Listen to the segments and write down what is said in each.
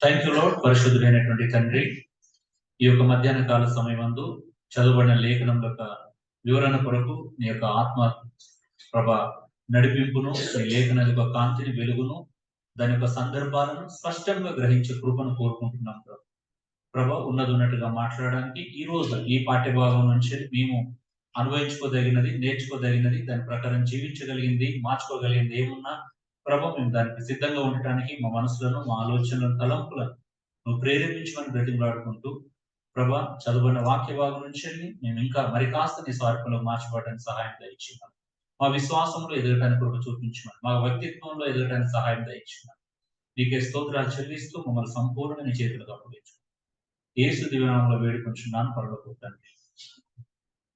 Thank you lord. పరిశుద్ధుడైనటువంటి తండ్రి, ఈ యొక్క మధ్యాహ్న కాల సమయమందు చదువుబడిన లేఖనం యొక్క వివరణ కొరకు నీ యొక్క ఆత్మ ప్రభ నడిపింపును, నీ లేఖన యొక్క కాంతిని, వెలుగును, దాని యొక్క సందర్భాలను స్పష్టంగా గ్రహించే కృపను కోరుకుంటున్నాం ప్రభ. ఉన్నట్టుగా మాట్లాడడానికి ఈ రోజు ఈ పాఠ్యభాగం నుంచి మేము అనుభవించుకోదగినది, నేర్చుకోదగినది, దాని ప్రకారం జీవించగలిగింది, మార్చుకోగలిగింది ఏమున్నా ప్రభ మేము దానికి సిద్ధంగా ఉండటానికి మా మనసులను, మా ఆలోచనలను, తలంపులను నువ్వు ప్రేరేపించమని బ్రతిమలాడుకుంటూ ప్రభ చదువుకున్న వాక్య భాగం నుంచి మేము ఇంకా మరి కాస్త నీ స్వార్థంలో మార్చిపోవడానికి సహాయం దయచేయమని, మా విశ్వాసంలో ఎదగటానికి కృప చూపించమని, మా వ్యక్తిత్వంలో ఎదగటానికి సహాయం దయచేయమని నీకే స్తోత్రాలు చెల్లిస్తూ మమ్మల్ని సంపూర్ణ నీ చేతులకు అప్పగించు. యేసు దివ్యనామంలో వేడుకొంచున్నాను పరలోకపు తండ్రి.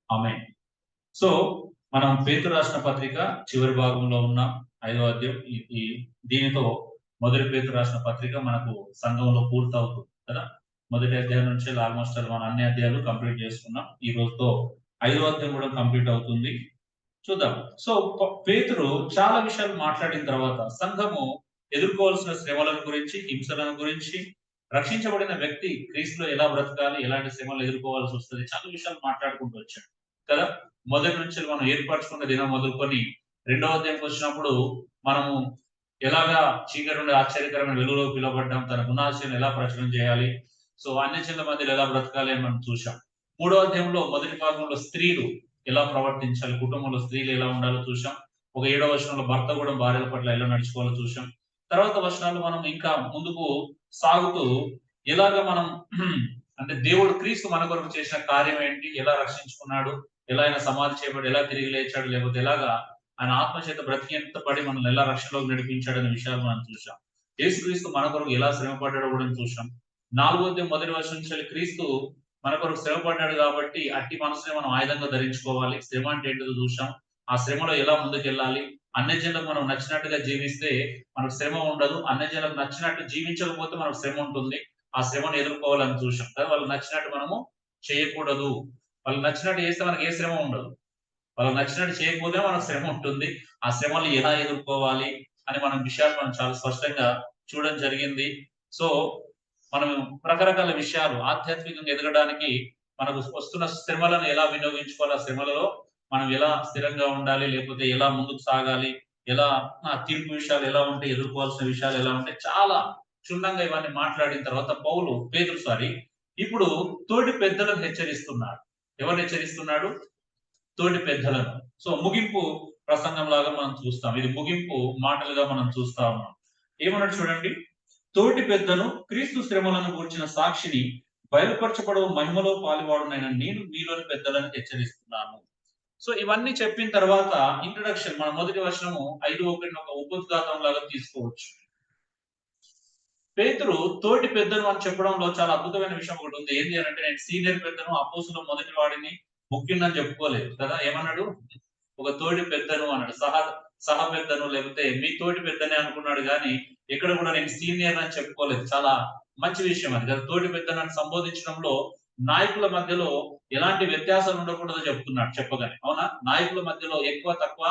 ఆమేన్. సో మనం పేతురు రాసిన పత్రిక చివరి భాగంలో ఉన్నాం, 5వ అధ్యాయం. దీనితో మొదటి పేతురు రాసిన పత్రిక మనకు సంఘంలో పూర్తవుతుంది కదా. మొదటి అధ్యాయం నుంచి ఆల్మోస్ట్ మనం అన్ని అధ్యాయాలు కంప్లీట్ చేసుకున్నాం. ఈ రోజుతో 5వ అధ్యాయం కూడా కంప్లీట్ అవుతుంది. చూద్దాం. సో పేతురు చాలా విషయాలు మాట్లాడిన తర్వాత సంఘము ఎదుర్కోవాల్సిన శ్రమలను గురించి, హింసలను గురించి, రక్షించబడిన వ్యక్తి క్రీస్తులో ఎలా బ్రతకాలి, ఎలాంటి శ్రమలు ఎదుర్కోవాల్సి వస్తుంది, చాలా విషయాలు మాట్లాడుకుంటూ వచ్చాడు కదా. మొదటి నుంచి మనం ఏర్పరచుకున్న దినం మొదలుకొని 2వ అధ్యాయంకి వచ్చినప్పుడు మనము ఎలాగా చీకటి నుండి ఆశ్చర్యకరమైన వెలుగులో పిలువబడ్డాం, తన గుణాశయం ఎలా ప్రచురణ చేయాలి, సో అన్ని చిన్న మధ్యలో ఎలా బ్రతకాలి అని మనం చూసాం. 3వ అధ్యాయంలో మొదటి భాగంలో స్త్రీలు ఎలా ప్రవర్తించాలి, కుటుంబంలో స్త్రీలు ఎలా ఉండాలో చూసాం. ఒక 7వ వచనంలో భర్త కూడా భార్యల పట్ల ఎలా నడుచుకోవాలో చూసాం. తర్వాత వచనాలు మనం ఇంకా ముందుకు సాగుతూ ఎలాగ మనం అంటే దేవుడు క్రీస్తు మన కొరకు చేసిన కార్యం ఏంటి, ఎలా రక్షించుకున్నాడు, ఎలా ఆయన సమాధి చేయబడి ఎలా తిరిగి లేచాడు, లేకపోతే ఎలాగా ఆయన ఆత్మచేత బ్రతికేంత పడి మనల్ని ఎలా రక్షణలోకి నడిపించాడనే విషయాలు మనం చూసాం. యేసుక్రీస్తు మన కొరకు ఎలా శ్రమ పడ్డాడో కూడా చూసాం. 4వ అధ్యాయం మొదటి వర్షం నుంచి క్రీస్తు మన కొరకు శ్రమ పడ్డాడు కాబట్టి అట్టి మనసుని మనం ఆయుధంగా ధరించుకోవాలి. శ్రమ అంటే ఏంటో చూసాం. ఆ శ్రమలో ఎలా ముందుకెళ్ళాలి, అన్ని జనులకు మనం నచ్చినట్టుగా జీవిస్తే మనకు శ్రమ ఉండదు, అన్ని జనులకు నచ్చినట్టు జీవించకపోతే మనకు శ్రమ ఉంటుంది. ఆ శ్రమను ఎదుర్కోవాలని చూసాం కదా. వాళ్ళకి నచ్చినట్టు మనము చేయకూడదు, వాళ్ళకి నచ్చినట్టు చేస్తే మనకి ఏ శ్రమ ఉండదు, వాళ్ళకి నచ్చినట్టు చేయకపోతే మనకు శ్రమ ఉంటుంది. ఆ శ్రమలు ఎలా ఎదుర్కోవాలి అని మనం విషయాలు మనం చాలా స్పష్టంగా చూడడం జరిగింది. సో మనం రకరకాల విషయాలు ఆధ్యాత్మికంగా ఎదగడానికి మనకు వస్తున్న శ్రమలను ఎలా వినియోగించుకోవాలి, ఆ శ్రమలలో మనం ఎలా స్థిరంగా ఉండాలి, లేకపోతే ఎలా ముందుకు సాగాలి, ఎలా తీర్పు విషయాలు ఎలా ఉంటాయి, ఎదుర్కోవాల్సిన విషయాలు ఎలా ఉంటాయి, చాలా క్షుణ్ణంగా ఇవన్నీ మాట్లాడిన తర్వాత పేతురు ఇప్పుడు తోటి పెద్దలను హెచ్చరిస్తున్నాడు. ఎవరు హెచ్చరిస్తున్నాడు? తోటి పెద్దలను. సో ముగింపు ప్రసంగం లాగా మనం చూస్తాం. ఇది ముగింపు మాటలుగా మనం చూస్తా ఉన్నాం. ఏమన్నాడు చూడండి. తోటి పెద్దను, క్రీస్తు శ్రమలను గూర్చిన సాక్షిని, బయలుపరచబడవు మహిమలో పాలువాడునైన నేను మీలోని పెద్దలను హెచ్చరిస్తున్నాను. సో ఇవన్నీ చెప్పిన తర్వాత ఇంట్రడక్షన్ మన మొదటి వచనము 5:1 ఒక ఉపోద్ఘాతం లాగా తీసుకోవచ్చు. పేతురు తోటి పెద్దను అని చెప్పడంలో చాలా అద్భుతమైన విషయం ఒకటి ఉంది. ఏంటి అంటే, నేను సీనియర్ పెద్దను, అపోస్తుల మొదటి వాడిని, ముఖ్యుడని చెప్పుకోలేదు కదా. ఏమన్నాడు? ఒక తోటి పెద్దను అన్నాడు. సహ పెద్దను, లేకపోతే మీ తోటి పెద్దనే అనుకున్నాడు కానీ ఎక్కడ కూడా నేను సీనియర్ అని చెప్పుకోలేదు. చాలా మంచి విషయం అది కదా. తోటి పెద్దను సంబోధించడంలో నాయకుల మధ్యలో ఎలాంటి వ్యత్యాసాలు ఉండకూడదు చెప్తున్నాడు చెప్పగానే. అవునా? నాయకుల మధ్యలో ఎక్కువ తక్కువ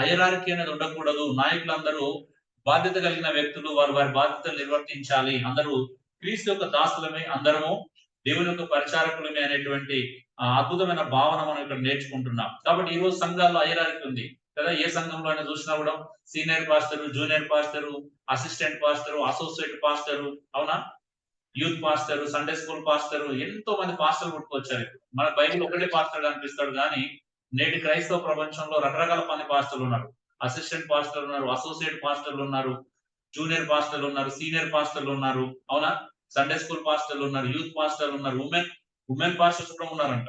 హైరార్కీ అనేది ఉండకూడదు. నాయకులందరూ బాధ్యత కలిగిన వ్యక్తులు, వారి వారి బాధ్యతలు నిర్వర్తించాలి. అందరూ క్రీస్తు యొక్క దాసులమే, అందరము దేవుని యొక్క పరిచారకులమే అనేటువంటి అద్భుతమైన భావన మనం ఇక్కడ నేర్చుకుంటున్నాం. కాబట్టి ఈ రోజు సంఘాల్లో హైరార్కీ ఉంది కదా. ఏ సంఘంలో అయినా చూసినా కూడా senior pastor, junior pastor, assistant pastor, associate pastor, అవునా, youth pastor, Sunday school pastor, ఎంతో మంది పాస్టర్లు పుట్టుకొచ్చారు. మన బైబిల్ ఒకటే పాస్టర్ కనిపిస్తాడు కానీ నేటి క్రైస్తవ ప్రపంచంలో రకరకాల మంది పాస్టర్లు ఉన్నారు. అసిస్టెంట్ పాస్టర్లు ఉన్నారు, అసోసియేట్ పాస్టర్లు ఉన్నారు, జూనియర్ పాస్టర్లు ఉన్నారు, సీనియర్ పాస్టర్లు ఉన్నారు, అవునా, సండే స్కూల్ పాస్టర్లు ఉన్నారు, యూత్ పాస్టర్లు ఉన్నారు, ఉమెన్ పాస్టర్స్ కూడా ఉన్నారంట.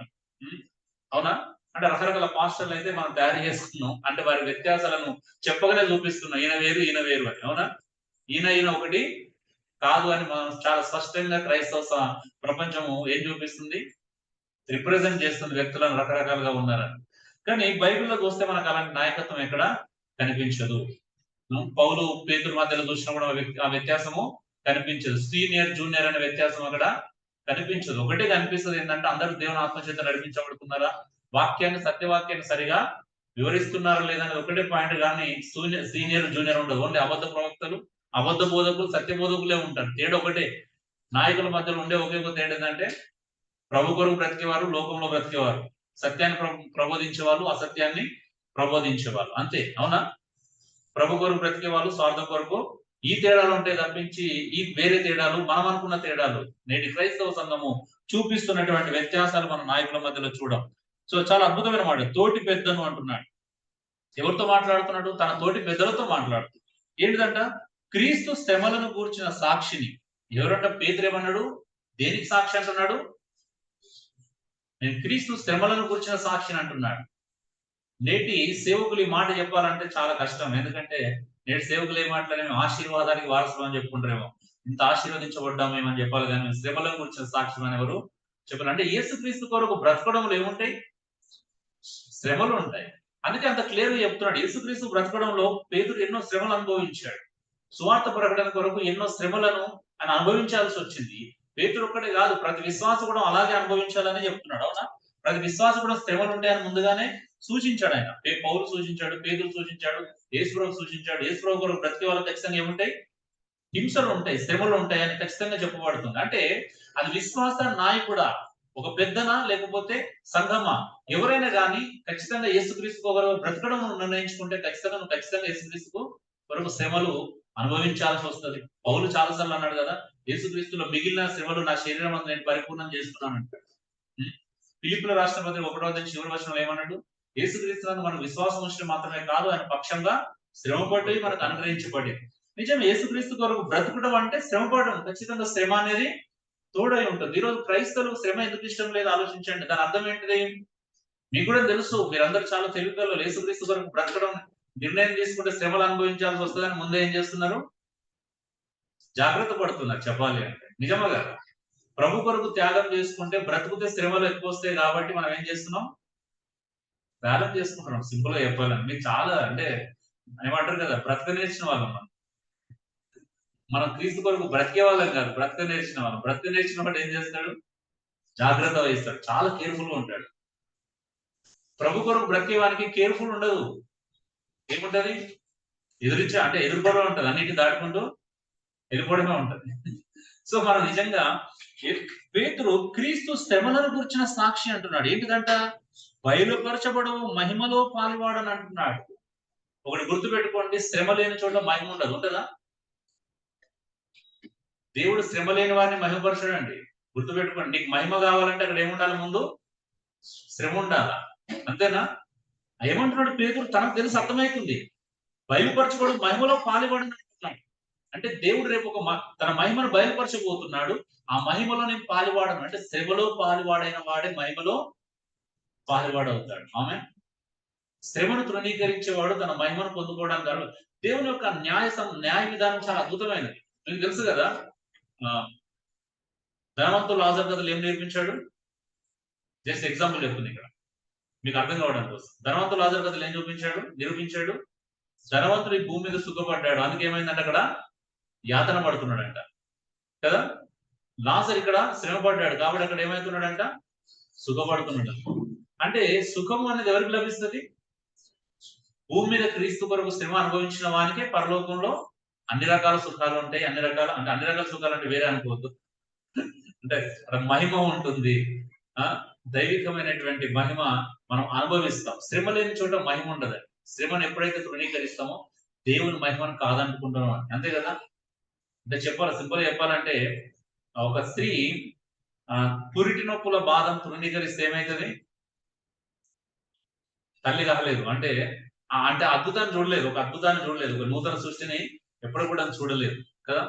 అవునా? అంటే రకరకాల పాస్టర్లు అయితే మనం తయారు చేసుకున్నాం. అంటే వారి వ్యత్యాసాలను చెప్పగానే చూపిస్తున్నాం. ఈయన వేరు, ఈయన వేరు అని. అవునా? ఈయన ఒకటి కాదు అని మనం చాలా స్పష్టంగా క్రైస్తవ ప్రపంచము ఏం చూపిస్తుంది, రిప్రజెంట్ చేస్తుంది వ్యక్తులను రకరకాలుగా ఉన్నారని. కానీ బైబిల్లో చూస్తే మనకు అలాంటి నాయకత్వం ఎక్కడ కనిపించదు. పౌలు పేతురు మధ్యలో చూసినా కూడా ఆ వ్యత్యాసము కనిపించదు. సీనియర్ జూనియర్ అనే వ్యత్యాసం అక్కడ కనిపించదు. ఒకటే కనిపిస్తుంది, ఏంటంటే అందరూ దేవుని ఆత్మచేత నడిపించబడుతున్నారా, వాక్యాన్ని సత్యవాక్యాన్ని సరిగా వివరిస్తున్నారా లేదని ఒకటే పాయింట్. కానీ సీనియర్ జూనియర్ ఉండదు. ఓన్లీ అబద్ధ ప్రవక్తలు, అబద్ధ బోధకులు సత్య బోధకులే ఉంటారు. తేడా ఒకటే. నాయకుల మధ్యలో ఉండే ఒకే ఒక తేడా ఏంటంటే ప్రభు కొరకు బ్రతికేవారు, లోకంలో బ్రతికేవారు. సత్యాన్ని ప్రబోధించేవాళ్ళు, అసత్యాన్ని ప్రబోధించేవాళ్ళు. అంతే. అవునా? ప్రభు కొరకు బ్రతికే వాళ్ళు స్వార్థం కొరకు ఈ తేడాలు ఉంటాయి తప్పించి ఈ వేరే తేడాలు మనం అనుకున్న తేడాలు నేటి క్రైస్తవ సంఘము చూపిస్తున్నటువంటి వ్యత్యాసాలు మన నాయకుల మధ్యలో చూడం. సో చాలా అద్భుతమైన మాట. తోటి పెద్దను అంటున్నాడు. ఎవరితో మాట్లాడుతున్నాడు? తన తోటి పెద్దలతో మాట్లాడుతున్నాడు. ఏంటిదంట? క్రీస్తు శ్రమలను కూర్చిన సాక్షిని. ఎవరంట? పేతురు ఏమన్నాడు? దేనికి సాక్షి అంటున్నాడు? నేను క్రీస్తు శ్రమలను కూర్చిన సాక్షిని అంటున్నాడు. నేటి సేవకులు ఈ మాట చెప్పాలంటే చాలా కష్టం. ఎందుకంటే నేటి సేవకులు ఏ మాటలు ఆశీర్వాదానికి వారసులు అని చెప్పుకుంటారేమో. ఇంత ఆశీర్వదించబడ్డాము ఏమని చెప్పాలి కానీ శ్రమలను గురించిన సాక్ష్యం అని ఎవరు చెప్పాలి. అంటే యేసుక్రీస్తు కొరకు బ్రతకడంలో ఏముంటాయి? శ్రమలు ఉంటాయి. అందుకే అంత క్లియర్ గా చెప్తున్నాడు. యేసుక్రీస్తు బ్రతకడంలో పేతురు ఎన్నో శ్రమలు అనుభవించాడు. సువార్త ప్రకటన కొరకు ఎన్నో శ్రమలను ఆయన అనుభవించాల్సి వచ్చింది. పేతురు ఒక్కడే కాదు, ప్రతి విశ్వాసం కూడా అలాగే అనుభవించాలని చెప్తున్నాడు. అవునా? ప్రతి విశ్వాసం కూడా శ్రమలు ఉంటాయని ముందుగానే సూచించాడు ఆయన. పౌలు సూచించాడు, పేతురు సూచించాడు, యేసుప్రభు సూచించాడు. యేసుప్రభు కొరకు బ్రతికే వాళ్ళు ఖచ్చితంగా ఏముంటాయి? హింసలు ఉంటాయి, శ్రమలు ఉంటాయి అని ఖచ్చితంగా చెప్పబడుతుంది. అంటే అది విశ్వాస నాయకుడా, ఒక పెద్దనా, లేకపోతే సంఘమా, ఎవరైనా కానీ ఖచ్చితంగా యేసుక్రీస్తు కొరకు బ్రతకడం నిర్ణయించుకుంటే ఖచ్చితంగా యేసుక్రీస్తుకు కొరకు శ్రమలు అనుభవించాల్సి వస్తుంది. పౌలు చాలాసార్లు అన్నాడు కదా, యేసుక్రీస్తులో మిగిలిన శ్రమలు నా శరీరం అంతా నేను పరిపూర్ణం చేస్తున్నాను అంటాడు. ఫిలిప్పుల రాష్ట్ర పత్రిక 1వ అధ్యాయం చివరి వచనంలో ఏమన్నాడు? యేసుక్రీస్తునందు మనం విశ్వాసం ఉంచడం మాత్రమే కాదు, ఆయన పక్షంగా శ్రమపడి మనకు అనుగ్రహించబడి. నిజం, యేసుక్రీస్తు కొరకు బ్రతకడం అంటే శ్రమపడడం. ఖచ్చితంగా శ్రమ అనేది తోడై ఉంటుంది. ఈరోజు క్రైస్తవులకు శ్రమ ఎందుకు ఇష్టం లేదు ఆలోచించండి. దాని అర్థం ఏంటిది? మీకు కూడా తెలుసు, మీరందరూ చాలా తెలివికల్లో. యేసుక్రీస్తు కొరకు బ్రతకడం నిర్ణయం తీసుకుంటే శ్రమలు అనుభవించాల్సి వస్తుందని ముందే ఏం చేస్తున్నారు? జాగ్రత్త పడుతున్నారు చెప్పాలి అంటే. నిజమా కదా? ప్రభు కొరకు త్యాగం చేసుకుంటే బ్రతుకుతే శ్రమలు ఎక్కువ వస్తాయి కాబట్టి మనం ఏం చేస్తున్నాం? త్యాగం చేసుకుంటున్నాం. సింపుల్ గా చెప్పాలని మీకు చాలా అంటే ఏమంటారు కదా, బ్రతక నేర్చిన వాళ్ళం మనం క్రీస్తు కొరకు బ్రతికే వాళ్ళం కాదు, బ్రతక నేర్చిన వాళ్ళం. బ్రతక నేర్చిన వాడు ఏం చేస్తాడు? జాగ్రత్త వహిస్తాడు, చాలా కేర్ఫుల్ గా ఉంటాడు. ప్రభు కొరకు బ్రతికే వానికి కేర్ఫుల్ ఉండదు. ఏముంటది? అంటే ఎదుర్కోవడం ఉంటది, అన్నిటి దాటుకుంటూ వెళ్ళిపోవడమే ఉంటది. సో మనం నిజంగా పేతురు క్రీస్తు శ్రమలను గురించిన సాక్షి అంటున్నాడు. ఏంటిదంట? బయలుపరచబడు మహిమలో పాలువాడని అంటున్నాడు. ఒకటి గుర్తుపెట్టుకోండి, శ్రమ లేని చోట మహిమ ఉండదు. ఉంటదా? దేవుడు శ్రమ లేని వారిని మహిమపరచడండి. గుర్తుపెట్టుకోండి. నీకు మహిమ కావాలంటే అక్కడ ఏముండాలి? ముందు శ్రమ ఉండాలా. అంతేనా? ఏమంటున్నాడు పేతురు? తనకు తెలిసి అర్థమవుతుంది. బయలుపరచబడు మహిమలో పాలువాడని అంటున్నాడు. అంటే దేవుడు రేపు తన మహిమను బయలుపరచబోతున్నాడు. ఆ మహిమలో నేను పాలువాడను అంటే శ్రమలో పాలువాడైన వాడే మహిమలో పాలువాడవుతాడు. ఆమె శ్రమను తృణీకరించేవాడు తన మహిమను పొందుకోవడానికి కాదు. దేవుని యొక్క న్యాయ విధానం చాలా అద్భుతమైనది. మీకు తెలుసు కదా, ధనవంతుడు లాజరు కథలు ఏం నేర్పించాడు? జస్ట్ ఎగ్జాంపుల్ చెప్తుంది ఇక్కడ మీకు అర్థం కావడానికి కోసం. ధనవంతుడు లాజరు కథలు ఏం నిరూపించాడు? ధనవంతుడు ఈ భూమి మీద సుఖపడ్డాడు, అందుకేమైందంటే అక్కడ యాతన పడుతున్నాడంట కదా. లాజరు ఇక్కడ శ్రమ పడ్డాడు కాబట్టి అక్కడ ఏమైతున్నాడంట? సుఖపడుతున్నాడు. అంటే సుఖం అనేది ఎవరికి లభిస్తుంది? భూమి మీద క్రీస్తు కొరకు శ్రమ అనుభవించిన వానికే పరలోకంలో అన్ని రకాల సుఖాలు ఉంటాయి. అన్ని రకాల సుఖాలు అంటే వేరే అనుకోవద్దు. అంటే మహిమ ఉంటుంది, దైవికమైనటువంటి మహిమ మనం అనుభవిస్తాం. శ్రమ లేని చోట మహిమ ఉండదు. శ్రమను ఎప్పుడైతే తృణీకరిస్తామో దేవుని మహిమను కాదనుకుంటున్నాం. అంతే కదా. అంటే సింపుల్ చెప్పాలంటే ఒక స్త్రీ పురిటి నొప్పుల బాధను తృణీకరిస్తే ఏమైతుంది? తల్లి కాలేదు. అంటే అద్భుతాన్ని చూడలేదు, ఒక నూతన సృష్టిని ఎప్పుడు కూడా చూడలేదు కదా.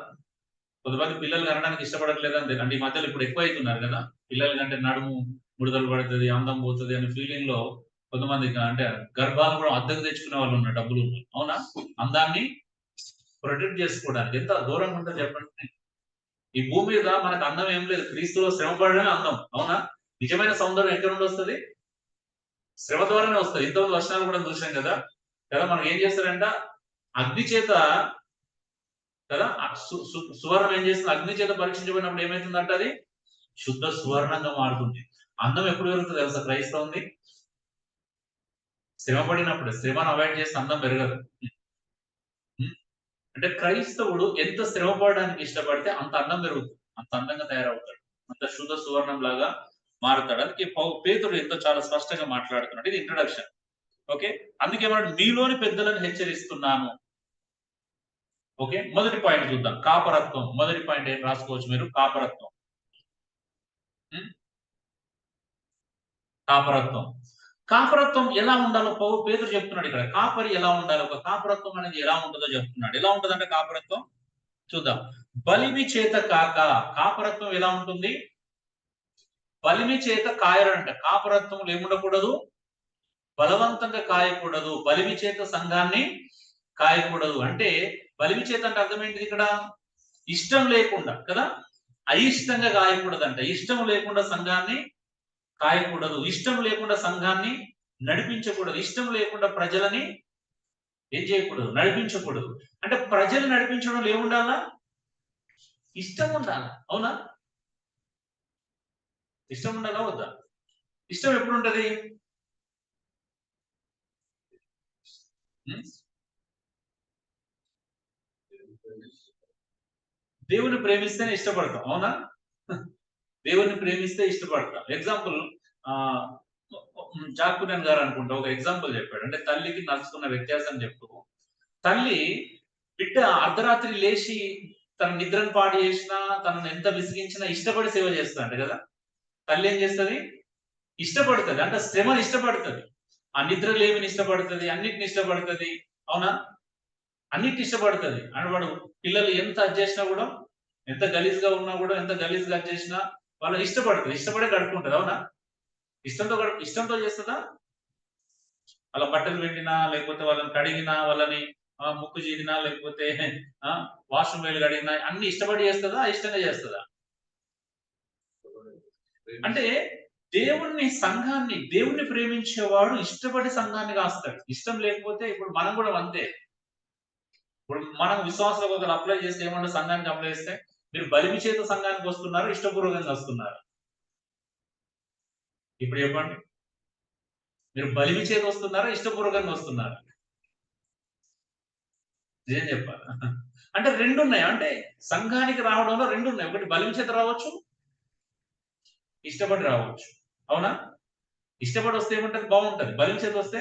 కొంతమంది పిల్లలు కనడానికి ఇష్టపడట్లేదు అంటే ఈ మధ్యలో ఇప్పుడు ఎక్కువ అవుతున్నారు కదా. పిల్లలు కంటే నడుము ముడతలు పడుతుంది, అందం పోతుంది అనే ఫీలింగ్ లో కొంతమంది అంటే గర్భాలు కూడా అద్దెకు తెచ్చుకునే వాళ్ళు ఉన్నారు, డబ్బులు. అవునా? అందాన్ని ప్రొటెక్ట్ చేసుకోవడానికి ఎంత దూరంగా ఉంటుంది చెప్పండి. ఈ భూమి మీద మనకు అందం ఏం లేదు, క్రీస్తులో శ్రమ పడడమే అందం. అవునా? నిజమైన సౌందర్యం ఎక్కడ నుండి వస్తుంది? శ్రమ ద్వారానే వస్తుంది. ఇంతమంది లక్షణాలు కూడా చూసాం కదా. మనం ఏం చేస్తారంట? అగ్ని చేత కదా, సువర్ణం ఏం చేస్తుంది? అగ్ని చేత పరీక్షించబడినప్పుడు ఏమైతుందంట? అది శుద్ధ సువర్ణంగా మారుతుంది. అందం ఎప్పుడు పెరుగుతుంది తెలుసా క్రైస్తవుంది? శ్రమ పడినప్పుడు. శ్రమను అవాయిడ్ చేస్తే అందం పెరగదు. అంటే క్రైస్తవుడు ఎంత శ్రమపడడానికి ఇష్టపడితే అంత అందం పెరుగుతుంది, అంత అందంగా తయారవుతాడు, అంత శుద్ధ సువర్ణం లాగా మారుతాడు. అందుకే పేతుడు ఎంతో చాలా స్పష్టంగా మాట్లాడుతున్నాడు. ఇది ఇంట్రొడక్షన్. ఓకే, అందుకే మనం మీలోని పెద్దలను హెచ్చరిస్తున్నాను. ఓకే, మొదటి పాయింట్ చూద్దాం, కాపరత్వం. మొదటి పాయింట్ ఏం రాసుకోవచ్చు మీరు? కాపరత్వం. కాపరత్వం. కాపరత్వం ఎలా ఉండాలో పేతురు చెప్తున్నాడు ఇక్కడ. కాపరి ఎలా ఉండాలి, ఒక కాపరత్వం అనేది ఎలా ఉంటుందో చెప్తున్నాడు. ఎలా ఉంటుందంటే కాపరత్వం చూద్దాం. బలిమి చేత కాక, కాపరత్వం ఎలా ఉంటుంది? బలిమి చేత కాయరంట. కాపరత్వం ఏముండకూడదు? బలవంతంగా కాయకూడదు, బలిమి చేత సంఘాన్ని కాయకూడదు. అంటే బలిమి చేత అంటే అర్థం ఏంటిది ఇక్కడ? ఇష్టం లేకుండా కదా, అయిష్టంగా కాయకూడదంట. ఇష్టం లేకుండా సంఘాన్ని కాయకూడదు, ఇష్టం లేకుండా సంఘాన్ని నడిపించకూడదు, ఇష్టం లేకుండా ప్రజలని ఏం చేయకూడదు? నడిపించకూడదు. అంటే ప్రజలు నడిపించడంలో ఏముండాలా? ఇష్టం ఉండాలా? అవునా? ఇష్టం ఉండాలా వద్దా? ఇష్టం ఎప్పుడు ఉంటది? దేవుని ప్రేమిస్తేనే ఇష్టపడతాం, అవునా? దేవుని ప్రేమిస్తే ఇష్టపడతాం. ఎగ్జాంపుల్ జాకునన్ గారు అనుకుంటా ఒక ఎగ్జాంపుల్ చెప్పాడు. అంటే తల్లికి నడుచుకున్న వ్యత్యాసం చెప్తూ, తల్లి బిడ్డ అర్ధరాత్రి లేచి తన నిద్రను పాడు చేసినా, తనను ఎంత విసిగించినా ఇష్టపడి సేవ చేస్తా అంట కదా. తల్లి ఏం చేస్తుంది? ఇష్టపడుతుంది. అంటే శ్రమను ఇష్టపడుతుంది, ఆ నిద్ర లేమిని ఇష్టపడుతుంది, అన్నిటిని ఇష్టపడుతుంది, అవునా? అన్నిటిని ఇష్టపడుతుంది. అండ్ వాడు పిల్లలు ఎంత చేసినా కూడా, ఎంత గలీజ్ గా ఉన్నా కూడా, ఎంత గలీజ్ గా చేసినా వాళ్ళు ఇష్టపడుతుంది, ఇష్టపడే గడుపుకుంటుంది, అవునా? ఇష్టంతో చేస్తుందా? వాళ్ళ బట్టలు పెట్టినా, లేకపోతే వాళ్ళని కడిగినా, వాళ్ళని ముక్కు చీదినా, లేకపోతే వాష్రూమ్ వెళ్ళి కడిగినా అన్ని ఇష్టపడి చేస్తుందా, ఇష్టంగా చేస్తుందా? అంటే దేవుణ్ణి, సంఘాన్ని, దేవుణ్ణి ప్రేమించేవాడు ఇష్టపడి సంఘాన్ని కాస్తాడు. ఇష్టం లేకపోతే, ఇప్పుడు మనం కూడా అంతే. ఇప్పుడు మనం విశ్వాసాలకు ఒకరు అప్లై చేస్తే ఏమన్నా సంఘానికి అప్లై చేస్తే, మీరు బలిమి చేత సంఘానికి వస్తున్నారు, ఇష్టపూర్వకంగా వస్తున్నారు? ఇప్పుడు చెప్పండి, మీరు బలిమి చేత వస్తున్నారా, ఇష్టపూర్వకంగా వస్తున్నారా? ఏం చెప్పాలి? అంటే రెండు ఉన్నాయి. అంటే సంఘానికి రావడంలో రెండు ఉన్నాయి. ఒకటి బలిమి చేత రావచ్చు, ఇష్టపడి రావచ్చు, అవునా? ఇష్టపడి వస్తే ఏముంటది? బాగుంటది. బలిమి చేత వస్తే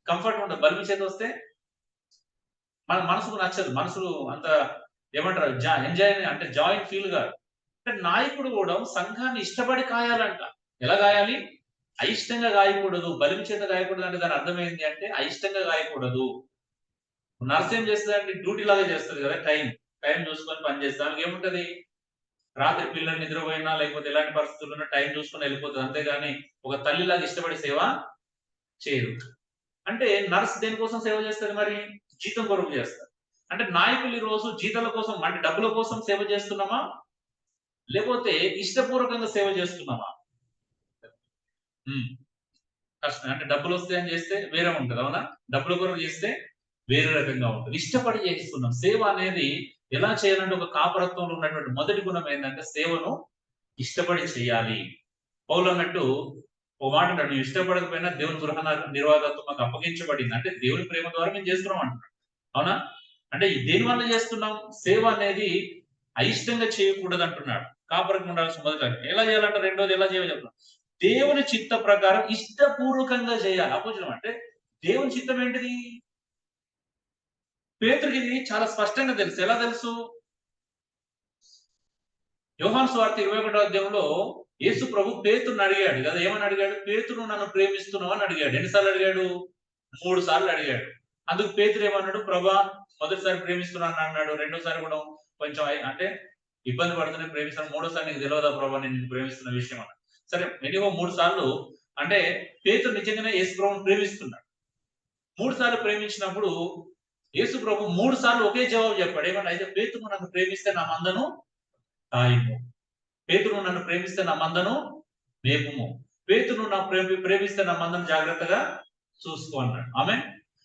కంఫర్ట్ ఉంటుంది. బలిమి చేత వస్తే మన మనసుకు నచ్చదు. మనసులు అంత ఏమంటారు? ఎంజాయ్ అంటే జాయింట్ ఫీల్ కాదు. అంటే నాయకుడు కూడా సంఘాన్ని ఇష్టపడి కాయాలంట. ఎలా కాయాలి? అయిష్టంగా గాయకూడదు. బలిమి చేత గాయకూడదు అంటే దాని అర్థం ఏంటి అంటే అయిష్టంగా గాయకూడదు. నర్స్ ఏం చేస్తదంటే డ్యూటీ లాగా చేస్తది కదా. టైం చూసుకొని పని చేస్తది. ఆమెకి ఏముంటది? రాత్రి పిల్లలు నిద్రపోయినా, లేకపోతే ఎలాంటి పరిస్థితుల్లో టైం చూసుకొని వెళ్ళిపోతది. అంతేగాని ఒక తల్లిలాగా ఇష్టపడి సేవ చేయదు. అంటే నర్స్ దేనికోసం సేవ చేస్తది మరి? జీతం కొరకు చేస్తది. అంటే నాయకులు ఈ రోజు జీతాల కోసం, అంటే డబ్బుల కోసం సేవ చేస్తున్నామా? లేకపోతే ఇష్టపూర్వకంగా సేవ చేస్తున్నామా? హ్మ్. కష్టం. అంటే డబ్బులొస్తాయని చేస్తే వేరే ఉంటది, అవునా? డబ్బుల కొరకు చేస్తే వేరే రకంగా ఉంటది. ఇష్టపడి చేస్తున్నాం. సేవ అనేది ఎలా చేయాలంటే, ఒక కాపరత్వంలో ఉన్నటువంటి మొదటి గుణం ఏంటంటే సేవను ఇష్టపడి చేయాలి. పౌలన్నట్టు ఓ మాట అంటాడు, "నువ్వు ఇష్టపడకపోయినా దేవుని గృహ నిర్వాహకత్వం మాకు అప్పగించబడింది." అంటే దేవుని ప్రేమ ద్వారా మేము చేస్తున్నాం అంటున్నాడు, అవునా? అంటే దేని వల్ల చేస్తున్నాం? సేవ అనేది అయిష్టంగా చేయకూడదు అంటున్నాడు. కాపరికి ఉండాల్సిన మొదటి ఎలా చేయాలంటే, రెండోది ఎలా చేయాలో చెప్తాను. దేవుని చిత్త ప్రకారం ఇష్టపూర్వకంగా చేయాలి. అపోజిట్ అంటే దేవుని చిత్తం ఏంటిది? పేతురుకి ఇది చాలా స్పష్టంగా తెలుసు. ఎలా తెలుసు? యోహాను సువార్త 21వ అధ్యాయంలో యేసు ప్రభు పేతురుని అడిగాడు కదా. ఏమని అడిగాడు? పేతురు నన్ను ప్రేమిస్తున్నావు అని అడిగాడు. ఎన్నిసార్లు అడిగాడు? 3 సార్లు అడిగాడు. అందుకు పేతురు ఏమన్నాడు? ప్రభా, మొదటిసారి ప్రేమిస్తున్నాను అన్నాడు. రెండోసారి కూడా కొంచెం అంటే ఇబ్బంది పడుతూనే ప్రేమిస్తాను. మూడోసారి నీకు తెలియదా ప్రభా నేను నిన్ను ప్రేమిస్తున్న విషయం అన్నాడు. సరే, మినిమం 3 సార్లు అంటే పేతురు నిజంగానే యేసు ప్రభువుని ప్రేమిస్తున్నాడు. 3 సార్లు ప్రేమించినప్పుడు యేసు ప్రభు 3 సార్లు ఒకే జవాబు చెప్పాడు. ఏమన్నా? అయితే పేతురు నన్ను ప్రేమిస్తే నా మందను కాయుము. పేతురు నన్ను ప్రేమిస్తే నా మందను మేపుము. పేతురు నా ప్రేమిస్తే నా మందను జాగ్రత్తగా చూసుకో అన్నాడు. ఆమె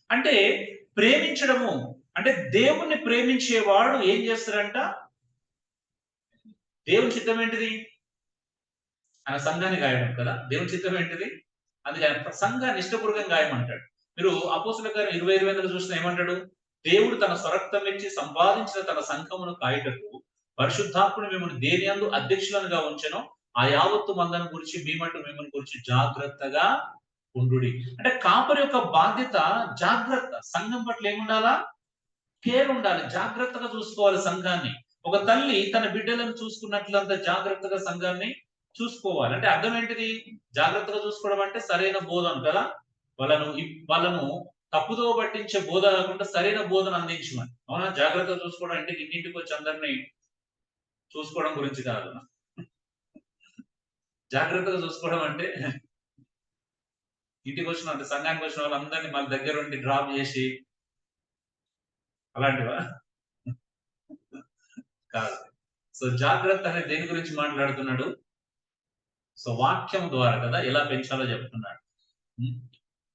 అంటే ప్రేమించడము అంటే దేవుణ్ణి ప్రేమించేవాడు ఏం చేస్తాడంట? దేవుని చిత్తం ఏంటిది? ఆయన సంఘాన్ని గాయడం కదా. దేవుని చిత్తం ఏంటిది? అందుకే ఆయన సంఘాన్ని ఇష్టపూర్వకంగా గాయమంటాడు. మీరు అపోస్తలుల కార్యం 20:28 చూసిన ఏమంటాడు? దేవుడు తన స్వరక్తం ఇచ్చి సంపాదించిన తన సంఘమును కాయుటకు పరిశుద్ధాత్ముడు మిమ్మల్ని దేని యందు అధ్యక్షులనుగా ఉంచెనో ఆ యావత్తు మందను గురించి మిమ్మల్ని గురించి జాగ్రత్తగా ఉండుడి. అంటే కాపరి యొక్క బాధ్యత జాగ్రత్త. సంఘం పట్ల ఏముండాలా? కేర్ ఉండాలి. జాగ్రత్తగా చూసుకోవాలి సంఘాన్ని. ఒక తల్లి తన బిడ్డలను చూసుకున్నట్లంత జాగ్రత్తగా సంఘాన్ని చూసుకోవాలి. అంటే అర్థం ఏంటిది? జాగ్రత్తగా చూసుకోవడం అంటే సరైన బోధన కదా. వాళ్ళను తప్పుదో పట్టించే బోధ కాకుండా సరైన బోధన అందించమని. అవునా? జాగ్రత్తగా చూసుకోవడం అంటే ఇంటికి వచ్చి అందరినీ చూసుకోవడం గురించి కాదు. జాగ్రత్తగా చూసుకోవడం అంటే ఇంటికి వచ్చిన అంటే సంఘానికి వచ్చిన వాళ్ళందరినీ మన దగ్గర ఉండి డ్రాప్ చేసి అలాంటివా? కాదు. సో జాగ్రత్త అనే దేని గురించి మాట్లాడుతున్నాడు? సో వాక్యం ద్వారా కదా ఎలా పెంచాలో చెప్తున్నాడు.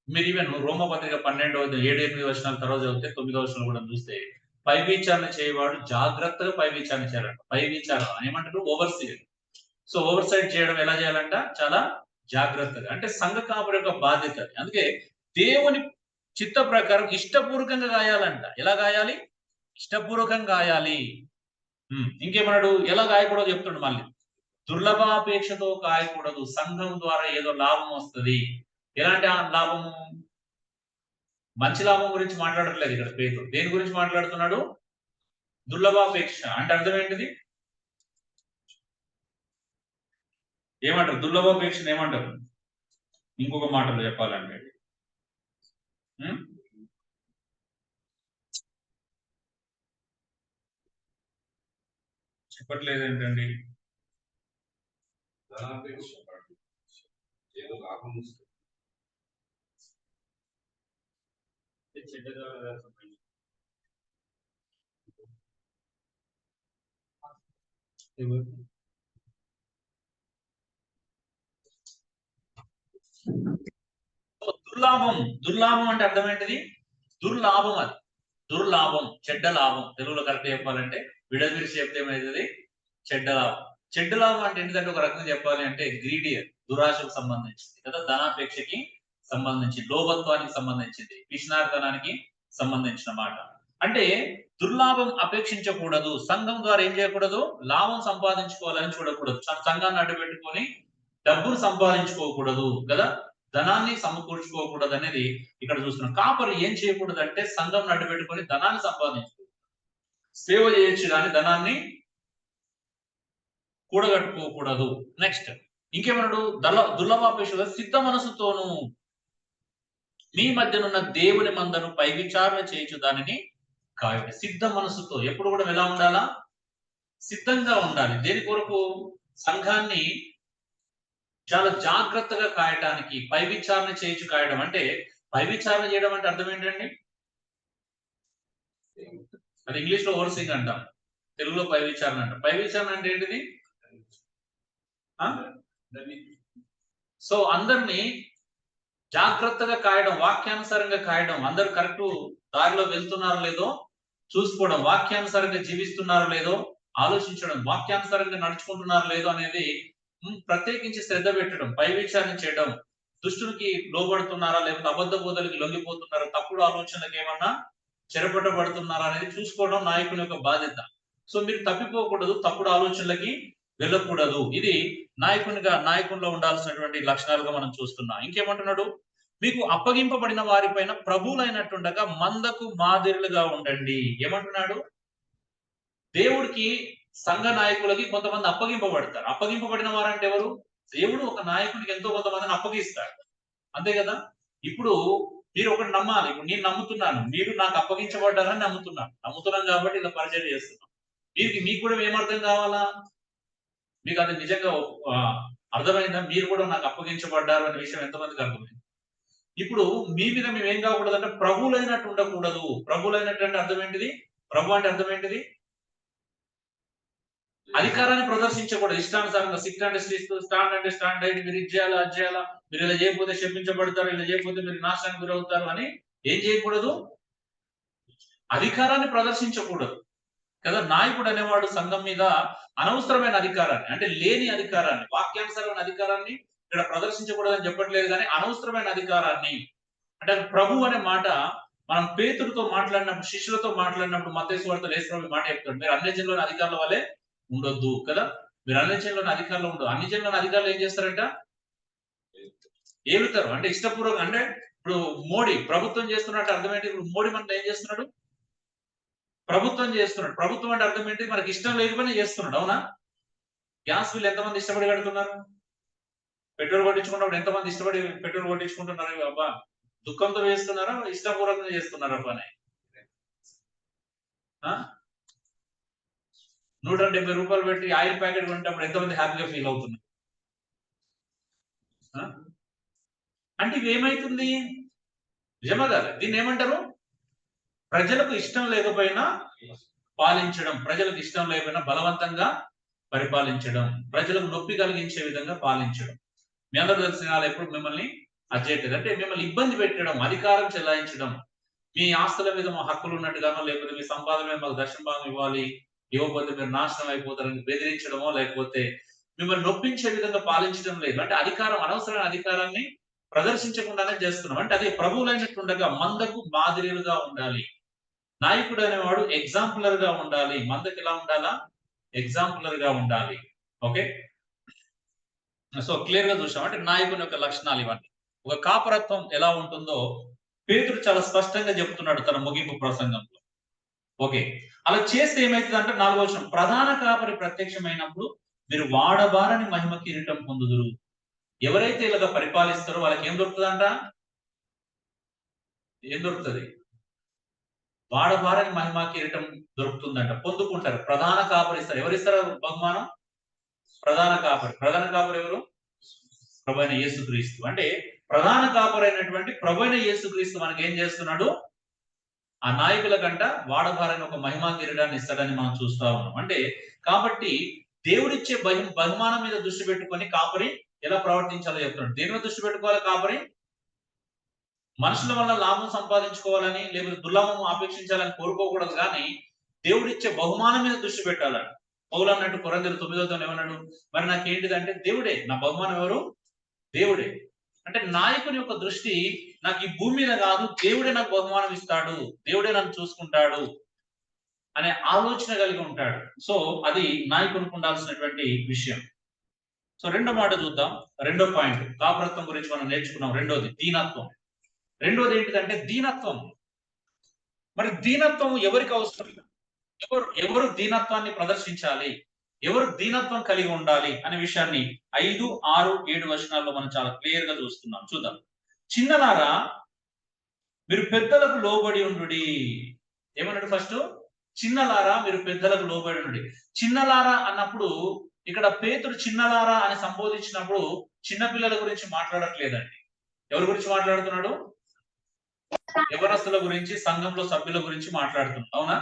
మీరు ఈవెన్ రోమపత్రిక 12వ 7-8 వచనాల తర్వాత చదివితే 9వ వచనం కూడా చూస్తే పై విచారణ చేయవాడు జాగ్రత్తగా పై విచారణ చేయాలంట. పై విచారణ ఏమంటారు? ఓవర్సీర్. సో ఓవర్ సైడ్ చేయడం ఎలా చేయాలంట? చాలా జాగ్రత్తగా. అంటే సంఘ కాపరి యొక్క బాధ్యత. అందుకే దేవుని చిత్త ప్రకారం ఇష్టపూర్వకంగా గాయాలంట. ఎలా గాయాలి? ఇష్టపూర్వకంగా గాయాలి. ఇంకేమన్నాడు? ఎలా గాయకూడదో చెప్తుండు మళ్ళీ. దుర్లభాపేక్షతో కాయకూడదు. సంఘం ద్వారా ఏదో లాభం వస్తుంది. ఎలాంటి లాభము? మంచి లాభం గురించి మాట్లాడట్లేదు ఇక్కడ పేతురు. దేని గురించి మాట్లాడుతున్నాడు? దుర్లభాపేక్ష అంటే అర్థం ఏంటిది? ఏమంటారు? దుర్లభాపేక్షను ఏమంటారు? ఇంకొక మాటలో చెప్పాలంటే చెప్పట్లేదు ఏంటండి? ఏదో లాభం వస్తుంది. దుర్లాభం అంటే అర్థం ఏంటిది? దుర్లాభం. అది దుర్లాభం, చెడ్డ లాభం. తెలుగులో కరెక్ట్ చెప్పాలంటే విడదీసి చెప్తే ఏమైతుంది? చెడ్డ లాభం. చెడ్డ లాభం అంటే ఏంటంటే ఒక రకంగా చెప్పాలి అంటే గ్రీడియర్, దురాశకు సంబంధించింది కదా. ధనాపేక్షకి సంబంధించి, లోభత్వానికి సంబంధించింది, పిష్నార్తనానికి సంబంధించిన మాట. అంటే దుర్లాభం అపేక్షించకూడదు. సంఘం ద్వారా ఏం చేయకూడదు? లాభం సంపాదించుకోవాలని చూడకూడదు. సంఘాన్ని అడ్డుపెట్టుకొని డబ్బును సంపాదించుకోకూడదు కదా. ధనాన్ని సమకూర్చుకోకూడదు అనేది ఇక్కడ చూస్తున్నాం. కాపరి ఏం చేయకూడదు అంటే సంఘం అడ్డుపెట్టుకొని ధనాన్ని సంపాదించుకోకూడదు. సేవ చేయొచ్చు కానీ ధనాన్ని కూడగట్టుకోకూడదు. నెక్స్ట్ ఇంకేమన్నాడు? దుర్లభాపేక్ష సిద్ధ మనసుతోను మీ మధ్యనున్న దేవుని మందను పై విచారణ చేయొచ్చు దానిని కాయుడి. సిద్ధ మనసుతో ఎప్పుడు కూడా ఎలా ఉండాలా? సిద్ధంగా ఉండాలి. దేని కొరకు? సంఘాన్ని చాలా జాగ్రత్తగా కాయటానికి. పై విచారణ చేయొచ్చు కాయడం అంటే, పై విచారణ చేయడం అంటే అర్థం ఏంటండి? అది ఇంగ్లీష్ లో ఓవర్సీయింగ్ అంటాం, తెలుగులో పై విచారణ అంటాం. పై విచారణ అంటే ఏంటిది? సో అందరినీ జాగ్రత్తగా కాయడం, వాక్యానుసారంగా కాయడం. అందరు కరెక్ట్ దారిలో వెళ్తున్నారో లేదో చూసుకోవడం, వాక్యానుసారంగా జీవిస్తున్నారో లేదో ఆలోచించడం, వాక్యానుసారంగా నడుచుకుంటున్నారో లేదో అనేది ప్రత్యేకించి శ్రద్ధ పెట్టడం, పై విచారణ చేయడం. దుష్టునికి లోబడుతున్నారా, లేకపోతే అబద్ధ బోధలకి లొంగిపోతున్నారా, తప్పుడు ఆలోచనలకు ఏమన్నా చెరపట్టబడుతున్నారా అనేది చూసుకోవడం నాయకుని యొక్క బాధ్యత. సో మీరు తప్పిపోకూడదు, తప్పుడు ఆలోచనలకి వెళ్ళకూడదు. ఇది నాయకునిలో ఉండాల్సినటువంటి లక్షణాలుగా మనం చూస్తున్నాం. ఇంకేమంటున్నాడు? మీకు అప్పగింపబడిన వారిపైన ప్రభువులైనట్టుండగా మందకు మాదిరిలుగా ఉండండి. ఏమంటున్నాడు? దేవుడికి సంఘ నాయకులకి కొంతమంది అప్పగింపబడతారు. అప్పగింపబడిన వారంటే ఎవరు? దేవుడు ఒక నాయకునికి ఎంతో కొంతమందిని అప్పగిస్తాడు, అంతే కదా. ఇప్పుడు మీరు ఒకటి నమ్మాలి. ఇప్పుడు నేను నమ్ముతున్నాను, మీరు నాకు అప్పగించబడ్డారని నమ్ముతున్నాను కాబట్టి ఇలా పరిచయం చేస్తున్నాం. మీకు కూడా ఏమర్థం కావాలా? మీకు అది నిజంగా అర్థమైందా? మీరు కూడా నాకు అప్పగించబడ్డారు అనే విషయం ఎంతమందికి అర్థమైంది? ఇప్పుడు మీ మీద మేము ఏం కాకూడదు అంటే ప్రభువులైనట్టు ఉండకూడదు. ప్రభువులైనట్టు అంటే అర్థం ఏంటిది? ప్రభు అంటే అర్థం ఏంటిది? అధికారాన్ని ప్రదర్శించకూడదు. ఇష్టానుసారంగా సిట్ అంటే స్టాండ్ అంటే స్టాండ్ అయ్యి మీరు ఇది చేయాలా, అది చేయాలా, మీరు ఇలా చేయకపోతే శపించబడతారు, ఇలా చేయకపోతే మీరు నాశనానికి గురవుతారు అని ఏం చేయకూడదు? అధికారాన్ని ప్రదర్శించకూడదు కదా. నాయకుడు అనేవాడు సంఘం మీద అనవసరమైన అధికారాన్ని, అంటే లేని అధికారాన్ని, వాక్యానుసరమైన అధికారాన్ని ఇక్కడ ప్రదర్శించకూడదని చెప్పట్లేదు, కానీ అనవసరమైన అధికారాన్ని, అంటే ప్రభు అనే మాట మనం పేతురుతో మాట్లాడినప్పుడు, శిష్యులతో మాట్లాడినప్పుడు మత్తయి సువార్తలో యేసు ప్రభు మాట చెప్తాడు, మీరు అన్ని జనుల్లోని అధికారుల వలె ఉండొద్దు కదా. మీరు అన్ని జనుల్లోని అధికారులు ఉండదు. అన్ని జనుల్లోని అధికారులు ఏం చేస్తారంట? ఏలుతారు. అంటే ఇష్టపూర్వకంగా. అంటే ఇప్పుడు మోడీ ప్రభుత్వం చేస్తున్నట్టు అర్థం ఏంటి? ఇప్పుడు మోడీ మనతో ఏం చేస్తున్నాడు? ప్రభుత్వం చేస్తున్నాడు. ప్రభుత్వం అంటే అర్థం ఏంటి? మనకి ఇష్టం లేకపోయినా చేస్తున్నాడు. అవునా? గ్యాస్ బిల్ ఎంతమంది ఇష్టపడి కడుతున్నారు? పెట్రోల్ కొట్టించుకున్నప్పుడు ఎంతమంది ఇష్టపడి పెట్రోల్ కొట్టించుకుంటున్నారు? అబ్బా, దుఃఖంతో చేస్తున్నారా? ఇష్టపూర్వకంగా చేస్తున్నారా పని? 170 రూపాయలు పెట్టి ఆయిల్ ప్యాకెట్ కొనేటప్పుడు ఎంతమంది హ్యాపీగా ఫీల్ అవుతున్నారు? అంటే ఇవి ఏమైతుంది? నిజమా కాదా? దీన్ని ఏమంటారు? ప్రజలకు ఇష్టం లేకపోయినా పాలించడం, ప్రజలకు ఇష్టం లేకపోయినా బలవంతంగా పరిపాలించడం, ప్రజలకు నొప్పి కలిగించే విధంగా పాలించడం. మీ అందరూ తెలిసిన వాళ్ళు ఎప్పుడు మిమ్మల్ని అజేయలేదు, అంటే మిమ్మల్ని ఇబ్బంది పెట్టడం, అధికారం చెలాయించడం, మీ ఆస్తుల మీద మా హక్కులు ఉన్నట్టుగానో, లేకపోతే మీ సంపాదన మీద మాకు దశమ భాగం ఇవ్వాలి, ఇవ్వకపోతే మీరు నాశనం అయిపోతారని బెదిరించడమో, లేకపోతే మిమ్మల్ని నొప్పించే విధంగా పాలించడం లేదు. అంటే అధికారం, అనవసరమైన అధికారాన్ని ప్రదర్శించకుండానే చేస్తున్నాం. అంటే అదే ప్రభువులైనట్టుండగా మందకు మాదిరిలుగా ఉండాలి. నాయకుడు అనేవాడు ఎగ్జాంపులర్ గా ఉండాలి. మందకి ఎలా ఉండాలా? ఎగ్జాంపులర్ గా ఉండాలి. ఓకే, సో క్లియర్ గా చూసాం. అంటే నాయకుని యొక్క లక్షణాలు ఇవన్నీ. ఒక కాపరత్వం ఎలా ఉంటుందో పేతురు చాలా స్పష్టంగా చెప్తున్నాడు తన ముగింపు ప్రసంగంలో. ఓకే, అలా చేస్తే ఏమైతుందంటే 4వ వచనం, ప్రధాన కాపరి ప్రత్యక్షమైనప్పుడు మీరు వాడబారని మహిమ కిరీటం పొందుదురు. ఎవరైతే ఇలాగా పరిపాలిస్తారో వాళ్ళకి ఏం దొరుకుతుందంట? ఏం దొరుకుతుంది? వాడబారని మహిమ కిరీటం దొరుకుతుందంట, పొందుకుంటారు. ప్రధాన కాపరి ఇస్తారు. ఎవరిస్తారు బహుమానం? ప్రధాన కాపరి. ప్రధాన కాపరి ఎవరు? ప్రభువైన యేసుక్రీస్తు. అంటే ప్రధాన కాపరైనటువంటి ప్రభువైన యేసుక్రీస్తు మనకి ఏం చేస్తున్నాడు? ఆ నాయకుల కంట వాడబారని ఒక మహిమా కిరీటాన్ని ఇస్తాడని మనం చూస్తా ఉన్నాం. అంటే కాబట్టి దేవుడిచ్చే బహుమానం మీద దృష్టి పెట్టుకొని కాపరి ఎలా ప్రవర్తించాలో చెప్తున్నాడు. దేని మీద దృష్టి పెట్టుకోవాలి కాపరి? మనుషుల వల్ల లాభం సంపాదించుకోవాలని, లేకపోతే దుర్లాభం ఆపేక్షించాలని కోరుకోకూడదు, కానీ దేవుడిచ్చే బహుమానం మీద దృష్టి పెట్టాలని. పౌలు అన్నట్టు కొరింథీయులు 9వ ఏమన్నాడు? మరి నాకేంటిదంటే దేవుడే నా బహుమానం. ఎవరు? దేవుడే. అంటే నాయకుని యొక్క దృష్టి నాకు ఈ భూమి మీద కాదు, దేవుడే నాకు బహుమానం ఇస్తాడు, దేవుడే నన్ను చూసుకుంటాడు అనే ఆలోచన కలిగి ఉంటాడు. సో అది నాయకునికి ఉండాల్సినటువంటి విషయం. సో రెండో మాట చూద్దాం. రెండో పాయింట్, కాపరత్వం గురించి మనం నేర్చుకున్నాం. రెండోది దీనత్వం. రెండోది ఏంటిదంటే దీనత్వం. మరి దీనత్వం ఎవరికి అవసరం? ఎవరు దీనత్వాన్ని ప్రదర్శించాలి? ఎవరు దీనత్వం కలిగి ఉండాలి అనే విషయాన్ని 5, 6, 7 వచనాల్లో మనం చాలా క్లియర్ గా చూస్తున్నాం. చూద్దాం. చిన్నలారా మీరు పెద్దలకు లోబడి ఉండుడి. ఏమన్నాడు ఫస్ట్? చిన్నలారా మీరు పెద్దలకు లోబడి ఉండుడి. చిన్నలారా అన్నప్పుడు ఇక్కడ పేతురు చిన్నలారా అని సంబోధించినప్పుడు చిన్నపిల్లల గురించి మాట్లాడట్లేదండి. ఎవరి గురించి మాట్లాడుతున్నాడు? యవనస్తుల గురించి, సంఘంలో సభ్యుల గురించి మాట్లాడుతున్నాడు. అవునా?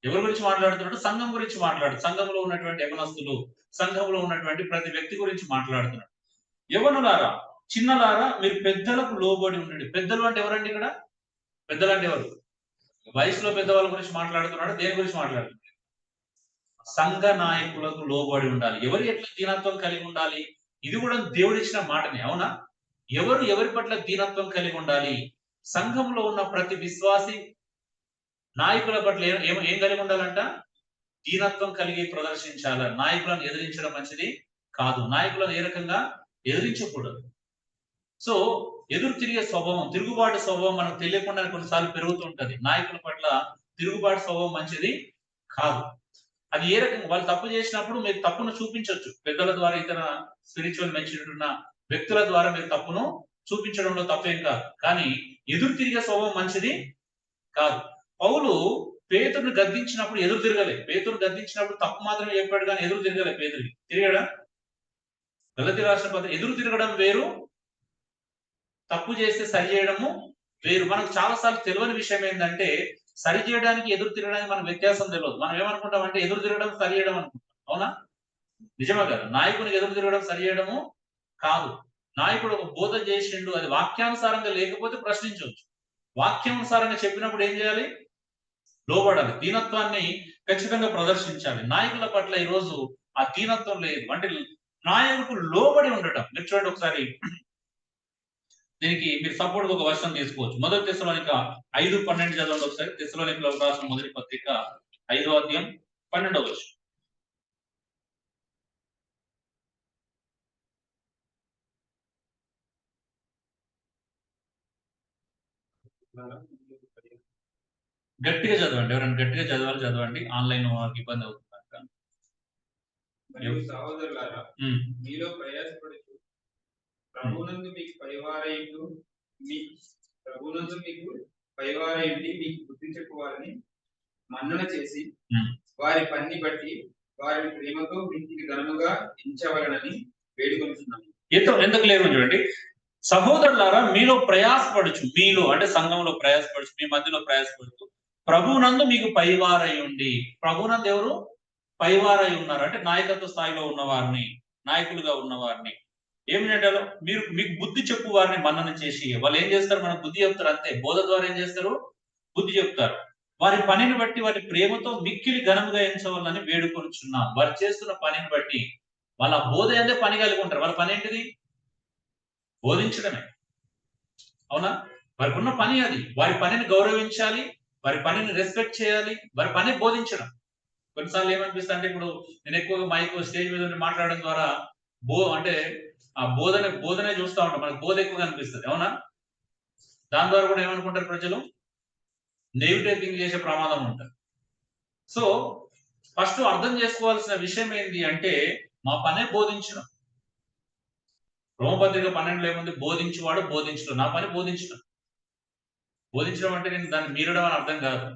ఎవరి గురించి మాట్లాడుతున్నాడు? సంఘం గురించి మాట్లాడు. సంఘంలో ఉన్నటువంటి యవనస్తులు, సంఘంలో ఉన్నటువంటి ప్రతి వ్యక్తి గురించి మాట్లాడుతున్నాడు. యవనులారా, చిన్నలారా మీరు పెద్దలకు లోబడి ఉండండి. పెద్దలు అంటే ఎవరండి ఇక్కడ? పెద్దలు అంటే ఎవరు? వయసులో పెద్దవాళ్ళ గురించి మాట్లాడుతున్నాడు. దేని గురించి మాట్లాడుతున్నాడు? సంఘ నాయకులకు లోబడి ఉండాలి. ఎవరు ఎట్లా దీనత్వం కలిగి ఉండాలి? ఇది కూడా దేవుడిచ్చిన మాటనే. అవునా? ఎవరి పట్ల దీనత్వం కలిగి ఉండాలి? సంఘంలో ఉన్న ప్రతి విశ్వాసి నాయకుల పట్ల ఏం కలిగి ఉండాలంట? దీనత్వం కలిగి ప్రదర్శించాల. నాయకులను ఎదిరించడం మంచిది కాదు. నాయకులను ఏ రకంగా ఎదిరించకూడదు. సో ఎదురు తిరిగే స్వభావం, తిరుగుబాటు స్వభావం మనకు తెలియకుండా కొన్నిసార్లు పెరుగుతూ ఉంటది. నాయకుల పట్ల తిరుగుబాటు స్వభావం మంచిది కాదు. అది ఏ రకంగా? వాళ్ళు తప్పు చేసినప్పుడు మీరు తప్పును చూపించవచ్చు. పెద్దల ద్వారా, ఇతర స్పిరిచువల్ మెచ్యూరిటీ ఉన్న వ్యక్తుల ద్వారా మీరు తప్పును చూపించడంలో తప్పేం కాదు. కానీ ఎదురు తిరిగే స్వభావం మంచిది కాదు. పౌలు పేతురుని గద్దించినప్పుడు ఎదురు తిరగలే. పేతురు గద్దించినప్పుడు తప్పు మాత్రమే చెప్పాడు, కానీ ఎదురు తిరగలే. పేతురికి తిరిగాడా? గలతీ రాసిన పత్రిక. ఎదురు తిరగడం వేరు, తప్పు చేస్తే సరి చేయడము వేరు. మనకు చాలా సార్లు తెలియని విషయం ఏంటంటే, సరి చేయడానికి ఎదురు తిరగడానికి మనకు వ్యత్యాసం తెలియదు. మనం ఏమనుకుంటాం అంటే ఎదురు తిరగడం సరి చేయడం అనుకుంటాం. అవునా? నిజమే కదా? నాయకునికి ఎదురు తిరగడం సరి చేయడము కాదు. నాయకుడు ఒక బోధ చేసిండు, అది వాక్యానుసారంగా లేకపోతే ప్రశ్నించవచ్చు. వాక్యానుసారంగా చెప్పినప్పుడు ఏం చేయాలి? లోబడాలి. దీనత్వాన్ని ఖచ్చితంగా ప్రదర్శించాలి. నాయకుల పట్ల ఈ రోజు ఆ దీనత్వం లేదు. అంటే నాయకుడు లోబడి ఉండటం. మీరు చూడండి ఒకసారి దీనికి మీరు సపోర్ట్ ఒక వర్షం తీసుకోవచ్చు. మొదటి తెస్సలోనిక 5:12 చదవండి ఒకసారి. తెస్సలోనికలకు రాసిన మొదటి పత్రిక 5వ అధ్యాయం 12వ వచనం. గట్టిగా చదవండి. ఎవరైనా గట్టిగా చదవండి. ఆన్లైన్ వాళ్ళకి ఇబ్బంది అవుతుంది కనుక. మరియు సహోదరులారా, మీలో ప్రయాసపడుచు ప్రభువునందు మీకు పైవారయుండి మీకు బుద్ధి చెప్పువారని మన్నన చేసి వారి పని బట్టి వారి ప్రేమతో వీటికి ఘనముగా ఎంచవలనని వేడుకొనుచున్నాను. ఎందుకు లేదు చూడండి. సహోదరులారా, మీలో ప్రయాసపడుచు, మీలో అంటే సంఘంలో ప్రయాసపడుచు, మీ మధ్యలో ప్రయాసపడుచు ప్రభువునందు మీకు పైవారై ఉండి. ప్రభువునందు ఎవరు పైవారై ఉన్నారు అంటే నాయకత్వ స్థాయిలో ఉన్నవారిని, నాయకులుగా ఉన్నవారిని ఏమిటంటే మీకు బుద్ధి చెప్పు వారిని మన్నన చేసి. వాళ్ళు ఏం చేస్తారు? మనకు బుద్ధి చెప్తారు అంతే. బోధ ద్వారా ఏం చేస్తారు? బుద్ధి చెప్తారు. వారి పనిని బట్టి వారి ప్రేమతో మిక్కిలి ఘనముగా ఎంచవాలని వేడుకొనుచున్నాం. వారు చేస్తున్న పనిని బట్టి వాళ్ళ బోధ అంటే పని కలిగి ఉంటారు. వాళ్ళ పని ఏంటిది? బోధించడమే. అవునా? వారికి ఉన్న పని అది. వారి పనిని గౌరవించాలి, వారి పనిని రెస్పెక్ట్ చేయాలి, వారి పని బోధించడం. కొన్నిసార్లు ఏమనిపిస్తుంది అంటే, ఇప్పుడు నేను ఎక్కువగా మైక్ స్టేజ్ మీద మాట్లాడడం ద్వారా అంటే ఆ బోధనే చూస్తూ ఉంటాం. మనకు బోధ ఎక్కువగా అనిపిస్తుంది. అవునా? దాని ద్వారా కూడా ఏమనుకుంటారు ప్రజలు? నెగిటివ్ థింక్ చేసే ప్రమాదం ఉంటుంది. సో ఫస్ట్ అర్థం చేసుకోవాల్సిన విషయం ఏంటి అంటే, మా పనే బోధించడం. రోమపత్రిక 12 ఏముంది? బోధించువాడు బోధించడం. నా పని బోధించడం. బోధించడం అంటే నేను దాన్ని మీరడం అని అర్థం కాదు.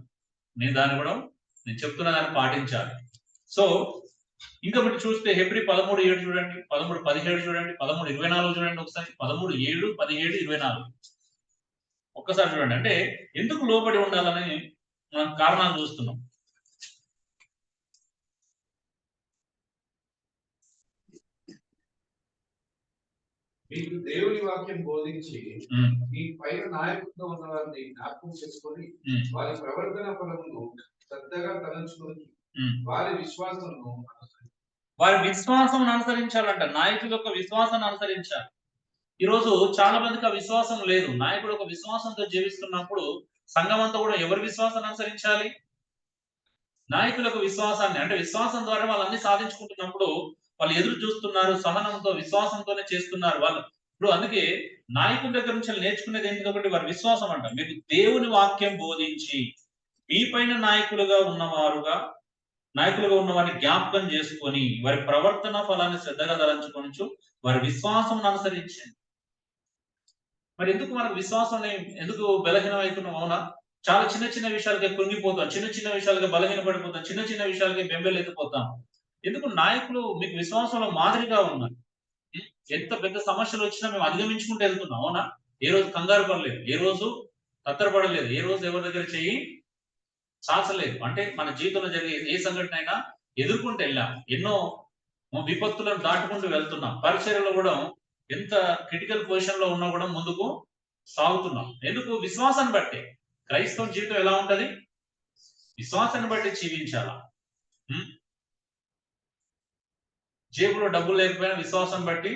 నేను చెప్తున్న దాన్ని పాటించాలి. సో ఇంకా మీరు చూస్తే హెబ్రీ 13:7 చూడండి, 13:17 చూడండి, 13:24 చూడండి ఒకసారి. 13:7, 17, 24 ఒక్కసారి చూడండి. అంటే ఎందుకు లోబడి ఉండాలని మనం కారణాలు చూస్తున్నాం. మీకు దేవుని వాక్యం బోధించి మీ పైన నాయకుడితో ఉన్న వారిని జ్ఞాపకం చేసుకొని వారి ప్రవర్తన ఫలమును శ్రద్ధగా తలంచుకొని వారి విశ్వాసం అనుసరించాలంట. నాయకుల యొక్క విశ్వాసాన్ని అనుసరించాలి. ఈరోజు చాలా మందికి ఆ విశ్వాసం లేదు. నాయకుడు ఒక విశ్వాసంతో జీవిస్తున్నప్పుడు సంఘం అంతా కూడా ఎవరి విశ్వాసాన్ని అనుసరించాలి? నాయకులకు విశ్వాసాన్ని. అంటే విశ్వాసం ద్వారా వాళ్ళన్ని సాధించుకుంటున్నప్పుడు వాళ్ళు ఎదురు చూస్తున్నారు, సహనంతో విశ్వాసంతోనే చేస్తున్నారు వాళ్ళు. ఇప్పుడు అందుకే నాయకుల దగ్గర నుంచి నేర్చుకునేది ఏంటి? ఒకటి వారి విశ్వాసం అంట. మీరు దేవుని వాక్యం బోధించి మీ పైన నాయకులుగా ఉన్న వారిని జ్ఞాపకం చేసుకొని వారి ప్రవర్తన ఫలాన్ని శ్రద్ధగా తలంచుకొనొచ్చు వారి విశ్వాసం అనుసరించండి. మరి ఎందుకు మనకు విశ్వాసం ఎందుకు బలహీనం అవుతున్నాం? అవునా? చాలా చిన్న చిన్న విషయాలకే కృంగిపోతాం, చిన్న చిన్న విషయాలకే బలహీన పడిపోతాం, చిన్న చిన్న విషయాలకే బెంబెలెత్తిపోతాం. ఎందుకు? నాయకులు మీకు విశ్వాసంలో మాదిరిగా ఉన్నారు. ఎంత పెద్ద సమస్యలు వచ్చినా మేము అధిగమించుకుంటూ వెళ్తున్నాం. అవునా? ఏ రోజు కంగారు పడలేదు, ఏ రోజు తత్తరపడలేదు, ఏ రోజు ఎవరి దగ్గర చెయ్యి సాచలేదు. అంటే మన జీవితంలో జరిగే ఏ సంఘటన అయినా ఎదుర్కొంటూ వెళ్ళాం. ఎన్నో విపత్తులను దాటుకుంటూ వెళ్తున్నాం. పరిచర్యలో కూడా ఎంత క్రిటికల్ పొజిషన్ లో ఉన్నా కూడా ముందుకు సాగుతున్నాం. ఎందుకు? విశ్వాసాన్ని బట్టి. క్రైస్తవ జీవితం ఎలా ఉంటది? విశ్వాసాన్ని బట్టి జీవించాలా. జేబులో డబ్బులు లేకపోయినా విశ్వాసం బట్టి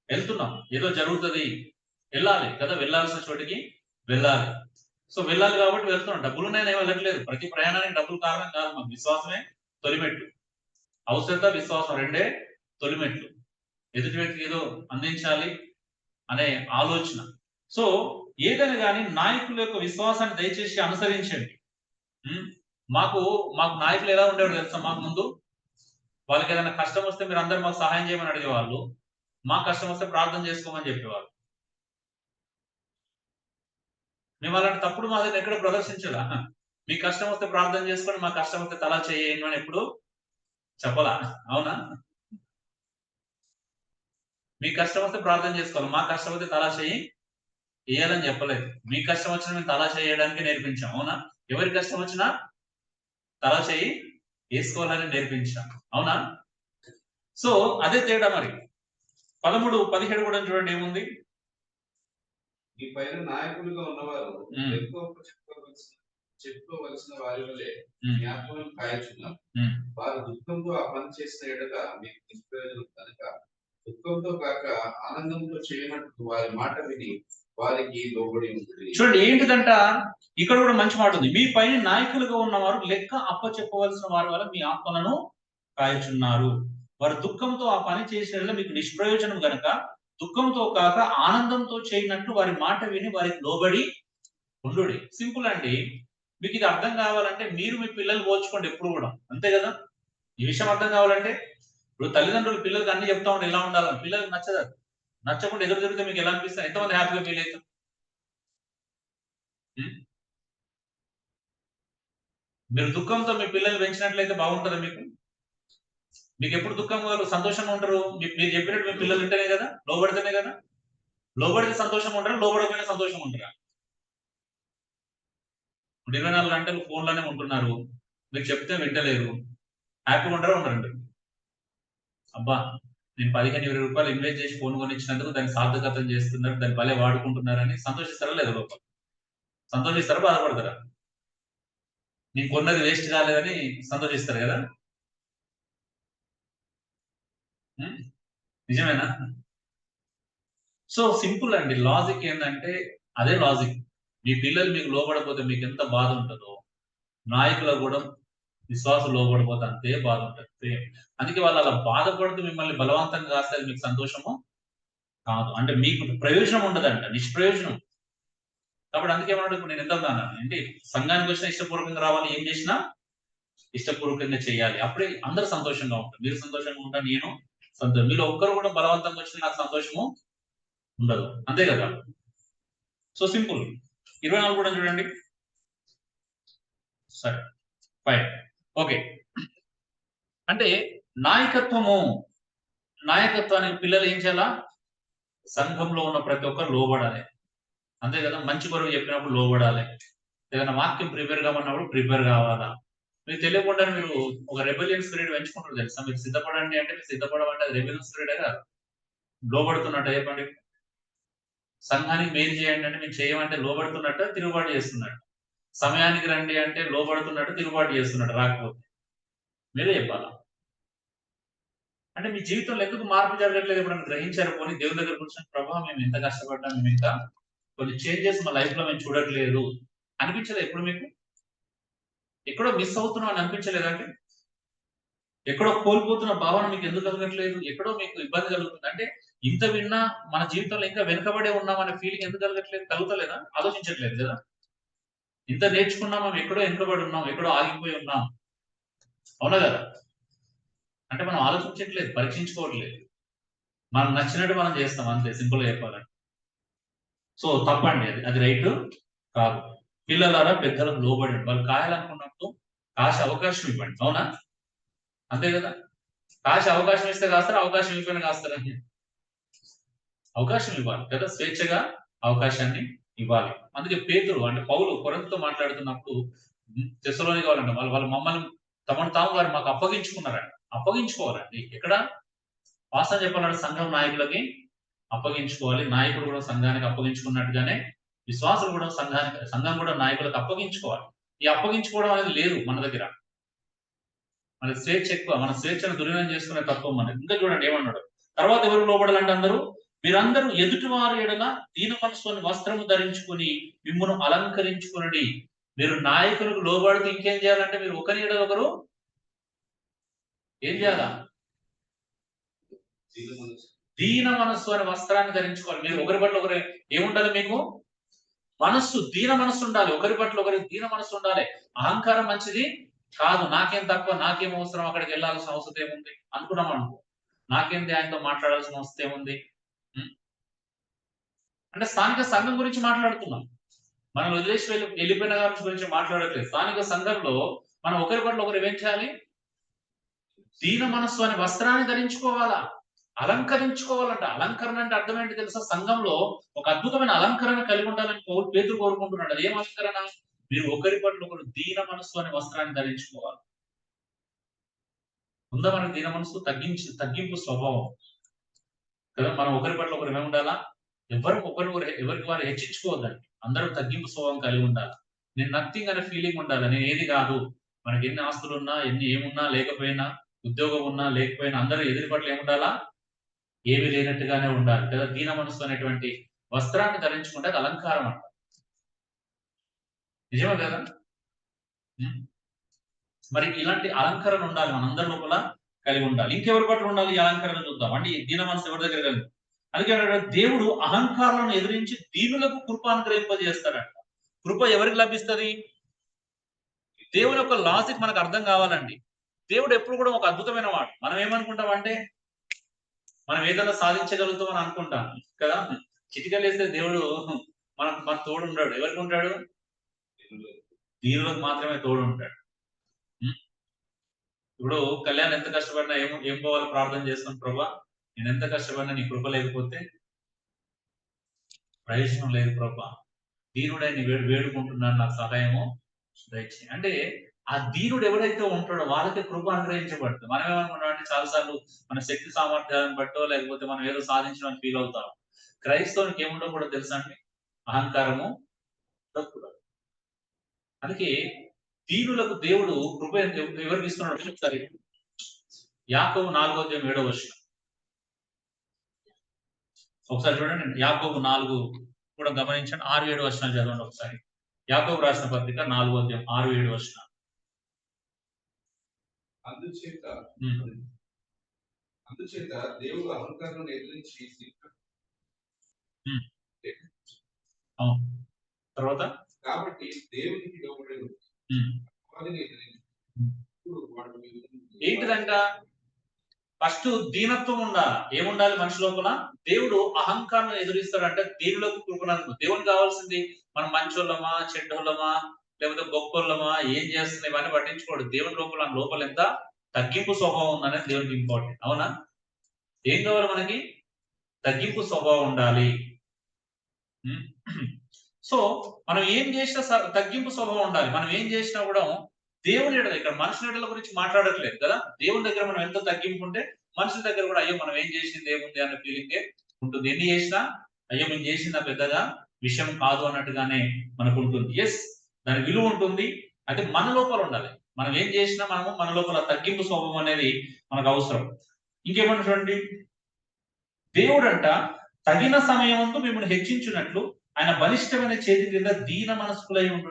వెళ్తున్నాం. ఏదో జరుగుతుంది, వెళ్ళాలి కదా, వెళ్ళాల్సిన చోటికి వెళ్ళాలి. సో వెళ్ళాలి కాబట్టి వెళ్తున్నాం. డబ్బులు ఉన్నాయని వెళ్ళట్లేదు. ప్రతి ప్రయాణానికి డబ్బులు కారణం కాదు. మాకు విశ్వాసమే తొలిమెట్టు. అవసరత, విశ్వాసం రెండే తొలిమెట్లు. ఎదుటి వ్యక్తికి ఏదో అందించాలి అనే ఆలోచన. సో ఏదైనా కానీ నాయకుల యొక్క విశ్వాసాన్ని దయచేసి అనుసరించండి. మాకు నాయకులు ఎలా ఉండేవారు తెలుసా? మాకు ముందు వాళ్ళకి ఏదైనా కష్టం వస్తే మీరు అందరు మాకు సహాయం చేయమని అడిగేవాళ్ళు. మా కష్టం వస్తే ప్రార్థన చేసుకోమని చెప్పేవాళ్ళు. మేము అలాంటి తప్పుడు మా దగ్గర ఎక్కడ ప్రదర్శించలా. మీ కష్టం వస్తే ప్రార్థన చేసుకొని మా కష్టం వస్తే తలా చేయండి అని ఎప్పుడు చెప్పలా. అవునా? మీ కష్టం వస్తే ప్రార్థన చేసుకోవాలి, మా కష్టం వస్తే తలా చేయి వేయాలని చెప్పలేదు. మీ కష్టం వచ్చినా మేము తలా చేయడానికి నేర్పించాం. అవునా? ఎవరి కష్టం వచ్చినా తలా చేయి వేసుకోవాలని నేర్పించాం. అవునా? సో అదే తేడా. మరి 13-17 కూడా చూడండి ఏముంది? ఈ పైన నాయకులుగా ఉన్నవారు చెప్పుకోవలసిన వారి వల్లే జ్ఞాపకం కాయచున్నారు. వారు దుఃఖంతో ఆ పని చేసిన ఎడల మీకు నిష్ప్రయోజనం కనుక దుఃఖంతో కాక ఆనందంతో చేయనట్టు వారి మాట విని వారికి లోబడి ఉంటుంది. చూడండి ఏంటిదంట, ఇక్కడ కూడా మంచి మాట ఉంది. మీ పైన నాయకులుగా ఉన్నవారు లెక్క అప్పచెప్పవలసిన వారి వల్ల మీ ఆత్మలను కాయచున్నారు. వారు దుఃఖంతో ఆ పని చేసిన మీకు నిష్ప్రయోజనం గనక దుఃఖంతో కాక ఆనందంతో చేయనట్లు వారి మాట విని వారికి లోబడి ఉండు. సింపుల్ అండి. మీకు ఇది అర్థం కావాలంటే మీరు మీ పిల్లలు పోల్చుకోండి ఎప్పుడు కూడా, అంతే కదా. ఈ విషయం అర్థం కావాలంటే ఇప్పుడు తల్లిదండ్రులు పిల్లలకి అన్ని చెప్తా ఉంటే ఎలా ఉండాలని, పిల్లలకు నచ్చదు. నచ్చకుండా ఎదురు తిరిగితే మీకు ఎలా అనిపిస్తుంది? ఎంతమంది హ్యాపీగా ఫీల్ అవుతారు? మీరు దుఃఖంతో మీ పిల్లలు పెంచినట్లయితే బాగుంటుందా మీకు? మీకు ఎప్పుడు దుఃఖం సంతోషంగా ఉంటారు? మీరు చెప్పినట్టు మీ పిల్లలు ఉంటేనే కదా, లోబడితేనే కదా. లోబడితే సంతోషంగా ఉంటారా, లోబడకపోయినా సంతోషంగా ఉంటారా? ఇప్పుడు 24 గంటలు ఫోన్లోనే ఉంటున్నారు, మీరు చెప్తే వింటలేరు, హ్యాపీగా ఉంటారా ఉండరండి? అబ్బా నేను 15-20 రూపాయలు ఇన్వెస్ట్ చేసి ఫోన్ కొనిచ్చినందుకు దాన్ని సార్థకతం చేస్తున్నారు, దాన్ని భలే వాడుకుంటున్నారని సంతోషిస్తారా లేదా? లోపల సంతోషిస్తారా, బాధపడతారా? నేను కొన్నది వేస్ట్ కాలేదని సంతోషిస్తారు కదా. నిజమేనా? సో సింపుల్ అండి. లాజిక్ ఏంటంటే అదే లాజిక్. మీ పిల్లలు మీకు లోబడపోతే మీకు ఎంత బాధ ఉంటుందో, నాయకులకు కూడా విశ్వాసం లోబడిపోతే అంతే బాధ ఉంటుంది. సేమ్. అందుకే వాళ్ళు అలా బాధపడుతూ మిమ్మల్ని బలవంతంగా కాస్తే అది మీకు సంతోషము కాదు. అంటే మీకు ప్రయోజనం ఉండదంట, నిష్ప్రయోజనం. కాబట్టి అందుకే ఏమన్నాడు, ఇప్పుడు నేను ఎంత అన్నాను ఏంటి, సంఘానికి వచ్చిన ఇష్టపూర్వకంగా రావాలి, ఏం చేసినా ఇష్టపూర్వకంగా చేయాలి. అప్పుడే అందరూ సంతోషంగా ఉంటారు. మీరు సంతోషంగా ఉంటారు, నేను సంతోషం. మీరు ఒక్కరు కూడా బలవంతంగా వచ్చిన నాకు సంతోషము ఉండదు, అంతే కదా. So simple. 24 కూడా చూడండి. సరే ఫైన్, ఓకే. అంటే నాయకత్వానికి పిల్లలు ఏం చేయాలా? సంఘంలో ఉన్న ప్రతి ఒక్కరు లోబడాలి, అంతే కదా. మంచి కొరకు చెప్పినప్పుడు లోబడాలి, ఏదైనా వాక్యం ప్రిపేర్ కావన్నప్పుడు ప్రిపేర్ కావాలా. మీకు తెలియకుండా మీరు ఒక రెబెలియన్ స్పిరిట్ పెంచుకుంటారు తెలుసా. మీరు సిద్ధపడండి అంటే మీరు సిద్ధపడమంటే అది రెబెలియన్ స్పిరిటే కాదు, లోబడుతున్నట్టు చెప్పండి. సంఘానికి మేలు చేయండి అంటే మేము చేయమంటే లోబడుతున్నట్టు తిరుగుబాటు చేస్తున్నట్టు. సమయానికి రండి అంటే లోబడుతున్నట్టు తిరుగుబాటు చేస్తున్నట్టు, రాకపోతే మీరే చెప్పాలా. అంటే మీ జీవితంలో ఎందుకు మార్పు జరగట్లేదు ఎప్పుడైనా గ్రహించారు? పోనీ దేవుని దగ్గర కూర్చొని ప్రభావ మేము ఎంత కష్టపడ్డాం, మేము ఇంకా కొన్ని చేంజెస్ మా లైఫ్ లో మేము చూడట్లేదు అనిపించలేదు ఎప్పుడు మీకు? ఎక్కడో మిస్ అవుతున్నాం అని అనిపించలేదంటే? ఎక్కడో కోల్పోతున్న భావన మీకు ఎందుకు కలగట్లేదు? ఎక్కడో మీకు ఇబ్బంది కలుగుతుంది అంటే ఇంత విన్నా మన జీవితంలో ఇంకా వెనుకబడే ఉన్నాం అనే ఫీలింగ్ ఎందుకు కలగట్లేదు? కలుగుతలేదా? ఆలోచించట్లేదు కదా. ఇంత నేర్చుకున్నాం, మేము ఎక్కడో వెనుకబడి ఉన్నాం, ఎక్కడో ఆగిపోయి ఉన్నాం, అవునా కదా. అంటే మనం ఆలోచించట్లేదు, పరీక్షించుకోవట్లేదు, మనం నచ్చినట్టు మనం చేస్తాం, అంతే సింపుల్ గా చెప్పాలంటే. సో తప్పండి, అది రైట్ కాదు. పిల్లలారా పెద్దలకు లోబడి వాళ్ళు కాయాలనుకున్నప్పుడు కాశ అవకాశం ఇవ్వండి, అవునా? అంతే కదా. కాశ అవకాశం ఇస్తే కాస్తారా, అవకాశం ఇవ్వని కాస్తారా? అవకాశం ఇవ్వాలి కదా, స్వేచ్ఛగా అవకాశాన్ని ఇవ్వాలి. అందుకే పేతురు అంటే పౌలు కొరింథీతో మాట్లాడుతున్నప్పుడు తెస్సలోనిక వాళ్ళంట వాళ్ళు మమ్మల్ని తమను తాము వారు మాకు అప్పగించుకున్నారంట. అప్పగించుకోవాలండి. ఎక్కడ వాస్తవం చెప్పాలంటే సంఘం నాయకులకి అప్పగించుకోవాలి. నాయకుడు కూడా సంఘానికి అప్పగించుకున్నట్టుగానే విశ్వాసులు కూడా సంఘం కూడా నాయకులకు అప్పగించుకోవాలి. ఈ అప్పగించుకోవడం అనేది లేదు మన దగ్గర. మన స్వేచ్ఛ ఎక్కువ, మన స్వేచ్ఛను దుర్వినియోగం చేసుకునే తత్వం మనకి. ఇంకా చూడండి ఏమన్నాడు తర్వాత, ఎవరు లోబడాలంటే అందరూ మీరందరూ ఎదుటి వారి ఎడల దీన మనసుని వస్త్రము ధరించుకుని మిమ్మల్ని అలంకరించుకుని. మీరు నాయకులకు లోబడితే ఇంకేం చేయాలంటే మీరు ఒకరి ఎడల ఒకరు ఏం చేయాలా? దీన మనస్సు అనే వస్త్రాన్ని ధరించుకోవాలి. మీరు ఒకరి పట్ల ఒకరు ఏముండాలి? మీకు మనస్సు, దీన మనస్సు ఉండాలి. ఒకరి పట్ల ఒకరి దీన మనస్సు ఉండాలి. అహంకారం మంచిది కాదు. నాకేం తక్కువ, నాకేం అవసరం, అక్కడికి వెళ్ళాల్సిన అవసరం ఏముంది అనుకున్నాం అనుకో, నాకేంది ఆయనతో మాట్లాడాల్సిన అవసరం ఏముంది అంటే స్థానిక సంఘం గురించి మాట్లాడుతున్నాం. మనం వదిలేసి వెళ్ళిపోయిన గురించి మాట్లాడట్లేదు. స్థానిక సంఘంలో మనం ఒకరి పట్ల ఒకరు ఏం చేయాలి? దీన మనస్సు అనే వస్త్రాన్ని ధరించుకోవాలా, అలంకరించుకోవాలంట. అలంకరణ అంటే అర్థం ఏంటి తెలుసా? సంఘంలో ఒక అద్భుతమైన అలంకరణ కలిగి ఉండాలని పేతురు కోరుకుంటున్నాడు. అది ఏం అలంకరణ? మీరు ఒకరి పట్ల ఒకరు దీన మనస్సు అనే వస్త్రాన్ని ధరించుకోవాలి. ఉందా మనకి దీన మనస్సు? తగ్గింపు స్వభావం కదా. మనం ఒకరి పట్ల ఒకరు ఏమి ఉండాలా? ఎవరికి వారు హెచ్చించుకోవద్దండి. అందరూ తగ్గింపు స్వభావం కలిగి ఉండాలి. నేను నథింగ్ అనే ఫీలింగ్ ఉండాలి, నేను ఏది కాదు. మనకి ఎన్ని ఆస్తులు ఉన్నా, ఏమున్నా లేకపోయినా, ఉద్యోగం ఉన్నా లేకపోయినా అందరూ ఎదురి పట్ల ఏముండాలా? ఏమి లేనట్టుగానే ఉండాలి కదా. దీన మనస్సు అనేటువంటి వస్త్రాన్ని ధరించుకుంటే అది అలంకారం అంట. నిజమే కదా? మరి ఇలాంటి అలంకరణ ఉండాలి, మనందరి లోపల కలిగి ఉండాలి. ఇంకెవరి పట్ల ఉండాలి ఈ అలంకరణ చూద్దాం. అంటే దీన మనసు ఎవరి దగ్గర కలిగి? అందుకే దేవుడు అహంకారాలను ఎదిరించి దీనులకు కృప అనుగ్రహింపజేస్తాడంట. కృప ఎవరికి లభిస్తుంది? దేవుని యొక్క లాజిక్ మనకు అర్థం కావాలండి. దేవుడు ఎప్పుడు కూడా ఒక అద్భుతమైన వాడు. మనం ఏమనుకుంటాం అంటే మనం ఏదైనా సాధించగలుగుతాం అని అనుకుంటాం కదా. చిటికలేస్తే దేవుడు మన తోడు ఉంటాడు. ఎవరికి ఉంటాడు? దీనులకు మాత్రమే తోడు ఉంటాడు. ఇప్పుడు కళ్యాణ్ ఎంత కష్టపడినా ఏం పోవాలి ప్రార్థన చేస్తాం, ప్రభా నేను ఎంత కష్టపడినా నీ కృప లేకపోతే ప్రయోజనం లేదు ప్రభా, దీనుడైన వేడుకుంటున్నాను నాకు సహాయము దయచేయి అంటే ఆ దీనుడు ఎవరైతే ఉంటాడో వాళ్ళకి కృప అనుగ్రహించబడుతుంది. మనం ఏమనుకుంటాం అంటే చాలాసార్లు మన శక్తి సామర్థ్యాలను బట్టో లేకపోతే మనం ఏదో సాధించడం ఫీల్ అవుతాం. క్రైస్తవునికి ఏముండో కూడా తెలుసా అండి? అహంకారము ఉండకూడదు. అందుకే దీనులకు దేవుడు కృప ఎవరికి ఇస్తున్నాడు ఒకసారి యాకోబు 4:7 ఒకసారి చూడండి. యాకోబు 4 కూడా గమనించండి. 6-7 వచనాలు చదవండి ఒకసారి. యాకోబు రాసిన పత్రిక 4:6-7 అందుచేత దేవుడు అహంకారం ఎదిరించి తర్వాత కాబట్టి దేవునికి ఏంటిదంట? ఫస్ట్ దీనత్వం ఉండాలి. ఏముండాలి మనిషి లోపల? దేవుడు అహంకారం ఎదురిస్తాడంటే దీనులకు కృపణకు. దేవునికి కావాల్సింది మనం మంచోళ్ళమా చెడ్డోళ్ళమా లేకపోతే గొప్పోళ్ళమా ఏం చేస్తుంది ఇవన్నీ పట్టించుకోడు. దేవుని లోపల ఎంత తగ్గింపు స్వభావం ఉందనేది దేవునికి ఇంపార్టెంట్. అవునా? ఏం కావాలి మనకి? తగ్గింపు స్వభావం ఉండాలి. సో మనం ఏం చేసినా తగ్గింపు స్వభావం ఉండాలి. మనం ఏం చేసినా కూడా దేవుని ఎడల, ఇక్కడ మనుషుల ఎడల గురించి మాట్లాడట్లేదు కదా. దేవుని దగ్గర మనం ఎంత తగ్గింపు ఉంటే మనుషుల దగ్గర కూడా అయ్యో మనం ఏం చేసింది ఏముంది అన్న ఫీలింగే ఉంటుంది. ఎన్ని చేసినా అయ్యో మేము చేసిన పెద్దగా విషయం కాదు అన్నట్టుగానే మనకు ఉంటుంది. ఎస్, దాని విలువ ఉంటుంది. అయితే మన లోపల ఉండాలి. మనం ఏం చేసినా మన లోపల తగ్గింపు స్వభావం అనేది మనకు అవసరం. ఇంకేమన్నా చూడండి, దేవుడంట తగిన సమయమందు మిమ్మల్ని హెచ్చించినట్లు ఆయన బలిష్టమైన చేతి క్రింద దీన మనస్కులై ఉండు.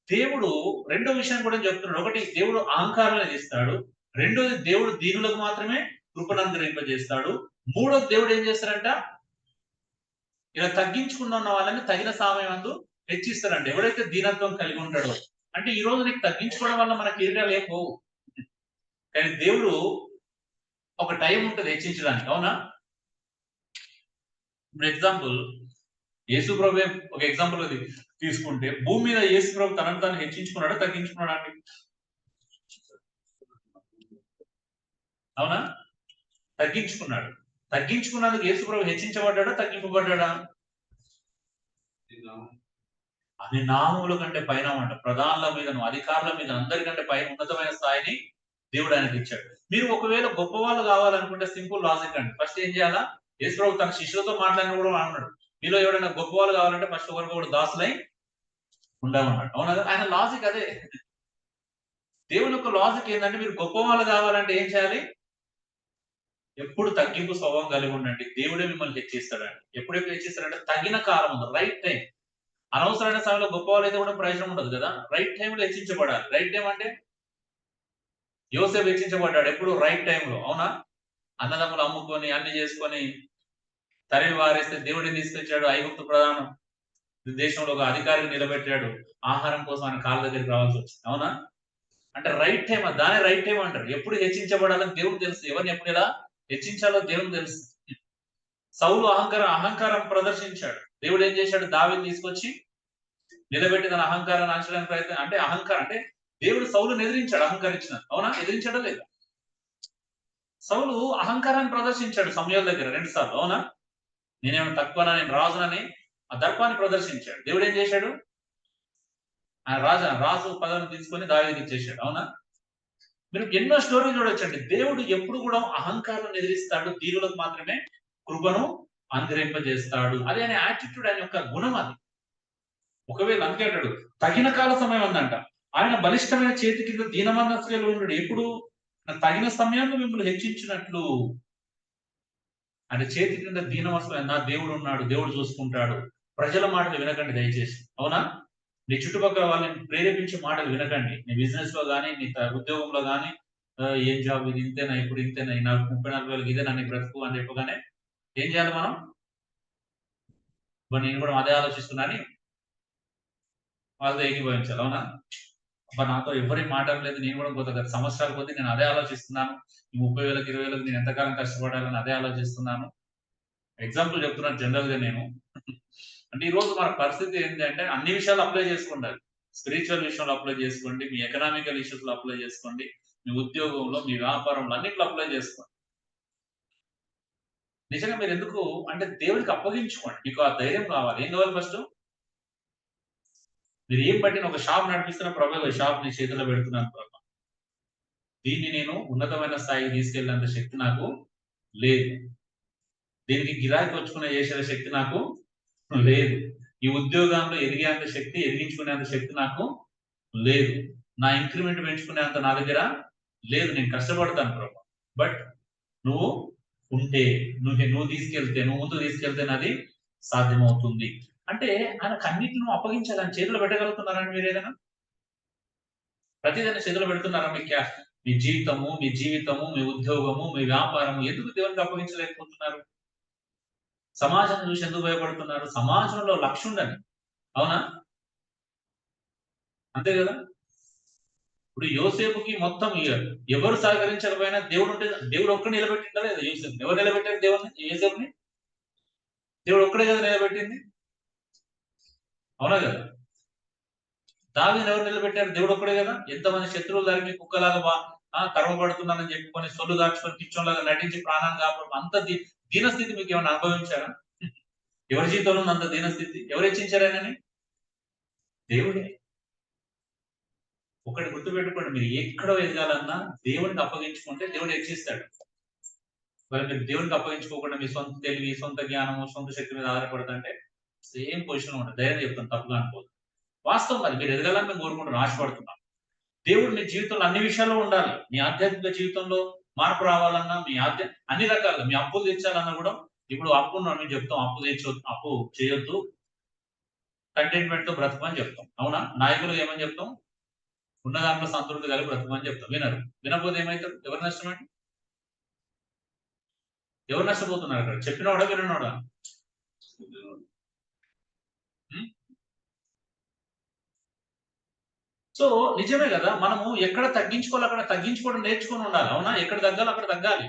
దేవుడు రెండో విషయం కూడా చెప్తున్నాడు. ఒకటి, దేవుడు అహంకారాన్ని తీస్తాడు. రెండోది, దేవుడు దీనులకు మాత్రమే కృపను అనుగ్రహింపజేస్తాడు. మూడోది, దేవుడు ఏం చేస్తారంట? ఇలా తగ్గించుకున్న వాళ్ళని తగిన సమయమందు హెచ్చిస్తారంట. ఎవరైతే దీనత్వం కలిగి ఉంటాడో, అంటే ఈ రోజు నీకు తగ్గించుకోవడం వల్ల మన కిరీటాలు ఏం పోవు, కానీ దేవుడు ఒక టైం ఉంటుంది హెచ్చించడానికి. అవునా? ఇప్పుడు ఎగ్జాంపుల్ యేసు ప్రభు ఒక ఎగ్జాంపుల్ తీసుకుంటే, భూమి మీద యేసు ప్రభు తనను తాను హెచ్చించుకున్నాడా తగ్గించుకున్నాడా అండి? అవునా? తగ్గించుకున్నాడు. తగ్గించుకున్నందుకు యేసు ప్రభు హెచ్చించబడ్డా తగ్గింపబడ్డా? అది నామముల కంటే పైన అంట, ప్రధానుల మీద అధికారుల మీద అందరికంటే పైన ఉన్నతమైన స్థాయిని దేవుడు ఆయనకి ఇచ్చాడు. మీరు ఒకవేళ గొప్ప వాళ్ళు కావాలనుకుంటే సింపుల్ లాజిక్ అండి. ఫస్ట్ ఏం చేయాలా? యేసు ప్రభు తన శిష్యులతో మాట్లాడిన కూడా అన్నాడు, మీలో ఎవరైనా గొప్ప వాళ్ళు కావాలంటే ఫస్ట్ ఒకరికొకరు దాసులై ఉండమన్నాడు. అవునా? ఆయన లాజిక్ అదే. దేవుని యొక్క లాజిక్ ఏంటంటే, మీరు గొప్ప వాళ్ళు కావాలంటే ఏం చేయాలి? ఎప్పుడు తగ్గింపు స్వభావం కలిగి ఉండండి. దేవుడే మిమ్మల్ని హెచ్చిస్తాడండి. ఎప్పుడెప్పుడు హెచ్చిస్తాడంటే తగిన కాలం ఉంది, రైట్ టైం. అనవసరమైన సమయంలో గొప్ప వాళ్ళు అయితే కూడా ప్రయోజనం ఉండదు కదా. రైట్ టైంలో హెచ్చించబడాలి. రైట్ టైం అంటే యోసేపు హెచ్చించబడ్డాడు ఎప్పుడు? రైట్ టైంలో. అవునా? అన్నదమ్ములు అమ్ముకొని అన్ని చేసుకొని తరిమి వారేస్తే దేవుడిని తీసుకొచ్చాడు. ఐగుప్తు ప్రధానం దేశంలో ఒక అధికారిని నిలబెట్టాడు. ఆహారం కోసం ఆయన కాళ్ళ దగ్గరికి రావాల్సి వచ్చింది. అవునా? అంటే రైట్ టైం, దానే రైట్ టైం అంటారు. ఎప్పుడు హెచ్చించబడాలని దేవుడు తెలుసు. ఎవరిని ఎప్పుడు ఎలా హెచ్చించాలో దేవుడు తెలుసు. సౌలు అహంకారం ప్రదర్శించాడు. దేవుడు ఏం చేశాడు? దావీదుని తీసుకొచ్చి నిలబెట్టి తన అహంకారాన్ని అంచడానికి ప్రయత్నం. అంటే అహంకారం అంటే దేవుడు సౌలుని ఎదిరించాడు. అహంకరించిన. అవునా? ఎదిరించాడా లేదా? సౌలు అహంకారాన్ని ప్రదర్శించాడు సమయాల దగ్గర 2 సార్లు. అవునా? నేనేమైనా తక్కువనా, నేను రాజునని ఆ దర్పాన్ని ప్రదర్శించాడు. దేవుడు ఏం చేశాడు? ఆయన రాజు పదవిని తీసుకొని దావీదుకి ఇచ్చేశాడు. అవునా? మీరు ఎన్నో స్టోరీలు చూడొచ్చండి. దేవుడు ఎప్పుడు కూడా అహంకారాన్ని ఎదిరిస్తాడు, దీనులకు మాత్రమే కృపను అనుగ్రహింపజేస్తాడు. అదే ఆయన యాటిట్యూడ్, ఆయన యొక్క గుణం అది. ఒకవేళ అందుకే అంటాడు తగిన కాల సమయం ఉందంట, ఆయన బలిష్టమైన చేతి కింద దీన మనస్కులు ఉండడు. ఎప్పుడు? తగిన సమయంలో మిమ్మల్ని హెచ్చించినట్లు. అంటే చేతి కింద దీనవస్త్రం, నా దేవుడు ఉన్నాడు, దేవుడు చూసుకుంటాడు, ప్రజల మాటలు వినకండి దయచేసి. అవునా? నీ చుట్టుపక్కల వాళ్ళని ప్రేరేపించే మాటలు వినకండి. నీ బిజినెస్ లో గానీ, నీ ఉద్యోగంలో గానీ, ఏం జాబ్ ఇది, ఇంతేనా, ఇప్పుడు ఇంతేనా, నాకు 34,000 ఇదేనా నీ బ్రతుకు అని చెప్పగానే ఏం చేయాలి మనం? నేను కూడా అదే ఆలోచిస్తున్నా అని వాళ్ళతో ఏకీభవించాలి. అవునా? నాతో ఎవరేం మాట్లాడలేదు, నేను కూడా గత సంవత్సరాల కొద్దీ నేను అదే ఆలోచిస్తున్నాను. ఈ 30,000కి 20,000 నేను ఎంతకాలం కష్టపడాలని అదే ఆలోచిస్తున్నాను. ఎగ్జాంపుల్ చెప్తున్నాను జనరల్ గా నేను. అంటే ఈ రోజు మన పరిస్థితి ఏంటంటే అన్ని విషయాలు అప్లై చేసుకుంటారు. స్పిరిచువల్ విషయంలో అప్లై చేసుకోండి, మీ ఎకనామికల్ ఇష్యూస్ లో అప్లై చేసుకోండి, మీ ఉద్యోగంలో, మీ వ్యాపారంలో అన్నిట్లో అప్లై చేసుకోండి. నిజంగా మీరు ఎందుకు అంటే దేవుడికి అప్పగించుకోండి. మీకు ఆ ధైర్యం కావాలి. ఏం కావాలి ఫస్ట్? మీరు ఏం పట్టిన ఒక షాప్ నడిపిస్తున్న ప్రభు, షాప్ నీ చేతిలో పెడుతున్నాను ప్రభు. దీన్ని నేను ఉన్నతమైన స్థాయికి తీసుకెళ్ళేంత శక్తి నాకు లేదు. దీనికి గిరాకీ వచ్చుకునే చేసే శక్తి నాకు లేదు. ఈ ఉద్యోగంలో ఎదిగేంత శక్తి, ఎదిగించుకునేంత శక్తి నాకు లేదు. నా ఇంక్రిమెంట్ పెంచుకునేంత నా దగ్గర లేదు. నేను కష్టపడతాను ప్రభు. బట్ నువ్వు ఉంటే, నువ్వు తీసుకెళ్తే, నువ్వు ముందు తీసుకెళ్తే నాది సాధ్యమవుతుంది. అంటే ఆయనకు అన్నిటిని అప్పగించాలి. ఆయన చేతిలో పెట్టగలుగుతున్నారండి మీరు ఏదైనా? ప్రతిదాన్ని చేతిలో పెడుతున్నారా? మీ జీవితము, మీ ఉద్యోగము, మీ వ్యాపారము ఎందుకు దేవునికి అప్పగించలేకపోతున్నారు? సమాజాన్ని చూసి ఎందుకు భయపడుతున్నారు? సమాజంలో లక్ష్యం ఉండాలి. అవునా? అంతే కదా? ఇప్పుడు యోసేపుకి మొత్తం ఎవరు సహకరించకపోయినా దేవుడు ఉంటే, దేవుడు ఒక్కడు నిలబెట్టిందా లేదా యోసేపు? ఎవరు నిలబెట్టారు దేవుడిని, యోసేపుని? దేవుడు ఒక్కడే కదా నిలబెట్టింది. అవునా కదా? దావీదుని ఎవరు నిలబెట్టారు? దేవుడు ఒక్కడే కదా. ఎంతమంది శత్రువులు దానికి కుక్కలాగా కర్మపడుతున్నానని చెప్పుకొని సొల్లు దాచుకొని పిచ్చోళ్ళగా నటించి ప్రాణాన్ని కాపాడు అంత దీనస్థితి మీకు ఏమైనా అనుభవించారా? ఎవరి జీవితంలో ఉంది అంత దీనస్థితి? ఎవరు హెచ్చించారు ఆయనని? దేవుడే. ఒకటి గుర్తుపెట్టుకోండి, మీరు ఎక్కడ ఎదగాలన్నా దేవుడికి అప్పగించుకుంటే దేవుడు హెచ్చిస్తాడు. మరి మీరు దేవుడికి అప్పగించుకోకుండా మీ సొంత తెలివి, సొంత జ్ఞానము, సొంత శక్తి మీద ఆధారపడుతుంటే సేమ్ పొజిషన్ ఉంటుంది. ధైర్యం చెప్తాను, తప్పుగా అనుకోదు. వాస్తవం అది. మీరు ఎదగాలని మేము కోరుకుంటున్నాం, ఆశపడుతున్నాం. దేవుడు మీ జీవితంలో అన్ని విషయాల్లో ఉండాలి. మీ ఆధ్యాత్మిక జీవితంలో మార్పు రావాలన్నా, అన్ని రకాలుగా మీ అప్పులు తెచ్చాలన్నా కూడా, ఇప్పుడు అప్పు మేము చెప్తాం, అప్పు చేయొద్దు, కంటెంట్మెంట్ తో బ్రతకమని చెప్తాం. అవునా? నాయకులు ఏమని చెప్తాం? ఉన్న దాంట్లో సంతృప్తి కలిగి బ్రతకమని చెప్తాం. వినరు. వినకపోతే ఏమైతారు? ఎవరు నష్టమండి? ఎవరు నష్టపోతున్నారు అక్కడ? చెప్పినోడా విననోడా? సో నిజమే కదా. మనము ఎక్కడ తగ్గించుకోవాలి అక్కడ తగ్గించుకోవడం నేర్చుకొని ఉండాలి. అవునా? ఎక్కడ తగ్గాలి అక్కడ తగ్గాలి.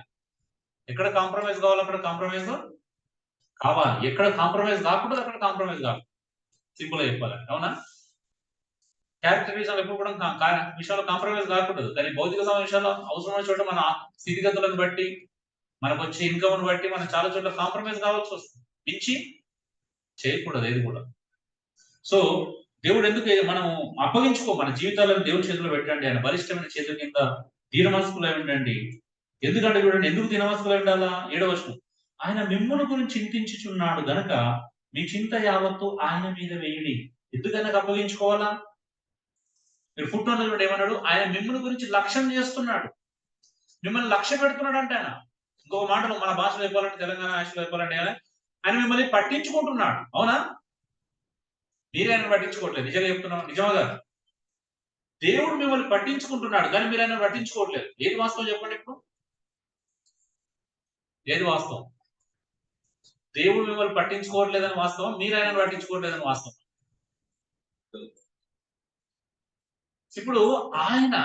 ఎక్కడ కాంప్రమైజ్ కావాలి అక్కడ కాంప్రమైజ్ కావాలి. ఎక్కడ కాంప్రమైజ్ కాకూడదు అక్కడ కాంప్రమైజ్ కావాలి. సింపుల్ గా చెప్పాలంటే. అవునా? క్యారెక్టరిజం ఎప్పుడు కూడా విషయాల్లో కాంప్రమైజ్ కాకూడదు. కానీ భౌతిక విషయాల్లో అవసరమైన చోట మన స్థితిగతులను బట్టి, మనకు వచ్చే ఇన్కమ్ బట్టి మనం చాలా చోట్ల కాంప్రమైజ్ కావాల్సి వస్తుంది. మించి చేయకూడదు ఏది కూడా. సో దేవుడు ఎందుకు మనం మన జీవితాలను దేవుడి చేతిలో పెట్టండి. ఆయన బలిష్టమైన చేతుల కింద దీనమనస్కులై ఉండండి. ఎందుకంటే చూడండి, ఎందుకు దీనమనస్కులై ఉండాలా? 7వ వచనం. ఆయన మిమ్మును గురించి చింతించుచున్నాడు గనక మీ చింత యావత్తు ఆయన మీద వేయడి. ఎందుకన్నా అప్పగించుకోవాలా? మీరు ఫుట్‌నోట్‌లో ఏమన్నాడు? ఆయన మిమ్ముని గురించి లక్ష్యం చేస్తున్నాడు. మిమ్మల్ని లక్ష్య పెడుతున్నాడు అంటే ఆయన. ఇంకొక మాటలో మన భాషలో చెప్పాలంటే, తెలంగాణ భాషలో చెప్పాలంటే ఆయన మిమ్మల్ని పట్టించుకుంటున్నాడు. అవునా? మీరే ఆయన పట్టించుకోవట్లేదు. నిజంగా చెప్తున్నాం. నిజమా కాదా? దేవుడు మిమ్మల్ని పట్టించుకుంటున్నాడు, కానీ మీరు ఆయన పట్టించుకోవట్లేదు. ఏది వాస్తవం చెప్పండి ఇప్పుడు? ఏది వాస్తవం? దేవుడు మిమ్మల్ని పట్టించుకోవట్లేదని వాస్తవం, మీరు ఆయనను పట్టించుకోవట్లేదని వాస్తవం. ఇప్పుడు ఆయన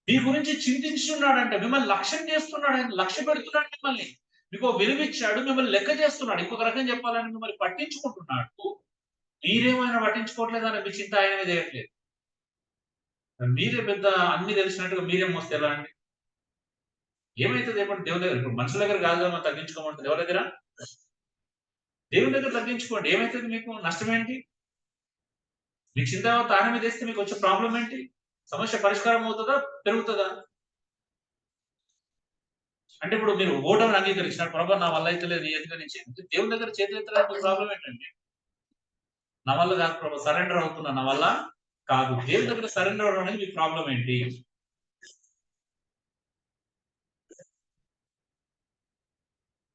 మీ గురించి చింతించున్నాడంటే, మిమ్మల్ని లక్ష్యం చేస్తున్నాడు, ఆయన లక్ష్య పెడుతున్నాడు మిమ్మల్ని. మీకు విలువిచ్చాడు, మిమ్మల్ని లెక్క చేస్తున్నాడు. ఇంకొక రకం చెప్పాలని మిమ్మల్ని పట్టించుకుంటున్నాడు. మీరేమైనా పట్టించుకోవట్లేదని మీ చింత ఆయన మీద వేయట్లేదు. మీరే పెద్ద అన్ని తెలిసినట్టుగా మీరే మోస్తే ఎలా అండి? ఏమైతుంది చెప్పండి? దేవుని దగ్గర. ఇప్పుడు మనుషుల దగ్గర కాదు కదా మనం తగ్గించుకోమంటుంది. ఎవరి దగ్గర? దేవుని దగ్గర తగ్గించుకోండి. ఏమైతుంది మీకు? నష్టం ఏంటి? మీకు చింత ఆయన మీద వేస్తే మీకు వచ్చే ప్రాబ్లం ఏంటి? సమస్య పరిష్కారం అవుతుందా? పెరుగుతుందా? అంటే ఇప్పుడు మీరు ఓటమిని అంగీకరించినట్టు, ప్రభా నా వల్ల అయితే లేదు, ఎందుకు నుంచి దేవుని దగ్గర చేతులు ఎత్తడానికి ప్రాబ్లం ఏంటండి? నా వల్ల కాదు ప్రభా, సరెండర్ అవుతున్నా, నా వల్ల కాదు. దేవుని దగ్గర సరెండర్ అవడం అనేది మీ ప్రాబ్లం ఏంటి?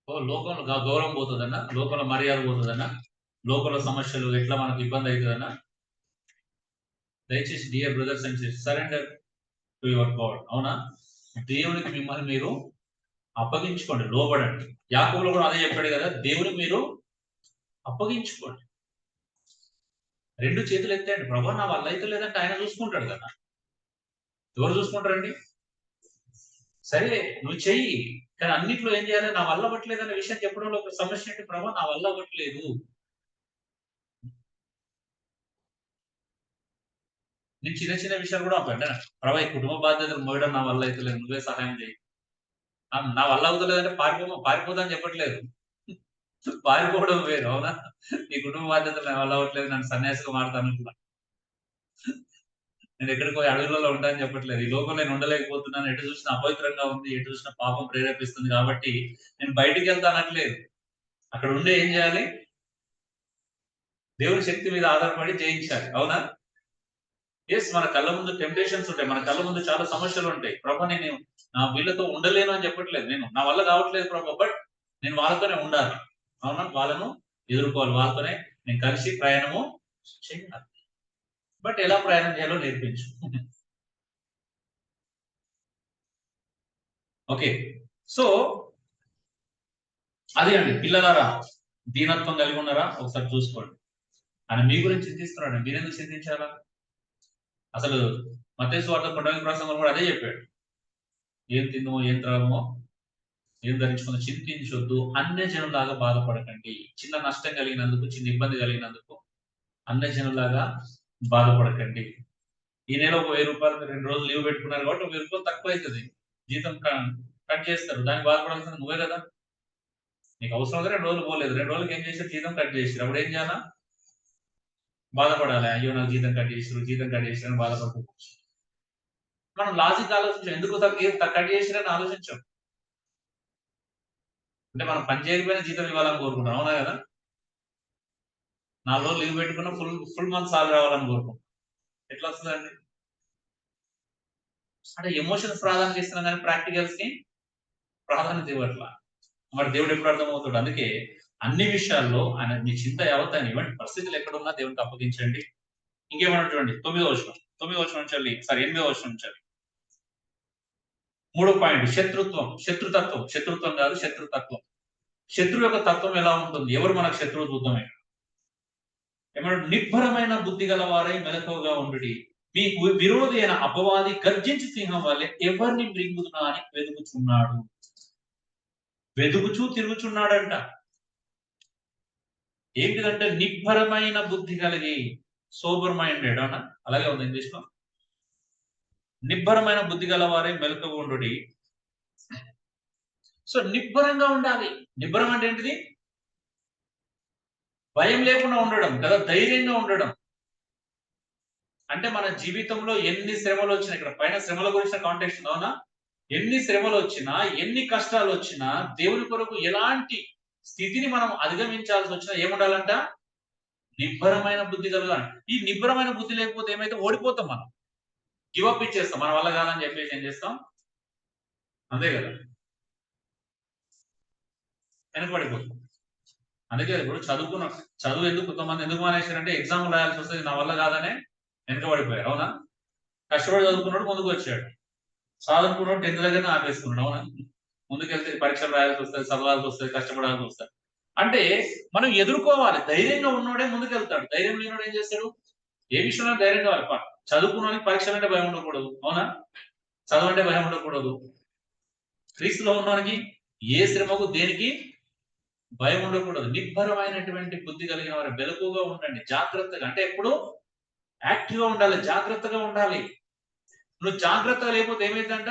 లోకంలో గౌరవం పోతుందన్నా, లోకంలో మర్యాద పోతుందన్నా, లోకంలో సమస్యలు ఎట్లా మనకు ఇబ్బంది అవుతుందన్నా, దయచేసి dear brothers and sisters surrender to your God. అవునా? దేవునికి మిమ్మల్ని మీరు అప్పగించుకోండి, లోబడండి. యాకోబులో కూడా అదే చెప్పాడు కదా, దేవునికి మీరు అప్పగించుకోండి. 2 చేతులు ఎత్తండి. ప్రభా నా వల్ల అయితే లేదంటే ఆయన చూసుకుంటాడు కదా. ఎవరు చూసుకుంటారండి? సరే నువ్వు చెయ్యి, కానీ అన్నిట్లో ఏం చేయాలి? నా వల్ల అవ్వట్లేదు అనే విషయం చెప్పడంలో ఒక సమస్య ఏంటి? ప్రభా నా వల్ల అవ్వట్లేదు. నేను చిన్న చిన్న విషయాలు కూడా అవ్వండి. ప్రభా ఈ కుటుంబ బాధ్యతలు మోయడం నా వల్ల అయితే లేదు, నువ్వే సహాయం చేయి. నా వల్ల అవుతలేదంటే పారిపోదని చెప్పట్లేదు. పారిపోవడం వేరు. అవునా? నీ కుటుంబ బాధ్యతలు నా వల్ల అవ్వట్లేదు, నన్ను సన్యాసిగా మారుతాను. నేను ఎక్కడికి పోయి అడవులలో ఉంటానని చెప్పట్లేదు. ఈ లోకంలో నేను ఉండలేకపోతున్నాను. ఎటు చూసినా అపవిత్రంగా ఉంది, ఎటు చూసినా పాపం ప్రేరేపిస్తుంది కాబట్టి నేను బయటికి వెళ్తా అనట్లేదు. అక్కడ ఉండి ఏం చేయాలి? దేవుని శక్తి మీద ఆధారపడి జయించాలి. అవునా? ఎస్, మన కళ్ళ ముందు టెంప్టేషన్స్ ఉంటాయి. మన కళ్ళ ముందు చాలా సమస్యలు ఉంటాయి. ప్రభా నేను వీళ్ళతో ఉండలేను అని చెప్పట్లేదు. నేను నా వల్ల కావట్లేదు ప్రభా, బట్ నేను వాళ్ళతోనే ఉండాలి. అవునా? వాళ్ళను ఎదుర్కోవాలి. వాళ్ళతోనే నేను కలిసి ప్రయాణము చేయాలి. బట్ ఎలా ప్రయాణం చేయాలో నేర్పించు. ఓకే, సో అదే అండి పిల్లలారా, దీనత్వం కలిగి ఉన్నారా? ఒకసారి చూసుకోండి. ఆయన మీ గురించి చింతిస్తున్నాడు, మీరెందుకు చింతించాలా? అసలు మత్తయి సువార్త 19వ ప్రసంగంలో కూడా అదే చెప్పాడు. ఏం తిందుమో, ఏం త్రాగుమో, ఏం ధరించుకుని చింతించొద్దు, అన్యజనులాగా బాధపడకండి. చిన్న నష్టం కలిగినందుకు, చిన్న ఇబ్బంది కలిగినందుకు అన్యజనులాగా బాధపడకండి. ఈ నెల ఒక 1000 రూపాయలు 2 రోజులు లీవ్ పెట్టుకున్నారు కాబట్టి ఒక 1000 రూపాయలు తక్కువ అవుతుంది, జీతం కట్ చేస్తారు. దానికి బాధపడాల్సింది నువ్వే కదా. నీకు అవసరం 2 రోజులు పోలేదు, 2 రోజులకి ఏం చేశారు? జీతం కట్ చేశారు. అప్పుడు ఏం చేయాలా? బాధపడాలి. అయ్యో నాకు జీతం కట్ చేసారు, జీతం కట్ చేసారు అని బాధపడుకోవచ్చు. మనం లాజిక్ ఆలోచించాం, ఎందుకు కట్ చేసిరని ఆలోచించాం. అంటే మనం పని చేయకపోయినా జీతం ఇవ్వాలని కోరుకుంటాం. అవునా కదా? 4 రోజులు లీవ్ పెట్టుకున్నా ఫుల్ మంత్ సాలరీ రావాలని కోరుకుంటాం. ఎట్లా వస్తుందండి? అంటే ఎమోషన్స్ ప్రాధాన్యత ఇస్తున్నాం కానీ ప్రాక్టికల్స్ కి ప్రాధాన్యత ఇవ్వట్లా. మరి దేవుడు ఎప్పుడు అర్థమవుతాడు? అందుకే అన్ని విషయాల్లో ఆయన మీ చింత యావత్తని ఇవ్వండి. పరిస్థితులు ఎక్కడున్నా దేవునికి అప్పగించండి. ఇంకేమన్నా చూడండి 9వ వచనం నుంచి 8వ వచనం నుంచి 3వ పాయింట్ శత్రుత్వం కాదు, శత్రుతత్వం. శత్రువు యొక్క తత్వం ఎలా ఉంటుంది? ఎవరు మనకు శత్రువు చూద్దామే. ఏమన్నా నిబ్బరమైన బుద్ధి గల వారై మెలకువగా ఉండుడి. మీకు విరోధి అయిన అపవాది గర్జించి సింహం వల్లే ఎవరిని మృంగుదునా అని వెదుగుచూ తిరుగుచున్నాడంట. ఏంటిదంటే నిబ్బరమైన బుద్ధి కలిగి, సోబర్ మైండెడ్. అవునా? అలాగే ఉంది ఇంగ్లీష్ లో. నిబ్బరమైన బుద్ధి గల వారే మెలకువగా ఉండుడి. సో నిబ్బరంగా ఉండాలి. నిబ్బరం అంటే ఏంటిది? భయం లేకుండా ఉండడం కదా, ధైర్యంగా ఉండడం. అంటే మన జీవితంలో ఎన్ని శ్రమలు వచ్చినా, ఇక్కడ పైన శ్రమల గురించిన కాంటెక్స్ట్. అవునా? ఎన్ని శ్రమలు వచ్చినా, ఎన్ని కష్టాలు వచ్చినా, దేవుని కొరకు ఎలాంటి స్థితిని మనం అధిగమించాల్సి వచ్చినా ఏముండాలంట? నిబ్బరమైన బుద్ధి కలగాలి. ఈ నిబ్బరమైన బుద్ధి లేకపోతే ఏమైతే ఓడిపోతాం, మనం గివప్ ఇచ్చేస్తాం. మన వల్ల కాదని చెప్పేసి ఏం చేస్తాం? అంతే కదా, వెనకబడిపోతాం. అందుకే ఇప్పుడు చదువు కొంతమంది ఎందుకు మానేశారంటే ఎగ్జామ్ రాయాల్సి వస్తుంది, నా వల్ల కాదనే వెనకబడిపోయారు. అవునా? కష్టపడి చదువుకున్నాడు, ముందుకు వచ్చాడు. చదువుకున్నాడు 10th దగ్గరనే ఆపేసుకున్నాడు. అవునా? ముందుకెళ్తే పరీక్షలు రాయాల్సి వస్తుంది, చదవాల్సి వస్తుంది, కష్టపడాల్సి వస్తుంది. అంటే మనం ఎదుర్కోవాలి. ధైర్యంగా ఉన్నోడే ముందుకెళ్తాడు. ధైర్యం లేనివాడు ఏం చేస్తాడు? ఏ విషయంలో ధైర్యం కావాలి. చదువుకున్నానికి పరీక్షలు అంటే భయం ఉండకూడదు. అవునా? చదువు అంటే భయం ఉండకూడదు. క్రీస్తులో ఉన్నవానికి ఏ శ్రమకు, దేనికి భయం ఉండకూడదు. నిబ్బరమైనటువంటి బుద్ధి కలిగిన వారు మెలకువగా ఉండండి. జాగ్రత్తగా, అంటే ఎప్పుడు యాక్టివ్ గా ఉండాలి, జాగ్రత్తగా ఉండాలి. నువ్వు జాగ్రత్తగా లేకపోతే ఏమైందంట?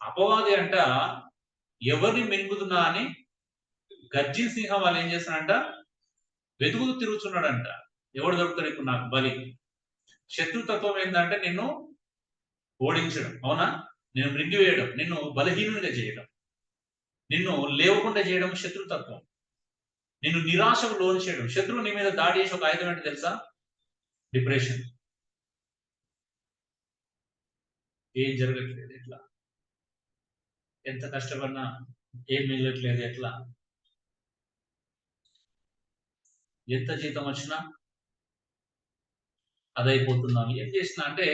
అపవాది అంట ఎవరిని మింగుతున్నా అని గర్జి సింహం వాళ్ళు ఏం చేస్తున్నాడంట? వెతుకుతూ తిరుగుతున్నాడంట. ఎవడు దొరుకుతాడు ఇప్పుడు నాకు బలి? శత్రుతత్వం ఏంటంటే నిన్ను ఓడించడం. అవునా? నిన్ను మృంగివేయడం, నిన్ను బలహీనునిగా చేయడం, నిన్ను లేవకుండా చేయడం శత్రుతత్వం. నిన్ను నిరాశకు లోను చేయడం. శత్రువు నీ మీద దాడి చేసి ఒక ఆయుధం ఏంటి తెలుసా? డిప్రెషన్. ఏం జరగట్లేదు ఇట్లా. ఎంత కష్టపడినా ఏం మిగలట్లేదు. ఎట్లా? ఎంత జీతం వచ్చినా అదైపోతున్నాం. ఏం చేసినా అంటే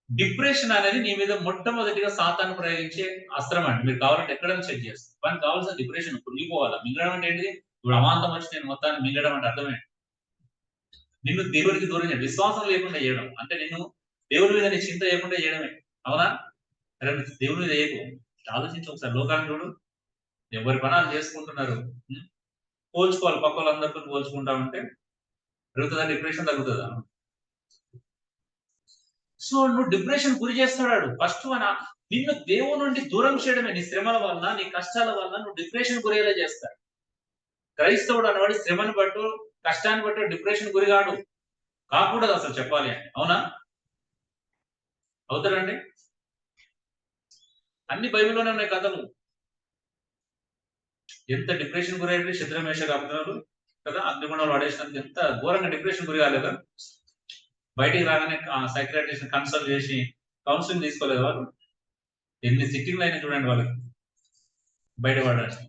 డిప్రెషన్ అనేది నీ మీద మొట్టమొదటిగా సాతాను ప్రయోగించే అస్త్రం అండి. మీరు కావాలంటే ఎక్కడైనా చెక్ చేస్తారు. మనకు కావాల్సిన డిప్రెషన్ కుళ్ళిపోవాలా. మింగడం అంటే ఏంటిది? ఇప్పుడు అమాంతం వచ్చి నేను మొత్తాన్ని మింగడం అంటే అర్థమేంటి? నిన్ను దేవునికి దూరం చేయడం. విశ్వాసం లేకుండా చేయడం. అంటే నిన్ను దేవుని మీద నీ చింత చేయకుండా చేయడమే. అవునా? అరే నువ్వు దేవుని మీద చేయకు. ఆలోచించు ఒకసారి లోకాన్ని చూడు. ఎవరి పని ఆళ్ళు చేసుకుంటున్నారు. హ్మ్. పోల్చుకోవాలి. పక్కోళ్ళందరితో పోల్చుకుంటా ఉంటే పెరుగుతదా డిప్రెషన్ తగ్గుతదా? సో నువ్వు డిప్రెషన్ గురి చేస్తాడాడు. ఫస్ట్ నిన్ను దేవుని నుండి దూరం చేయడమే. నీ శ్రమల వలన, నీ కష్టాల వలన నువ్వు డిప్రెషన్ గురయ్యేలా చేస్తాడు. క్రైస్తవుడు అనేవాడు శ్రమను బట్టు, కష్టాన్ని బట్టు డిప్రెషన్ గురిగాడు. కాకూడదు అసలు చెప్పాలి అంటే. అవునా? అవుతారండి? అన్ని బైబిల్‌లోనే ఉన్నాయి కథలు. ఎంత డిప్రెషన్ గురయ్యారు శద్రకు, మేషాకు, అబేద్నెగోలు కదా! అగ్నిగుండంలో పడేసినందుకు ఎంత ఘోరంగా డిప్రెషన్ గురి కాలేదా? బయటికి రాగానే సైకియాట్రిస్ట్‌ని కన్సల్ట్ చేసి కౌన్సెలింగ్ తీసుకోలేదా వాళ్ళు? ఎన్ని సిట్టింగ్‌లు అయినాయి చూడండి వాళ్ళకి. బయట పడడానికి.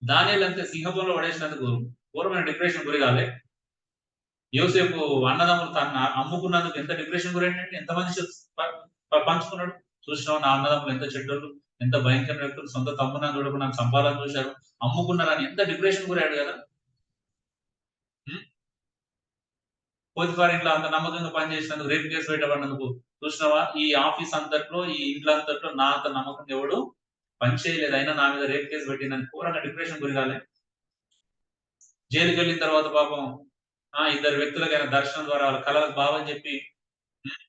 దానియేలు అంతే సింహపురంలో పడేసినందుకు ఘోరమైన డిప్రెషన్ గురి కాలే? యోసేపు అన్నదమ్ములు తనను అమ్ముకున్నందుకు ఎంత డిప్రెషన్ గురైండండి? ఎంతమంది పంచుకున్నాడు? చూసినావా నా అన్నదమ్ములు ఎంత చెడ్డోళ్ళు, ఎంత భయంకర వ్యక్తులు, సొంత తమ్ముడని చూడకుండా నన్ను చంపాలని చూశారు. అమ్ముకున్నారని ఎంత డిప్రెషన్ గురయ్యాడు కదా! హ్మ్. పోతిఫర్ ఇంట్లో అంత నమ్మకంగా పనిచేసినందుకు, రేప్ కేసు బయటపడినందుకు చూసినావా? ఈ ఆఫీస్ అంతట్లో, ఈ ఇంట్లో అంతట్లో నా అంత నమ్మకంగా ఎవడు పని చేయలేదు. అయినా నా మీద రేప్ కేసు పెట్టిందని ఘోరంగా డిప్రెషన్ గురి కాలే? జైలుకెళ్ళిన తర్వాత పాపం ఇద్దరు వ్యక్తులకైనా దర్శనం ద్వారా వాళ్ళ కళలకు భావం చెప్పి హ్మ్.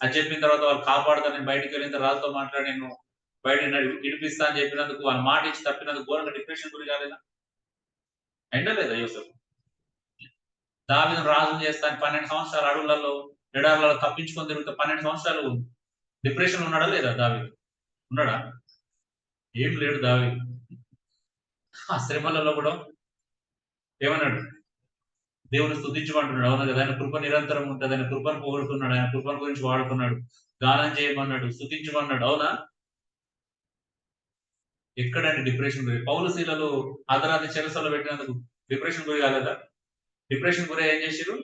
అది చెప్పిన తర్వాత వాళ్ళు కాపాడుతారు. నేను బయటికెళ్ళిన తర్వాత రాళ్ళతో మాట్లాడి నేను బయట ఇడిపిస్తా అని చెప్పినందుకు వాళ్ళు మాట ఇచ్చి తప్పినందుకు ఘోరంగా డిప్రెషన్ గురి కాలేదా? ఎండలేదా యోసేపు? దావీదును రాజుని చేస్తా అని 12 సంవత్సరాలు అడవులలో, ఎడారులలో తప్పించుకొని తిరుగుతూ 12 సంవత్సరాలు డిప్రెషన్‌లో ఉన్నాడా లేదా దావీదు? ఉన్నాడా? ఏం లేడు దావీదు. ఆ శ్రమలలో కూడా ఏమన్నాడు? దేవుని స్తుతించమంటున్నాడు. అవును కదా! ఆయన కృప నిరంతరం ఉంటది. ఆయన కృపను పొగుడుతున్నాడు. ఆయన కృపను గురించి వాడుకున్నాడు. గానం చేయమన్నాడు. స్తుతించమన్నాడు. అవునా? ఎక్కడండి డిప్రెషన్ గురి? పౌలు, సీలలు అర్ధరాత్రి చెరసాలలో పెట్టినందుకు డిప్రెషన్ గురి కాలేదా? డిప్రెషన్ గురై ఏం చేసిర్రు?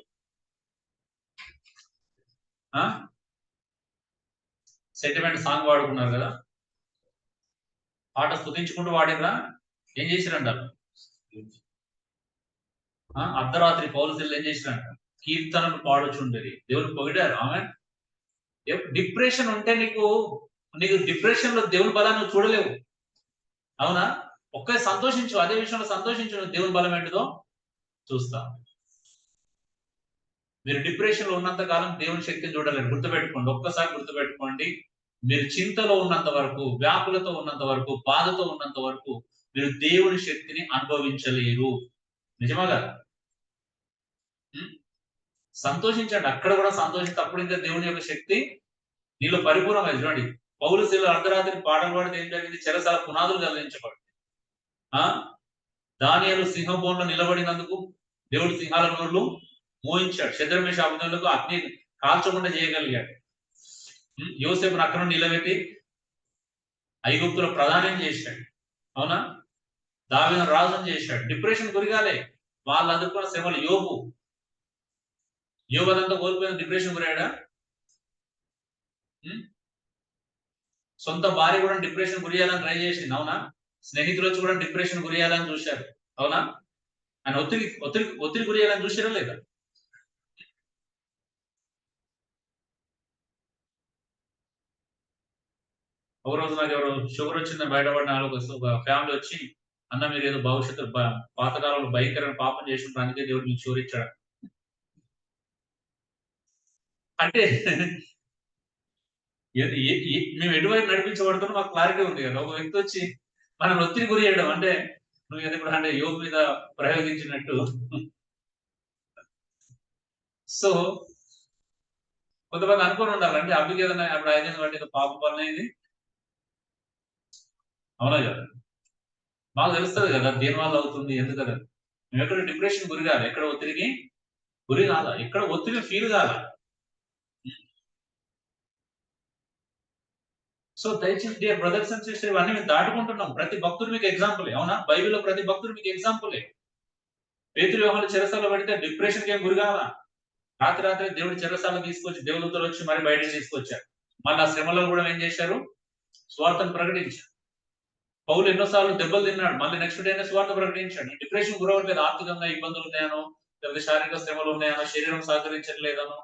ఆ? సెంటిమెంట్ సాంగ్ వాడుకున్నారు కదా! పాట స్తుతించుకుంటూ వాడిర్రా? ఏం చేసిరంటారు? అర్ధరాత్రి పౌలు, సీలలు ఏం చేసిరంట? కీర్తనలు పాడుచుండిరి. దేవుని పొగిడారు. ఆమెన్. డిప్రెషన్ ఉంటే నీకు డిప్రెషన్‌లో దేవుని బలాన్ని నువ్వు చూడలేవు. అవునా? ఒక్కసారి సంతోషించు. అదే విషయంలో సంతోషించు. నువ్వు దేవుని బలం ఏంటిదో చూస్తావు. మీరు డిప్రెషన్‌లో ఉన్నంత కాలం దేవుని శక్తిని చూడలేరు. గుర్తుపెట్టుకోండి. ఒక్కసారి గుర్తుపెట్టుకోండి. మీరు చింతలో ఉన్నంత వరకు, వ్యాకులతో ఉన్నంత వరకు, బాధతో ఉన్నంత వరకు మీరు దేవుని శక్తిని అనుభవించలేరు. నిజమా కాదా? హ్మ్. సంతోషించండి. అక్కడ కూడా సంతోషిస్తే అప్పుడు ఇంకా దేవుని యొక్క శక్తి నీలో పరిపూర్ణమైంది. చూడండి. పౌలు, సీలలు అర్ధరాత్రి పాటలు పాడితే ఏం జరిగింది? చెరసాల పునాదులు కదిలించబడ్డాయి. ఆ! దానియేలు సింహబోనులో నిలబడినందుకు దేవుడు సింహాల నోళ్ళు మోయించాడు. షద్రకు, మేషాకు, అబేద్నెగోలకు అగ్ని కాల్చకుండా చేయగలిగాడు. యోసేపును అక్కడ నుండి నిలబెట్టి ఐగుప్తులో ప్రధానం చేశాడు. అవునా? దావీదును రాజుని చేశాడు. డిప్రెషన్ గురిగాలే. వాళ్ళు అందుకున్న శ్రమలు. యోబు అదంతా కోల్పోయిన డిప్రెషన్ గురయ్యాడా? హ్మ్. సొంత భార్య కూడా డిప్రెషన్ గురి చేయాలని ట్రై చేసింది. అవునా? స్నేహితులు వచ్చి కూడా డిప్రెషన్ గురి చేయాలని చూశారు. అవునా? ఆయన ఒత్తిడి గురి చేయాలని చూసారా లేదా? ఒకరోజు నాకెవరో షుగర్ వచ్చిందని బయటపడిన ఒక ఫ్యామిలీ వచ్చి, "అన్న మీరేదో భవిష్యత్తు పాతకాలంలో భయంకరమైన పాపం చేసుంటారు. అందుకే దేవుడు మీకు షుగర్ ఇచ్చాడు." అంటే మేము ఎటువైపు నడిపించబడుతున్నామో మాకు క్లారిటీ ఉంది కదా! ఒక వ్యక్తి వచ్చి మనల్ని ఒత్తిడి గురి చేయడం అంటే, నువ్వేదో ఇప్పుడు అంటే యోబు మీద ప్రయోగించినట్టు. సో, కొంతమంది అనుకోని ఉండాలి. అంటే అబ్బికి ఏదైనా అప్పుడు అయింది కాబట్టి ఏదో పాపం పనే ఇది. అవునా కదా! మాకు తెలుస్తది కదా! దేనివల్ల అవుతుంది? ఎందుకని? మేమెక్కడ డిప్రెషన్ గురి కాలే. ఎక్కడ ఒత్తిడికి గురి కాలా. ఎక్కడ ఒత్తిడి ఫీల్ కాలా. సో దయచేసి డియర్ బ్రదర్స్ అండ్ సిస్టర్ ఇవన్నీ మేము దాటుకుంటున్నాం. ప్రతి భక్తుడు మీకు ఎగ్జాంపులే, అవునా? బైబిల్లో ప్రతి భక్తుడు మీకు ఎగ్జాంపులే. పేతురు యోహాను చెరసాలలో పెడితే డిప్రెషన్ కి ఏం గురికాలా. రాత్రి దేవుడి చెరసాల తీసుకొచ్చి దేవదూతలు వచ్చి మరి బయటకు తీసుకొచ్చారు. మళ్ళీ ఆ శ్రమలో కూడా ఏం చేశారు? స్వార్థను ప్రకటించారు. పౌలు ఎన్నోసార్లు దెబ్బలు తిన్నాడు, మళ్ళీ నెక్స్ట్ డేనే స్వార్థ ప్రకటించాడు. డిప్రెషన్ గురవట్లేదు, ఆర్థికంగా ఇబ్బందులు ఉన్నాయనో, లేకపోతే శారీరక శ్రమలు ఉన్నాయనో, శరీరం సహకరించట్లేదనో,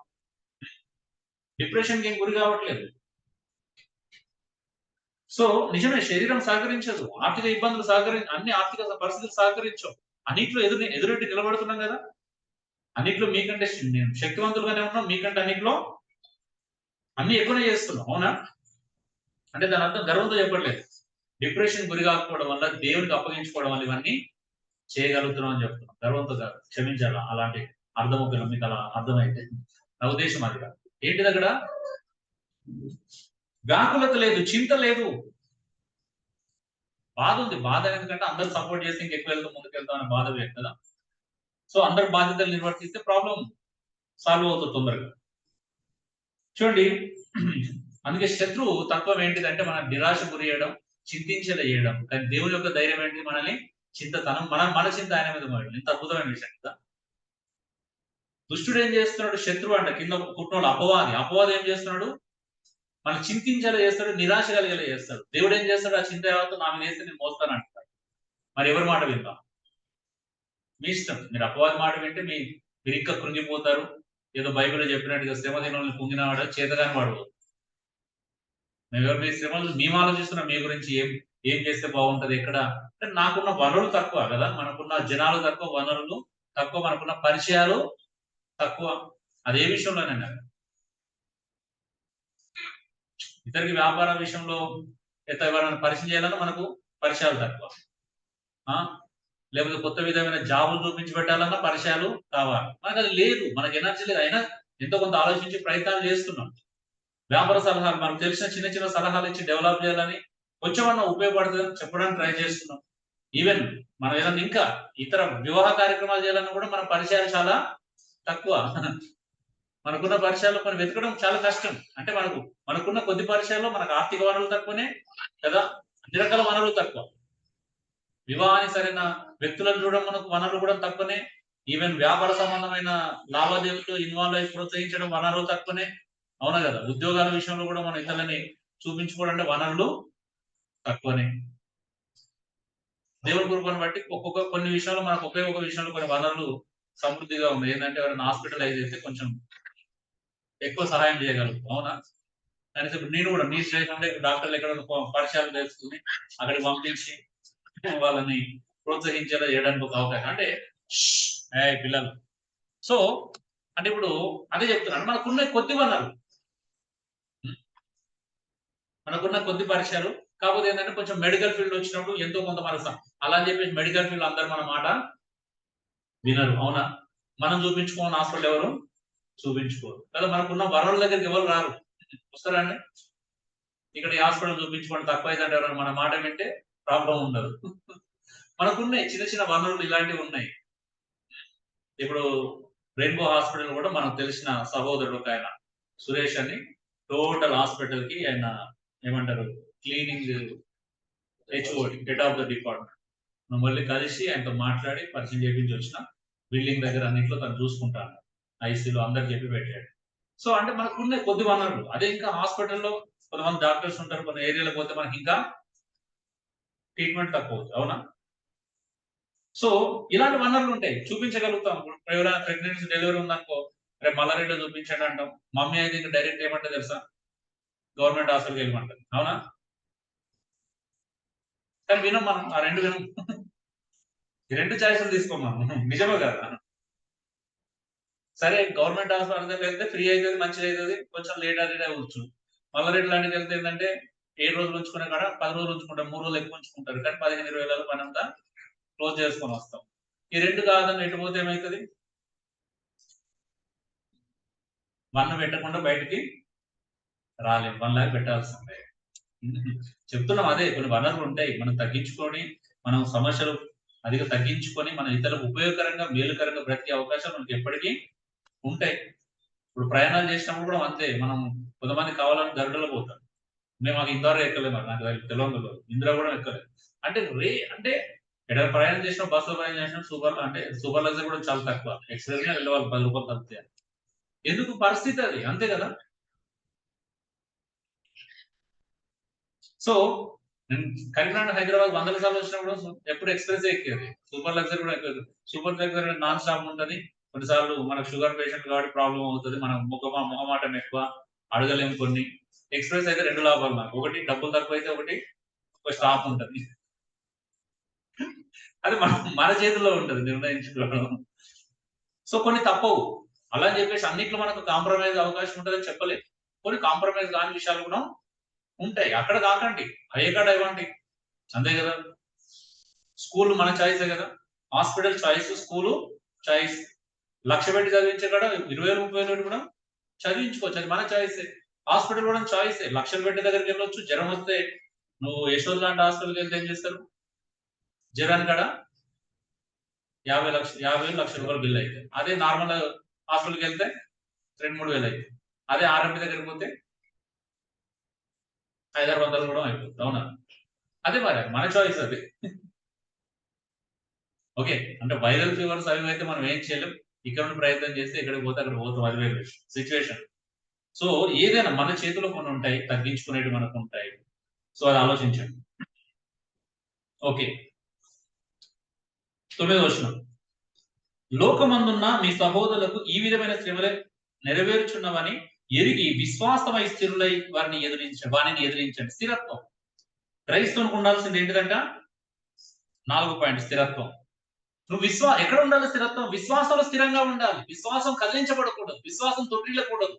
డిప్రెషన్ కి ఏం గురి కావట్లేదు. సో నిజమే, శరీరం సహకరించదు, ఆర్థిక ఇబ్బందులు అన్ని ఆర్థిక పరిస్థితులు సహకరించవు. అన్నిట్లో ఎదురెట్టి నిలబడుతున్నాం కదా. అన్నిట్లో మీకంటే శక్తివంతులుగానే ఉన్నాం, మీకంటే అన్నిట్లో అన్ని ఎక్కువనే చేస్తున్నాం, అవునా? అంటే దాని అర్థం గర్వంతో చెప్పట్లేదు. డిప్రెషన్ గురి కాకపోవడం వల్ల, దేవునికి అప్పగించుకోవడం వల్ల ఇవన్నీ చేయగలుగుతున్నాం అని చెప్తున్నాం. గర్వంతో కాదు, క్షమించాలా. అలాంటి అర్థం మీకు అలా అర్థమైతే నా ఉద్దేశం అది కాదు. ఏంటిది అక్కడ? వ్యాకులత లేదు, చింత లేదు, బాధ ఉంది. బాధ ఎందుకంటే అందరూ సపోర్ట్ చేస్తే ఇంకెక్కువ వెళ్తాం, ముందుకు వెళ్తాం అనే బాధ లేదు కదా. సో అందరు బాధ్యతలు నిర్వర్తిస్తే ప్రాబ్లం సాల్వ్ అవుతుంది తొందరగా. చూడండి, అందుకే శత్రువు తత్వం ఏంటిదంటే మన నిరాశ గురి చేయడం, చింతించేలా చేయడం. కానీ దేవుని యొక్క ధైర్యం ఏంటి? మనల్ని చింతతనం, మన చింత ఆయన మీద మోయడం. ఇంత అద్భుతమైన విషయం కదా. దుష్టుడు ఏం చేస్తున్నాడు? శత్రువు అంట, కింద పుట్టినోళ్ళు అపవాది ఏం చేస్తున్నాడు? మనం చింతించేలా చేస్తాడు, నిరాశ కలిగేలా చేస్తాడు. దేవుడు ఏం చేస్తాడు? ఆ చింత ఏవతో నా మీద వేస్తే నేను మోస్తాను అంటాడు. మరి ఎవరి మాట వింటాం? మీ ఇష్టం. మీరు అపవాది మాట వింటే మీరు ఇంకా కృంగిపోతారు. ఏదో బైబిల్లో చెప్పినట్టుగా శ్రమ దినంలో కుంగినవాడు చేతగాని వాడు. మీ శ్రమలు మేము ఆలోచిస్తున్నాం, మీ గురించి ఏం చేస్తే బాగుంటది, ఎక్కడ అంటే నాకున్న వనరులు తక్కువ కదా, మనకున్న జనాలు తక్కువ, వనరులు తక్కువ, మనకున్న పరిచయాలు తక్కువ. అదే విషయంలోనైనా ఇతరికి వ్యాపార విషయంలో ఎవరైనా పరిచయం చేయాలన్నా మనకు పరిచయాలు తక్కువ. లేకపోతే కొత్త విధమైన జాబులు చూపించి పెట్టాలన్నా పరిచయాలు కావాలి. మనకు అది లేదు, మనకు ఎనర్జీ లేదు. అయినా ఎంతో కొంత ఆలోచించి ప్రయత్నాలు చేస్తున్నాం. వ్యాపార సలహాలు, మనకు తెలిసిన చిన్న చిన్న సలహాలు ఇచ్చి డెవలప్ చేయాలని, కొంచెమన్నా ఉపయోగపడుతుందని చెప్పడానికి ట్రై చేస్తున్నాం. ఈవెన్ మనం ఏదన్నా ఇంకా ఇతర వివాహ కార్యక్రమాలు చేయాలన్నా కూడా మన పరిచయాలు చాలా తక్కువ. మనకున్న పరిచయాలు మనం వెతకడం చాలా కష్టం. అంటే మనకున్న కొద్ది పరిచయాల్లో మనకు ఆర్థిక వనరులు తక్కువనే కదా, అన్ని రకాల వనరులు తక్కువ. వివాహానికి సరైన వ్యక్తులను చూడడం మనకు వనరులు కూడా తక్కువనే. ఈవెన్ వ్యాపార సంబంధమైన లావాదేవీలు ఇన్వాల్వ్ అయి ప్రోత్సహించడం వనరులు తక్కువనే, అవునా కదా. ఉద్యోగాల విషయంలో కూడా మనం ఇతరులని చూపించుకోవడం అంటే వనరులు తక్కువనే. దేవుని కృపను బట్టి కొన్ని విషయాలు మనకు ఒక విషయంలో కొన్ని వనరులు సమృద్ధిగా ఉన్నాయి. ఏంటంటే ఎవరైనా హాస్పిటలైజ్ అయితే కొంచెం ఎక్కువ సహాయం చేయగలుగుతాం, అవునా? కనీసం ఇప్పుడు నేను కూడా మీ స్టేషన్లో డాక్టర్లు ఎక్కడ పరిచయాలు తెలుసుకుని అక్కడికి పంపించి వాళ్ళని ప్రోత్సహించేలా చేయడానికి ఒక అవకాశం. అంటే పిల్లలు. సో అంటే ఇప్పుడు అదే చెప్తున్నాను, మనకున్న కొద్ది వనరులు, మనకున్న కొద్ది పరిచయాలు. కాకపోతే ఏంటంటే కొంచెం మెడికల్ ఫీల్డ్ వచ్చినప్పుడు ఎంతో కొంత మనసు, అలా అని చెప్పేసి మెడికల్ ఫీల్డ్ అందరు మన మాట వినరు, అవునా? మనం చూపించుకోని హాస్పిటల్ ఎవరు చూపించుకోరు కదా. మనకున్న వనరుల దగ్గరికి ఎవరు రారు, వస్తారా అండి? ఇక్కడ ఈ హాస్పిటల్ చూపించుకోండి తక్కువ అయితే ఎవరైనా మన మాట వింటే ప్రాబ్లం ఉండదు. మనకున్నాయి చిన్న చిన్న వనరులు, ఇలాంటివి ఉన్నాయి. ఇప్పుడు రెయిన్బో హాస్పిటల్ కూడా మనకు తెలిసిన సహోదరుడు ఒక ఆయన సురేష్ అని, టోటల్ హాస్పిటల్ కి ఆయన ఏమంటారు cleaning HOD, head of the department. మనం మళ్ళీ కలిసి ఆయనతో మాట్లాడి పరిచయం చేపించి వచ్చిన, బిల్డింగ్ దగ్గర అన్నింటిలో తను చూసుకుంటాను, ఐసీలో అందరు చెప్పి పెట్టాడు. సో అంటే మనకున్న కొద్ది వనరులు. అదే ఇంకా హాస్పిటల్లో కొంతమంది డాక్టర్స్ ఉంటారు, కొన్ని ఏరియాలో పోతే మనకి ఇంకా ట్రీట్మెంట్ తక్కువ, అవునా? సో ఇలాంటి వనరులు ఉంటాయి, చూపించగలుగుతాం. ఇప్పుడు ఎవరైనా ప్రెగ్నెన్సీ డెలివరీ ఉందనుకో, రేపు మల్లారెడ్డిలో చూపించండి అంటాం. మమ్మీ అయితే ఇంకా డైరెక్ట్ ఏమంటే తెలుసా, గవర్నమెంట్ హాస్పిటల్కి వెళ్ళమంటారు, అవునా? కానీ వినం మనం, ఆ రెండు వినం. ఈ రెండు ఛాయిస్లు తీసుకోమను, నిజమే కదా. సరే గవర్నమెంట్ హాస్పిటల్ వెళ్తే ఫ్రీ అవుతుంది, మంచిగా అవుతుంది, కొంచెం లేట్ అదే అవ్వచ్చు. మల్లారెడ్డి లాంటిది వెళ్తే ఏంటంటే 7 రోజులు ఉంచుకునే కాడ 10 రోజులు ఉంచుకుంటారు, 3 రోజులు ఎక్కువ ఉంచుకుంటారు. కానీ 15-20 వేల పని అంతా క్లోజ్ చేసుకొని వస్తాం. ఈ రెండు కాదని ఎటు పోతే ఏమవుతుంది? వన్ పెట్టకుండా బయటికి రాలేము, 1 లాక్ పెట్టాల్సిందే. చెప్తున్నాం అదే, కొన్ని వనరులు ఉంటాయి, మనం తగ్గించుకొని, మనం సమస్యలు అధిక తగ్గించుకొని మన ఇతరులకు ఉపయోగకరంగా మేలుకరంగా బ్రతికే అవకాశాలు మనకి ఎప్పటికీ ఉంటాయి. ఇప్పుడు ప్రయాణాలు చేసినప్పుడు కూడా అంతే, మనం కొంతమంది కావాలని గరుడలో పోతారు, మేము మాకు ఇంతవరకు ఎక్కలేదు, మరి నాకు తెలియదు, ఇందులో కూడా ఎక్కలేదు. అంటే అంటే ఎక్కడ ప్రయాణం చేసిన, బస్సులో ప్రయాణం చేసిన సూపర్ లగ్జరీ కూడా చాలా తక్కువ. ఎక్స్ప్రెస్ గా వెళ్ళే వాళ్ళు 10 రూపాయలు తగ్గుతాయి. ఎందుకు పరిస్థితి అది, అంతే కదా. సో నేను కరీంనగర్, హైదరాబాద్ 100 సార్లు వచ్చినప్పుడు ఎప్పుడు ఎక్స్ప్రెస్ ఎక్కేది, సూపర్ లగ్జరీ కూడా ఎక్కేది. సూపర్ లగ్జరీ నాన్ స్టాప్ ఉంటుంది. కొన్నిసార్లు మనకు షుగర్ పేషెంట్ కాబట్టి ప్రాబ్లం అవుతుంది, మనం మొహమాటం ఎక్కువ, అడగలేము కొన్ని. ఎక్స్ప్రెస్ అయితే 2 లాభాలు నాకు, ఒకటి డబ్బులు తక్కువ అయితే, ఒకటి ఒక స్టాప్ ఉంటుంది. అది మన చేతుల్లో ఉంటుంది నిర్ణయించుకోవడం. సో కొన్ని తప్పవు, అలా అని చెప్పేసి అన్నిట్లో మనకు కాంప్రమైజ్ అవకాశం ఉంటుందని చెప్పలేదు. కొన్ని కాంప్రమైజ్ కాని విషయాలు కూడా ఉంటాయి. అక్కడ కాకండి, అయ్యేకాడ ఇవ్వండి, అంతే కదా. స్కూల్ మన చాయిసే కదా, హాస్పిటల్ చాయిస్, స్కూలు చాయిస్. 1,00,000 పెట్టి చదివించే కాడ 20,000, 30,000 కూడా చదివించుకోవచ్చు, అది మన చాయిసే. హాస్పిటల్ కూడా చాయిసే, 1,00,000 పెట్టి దగ్గరికి వెళ్ళొచ్చు. జ్వరం వస్తే నువ్వు యశోద్ లాంటి హాస్పిటల్కి వెళ్తే ఏం చేస్తారు, జ్వరాన్ని కాడ 50,000 రూపాయలు బిల్ అయితే, అదే నార్మల్ హాస్పిటల్కి వెళ్తే 2-3 వేలు అయితే, అదే ఆర్ఎంపీ దగ్గరికి పోతే 500-600 కూడా అయిపోతుంది, అవునా. అదే మరి మన చాయిస్ అది. ఓకే, అంటే వైరల్ ఫీవర్స్ అవి అయితే మనం ఏం చేయలేం. ఇక్కడ నుండి ప్రయత్నం చేస్తే ఇక్కడికి పోతే అక్కడ పోతాం, అది వేరే సిచ్యువేషన్. సో ఏదైనా మన చేతిలో కొన్ని ఉంటాయి, తగ్గించుకునేవి మనకు ఉంటాయి. సో అది ఆలోచించండి. ఓకే, 9వ వచనం. లోకమందున్న మీ సహోదరులకు ఈ విధమైన శ్రమలే నెరవేర్చున్నవని ఎరిగి విశ్వాసమై స్థిరులై వారిని ఎదిరించండి. స్థిరత్వం క్రైస్తవునికి ఉండాల్సింది ఏంటిదంట, 4 పాయింట్ స్థిరత్వం. నువ్వు ఎక్కడ ఉండాలి స్థిరత్వం, విశ్వాసంలో స్థిరంగా ఉండాలి. విశ్వాసం కదిలించబడకూడదు, విశ్వాసం తొట్టిల్లకూడదు,